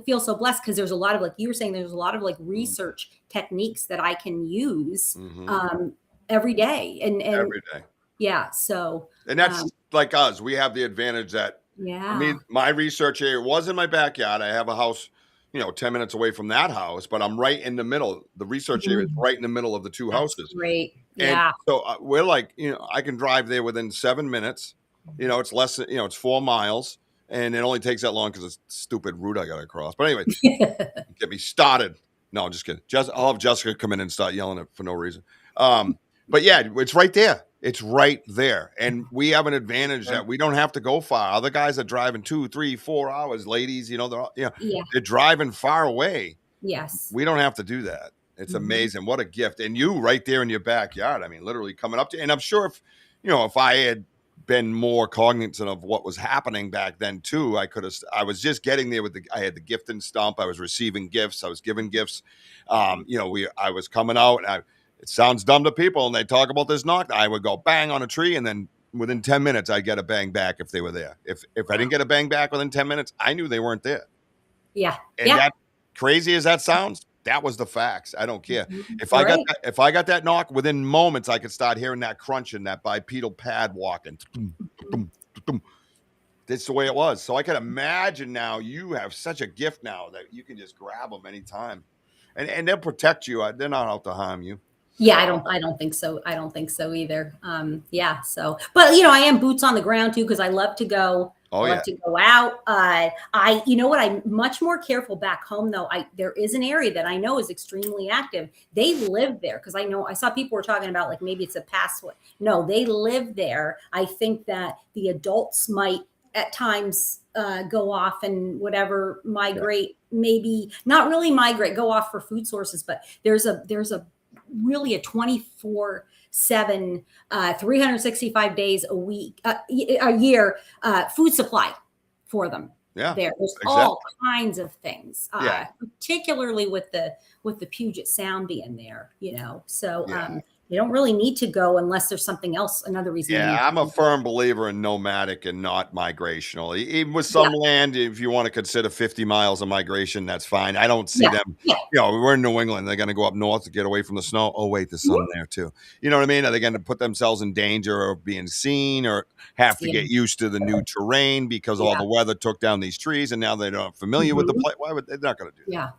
feel so blessed because there's a lot of, like you were saying, there's a lot of like research techniques that I can use every day and Every day. yeah. So And that's like us. We have the advantage that yeah. I mean, my research area was in my backyard. I have a house, 10 minutes away from that house, but I'm right in the middle. The research area is right in the middle of the two houses. Great. And Yeah. so we're like, I can drive there within 7 minutes. It's less than, it's 4 miles, and it only takes that long because it's stupid route I got to cross. But anyway, get me started. No, I'm just kidding. I'll have Jessica come in and start yelling it for no reason. But yeah, it's right there. It's right there. And we have an advantage that we don't have to go far. Other guys are driving 2, 3, 4 hours. Ladies, they're driving far away. Yes. We don't have to do that. It's amazing. What a gift. And you right there in your backyard. I mean, literally coming up to you. And I'm sure if I had been more cognizant of what was happening back then too, I was just getting there I had the gift and stump. I was receiving gifts. I was giving gifts. I was coming out and it sounds dumb to people and they talk about this knock. I would go bang on a tree and then within 10 minutes, I'd get a bang back if they were there. If I didn't get a bang back within 10 minutes, I knew they weren't there. Yeah. And that crazy as that sounds, that was the facts. I don't care. If I got that knock within moments, I could start hearing that crunch in that bipedal pad walking. That's the way it was. So I can imagine now you have such a gift now that you can just grab them anytime, and they'll protect you. They're not out to harm you. Yeah, I don't think so. I don't think so either. So, but I am boots on the ground too, because I love to go. I love to go out. I'm much more careful back home though. There is an area that I know is extremely active. They live there because I saw people were talking about like maybe it's a password. No, they live there. I think that the adults might at times go off and whatever migrate, maybe not really migrate, go off for food sources, but there's a really a 24/7 365 days a week a year food supply for them. There's all kinds of things, particularly with the Puget Sound being there, so you don't really need to go unless there's something else, another reason. I'm a firm believer in nomadic and not migrational. Even with some land, if you want to consider 50 miles of migration, that's fine. I don't see them. We're in New England. They're going to go up north to get away from the snow. Oh, wait, there's sun there too. You know what I mean? Are they going to put themselves in danger of being seen or have to get used to the new terrain because all the weather took down these trees and now they're not familiar with the place? They're not going to do that.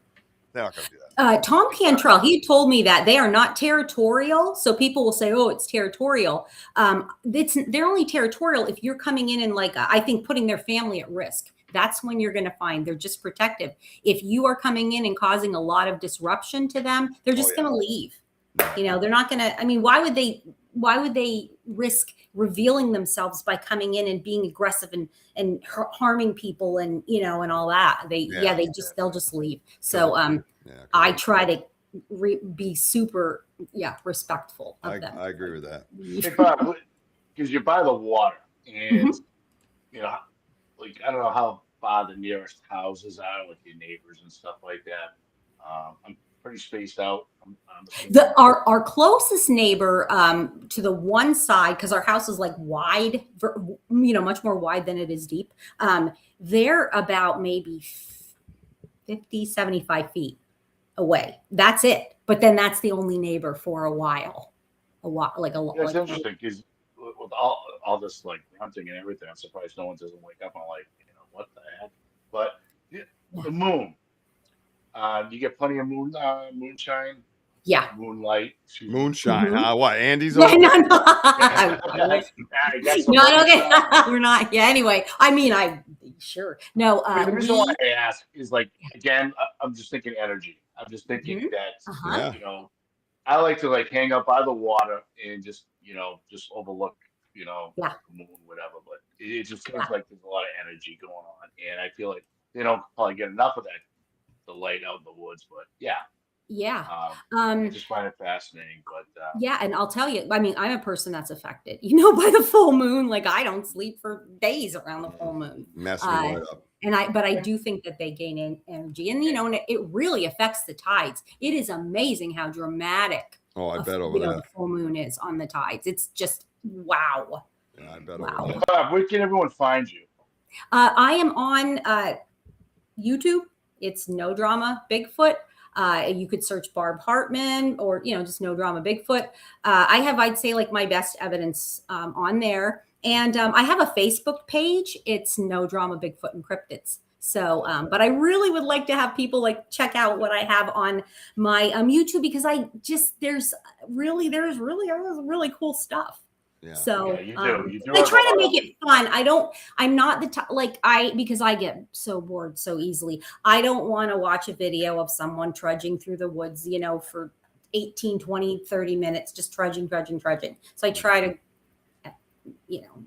They're not going to do that. Tom Cantrell, he told me that they are not territorial. So people will say, oh, it's territorial. They're only territorial if you're coming in and I think putting their family at risk. That's when you're going to find they're just protective. If you are coming in and causing a lot of disruption to them, they're just going to leave. They're not going to, why would they risk revealing themselves by coming in and being aggressive and harming people and, and all that? They'll just leave. So, I try to be super, respectful of them. I agree with that. Hey, Bob, because you're by the water and, I don't know how far the nearest houses are with your neighbors and stuff like that. I'm pretty spaced out. I'm assuming. Our closest neighbor to the one side, because our house is like wide, much more wide than it is deep. They're about maybe 50, 75 feet away. That's it. But then that's the only neighbor for a while. It's interesting because with all this like hunting and everything, I'm surprised no one doesn't wake up and like, what the heck? But the moon. You get plenty of moonshine. Yeah. Moonlight. Moonshine. What? Andy's No, over? no. I got some No, moonshine. okay. We're not. Yeah, anyway. I mean, sure. No, The reason why I ask is like, again, I'm just thinking energy. I'm just thinking that, I like to like hang out by the water and just overlook, the moon, whatever. But it just seems like there's a lot of energy going on. And I feel like they don't probably get enough of that, the light out in the woods. But yeah. I just find it fascinating. But yeah, and I'll tell you, I mean, I'm a person that's affected, by the full moon. Like I don't sleep for days around the full moon. Messing right up. But I do think that they gain energy, and and it really affects the tides. It is amazing how dramatic. Oh, I bet over there. The full moon is on the tides. It's just wow. Yeah, I bet wow. over there. Where can everyone find you? I am on YouTube. It's No Drama Bigfoot. You could search Barb Hartman or, just No Drama Bigfoot. I have, I'd say, like my best evidence on there. And I have a Facebook page. It's No Drama Bigfoot and Cryptids. So, but I really would like to have people like check out what I have on my YouTube, because there's really cool stuff. Yeah. So you do. I try to make it fun. I'm not the because I get so bored so easily. I don't want to watch a video of someone trudging through the woods, for 18, 20, 30 minutes, just trudging. So I try to,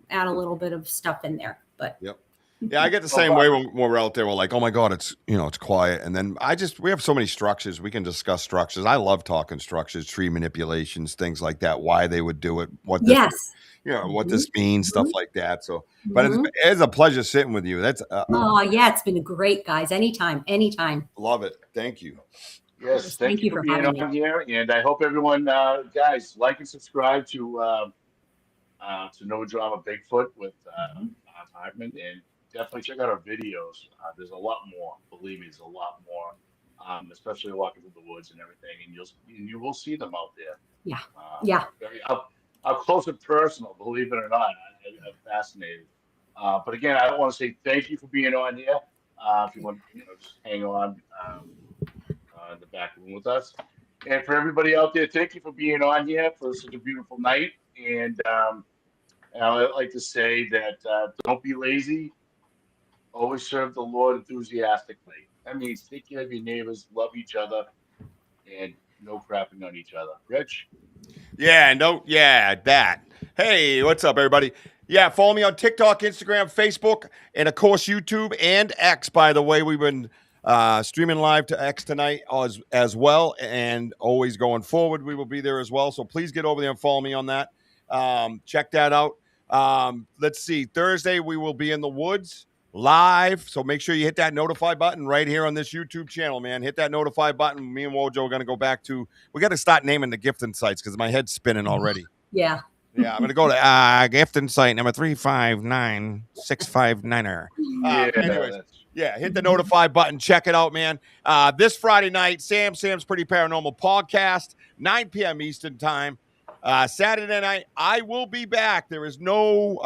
add a little bit of stuff in there, but. Yep. Yeah, I get the same way when we're out there. We're like, oh my God, it's quiet. And then we have so many structures. We can discuss structures. I love talking structures, tree manipulations, things like that, why they would do it, what this means, stuff like that. So, but it's a pleasure sitting with you. That's it's been great, guys. Anytime. Love it. Thank you. Yes, thank you for being on here. And I hope everyone, guys, like and subscribe to No Drama Bigfoot with Hartman, and definitely check out our videos. There's a lot more. Believe me, there's a lot more, especially walking through the woods and everything. And you will see them out there. Yeah. Very up close and personal. Believe it or not, I'm fascinated. But again, I want to say thank you for being on here. If you want, just hang on in the back room with us. And for everybody out there, thank you for being on here for such a beautiful night. And I'd like to say that don't be lazy. Always serve the Lord enthusiastically. That means take care of your neighbors, love each other, and no crapping on each other. Rich? That. Hey, what's up, everybody? Yeah, follow me on TikTok, Instagram, Facebook, and, of course, YouTube and X, by the way. We've been streaming live to X tonight as well, and always going forward, we will be there as well. So please get over there and follow me on that. Check that out. Let's see. Thursday, we will be in the woods live. So make sure you hit that notify button right here on this YouTube channel, man. Hit that notify button. Me and Wojo are going to go back to, we got to start naming the gifting sites because my head's spinning already. Yeah. Yeah, I'm going to go to gifting site number 359659er. Anyways, hit the notify button. Check it out, man. This Friday night, Sam's Pretty Paranormal Podcast, 9 p.m. Eastern Time. Saturday night, I will be back. There is no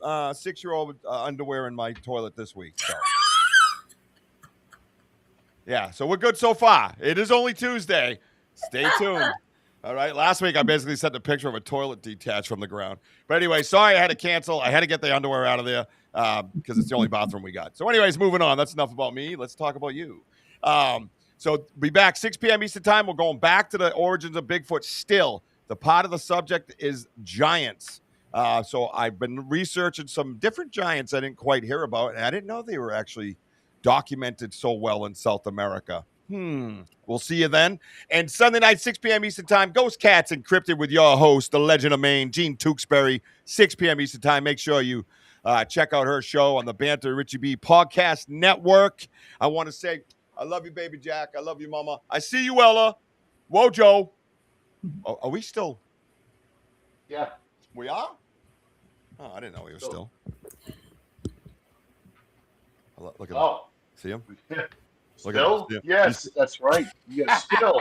6-year-old underwear in my toilet this week. So. Yeah, so we're good so far. It is only Tuesday. Stay tuned. All right. Last week, I basically sent a picture of a toilet detached from the ground. But anyway, sorry I had to cancel. I had to get the underwear out of there because it's the only bathroom we got. So anyways, moving on. That's enough about me. Let's talk about you. So be back 6 p.m. Eastern Time. We're going back to the origins of Bigfoot still. The part of the subject is giants. So I've been researching some different giants I didn't quite hear about, and I didn't know they were actually documented so well in South America. We'll see you then. And Sunday night, 6 p.m. Eastern Time, Ghost Cats Encrypted with your host, the legend of Maine, Gene Tewksbury, 6 p.m. Eastern Time. Make sure you check out her show on the Banter Richie B Podcast Network. I want to say I love you, baby Jack. I love you, Mama. I see you, Ella. Wojo. Oh, are we still? Yeah. We are? Oh, I didn't know we were still. Look at him. Oh. See him? Look Still? at him. Yes, that's right. We are still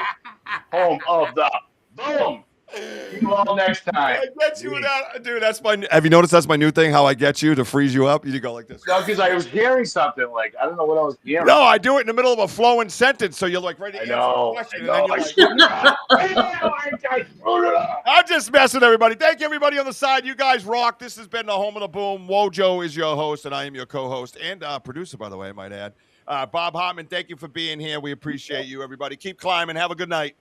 home of the boom. See you all next time. I get you with that, dude. That's my. Have you noticed that's my new thing? How I get you to freeze you up? You go like this. No, because I was hearing something like I don't know what I was hearing. No, I do it in the middle of a flowing sentence, so you're like ready to answer the question, and then you're like, I'm just messing with everybody. Thank you, everybody on the side. You guys rock. This has been the Home of the Boom. Wojo is your host, and I am your co-host and producer, by the way, I might add. Bob Hartman, thank you for being here. We appreciate you, everybody. Keep climbing. Have a good night.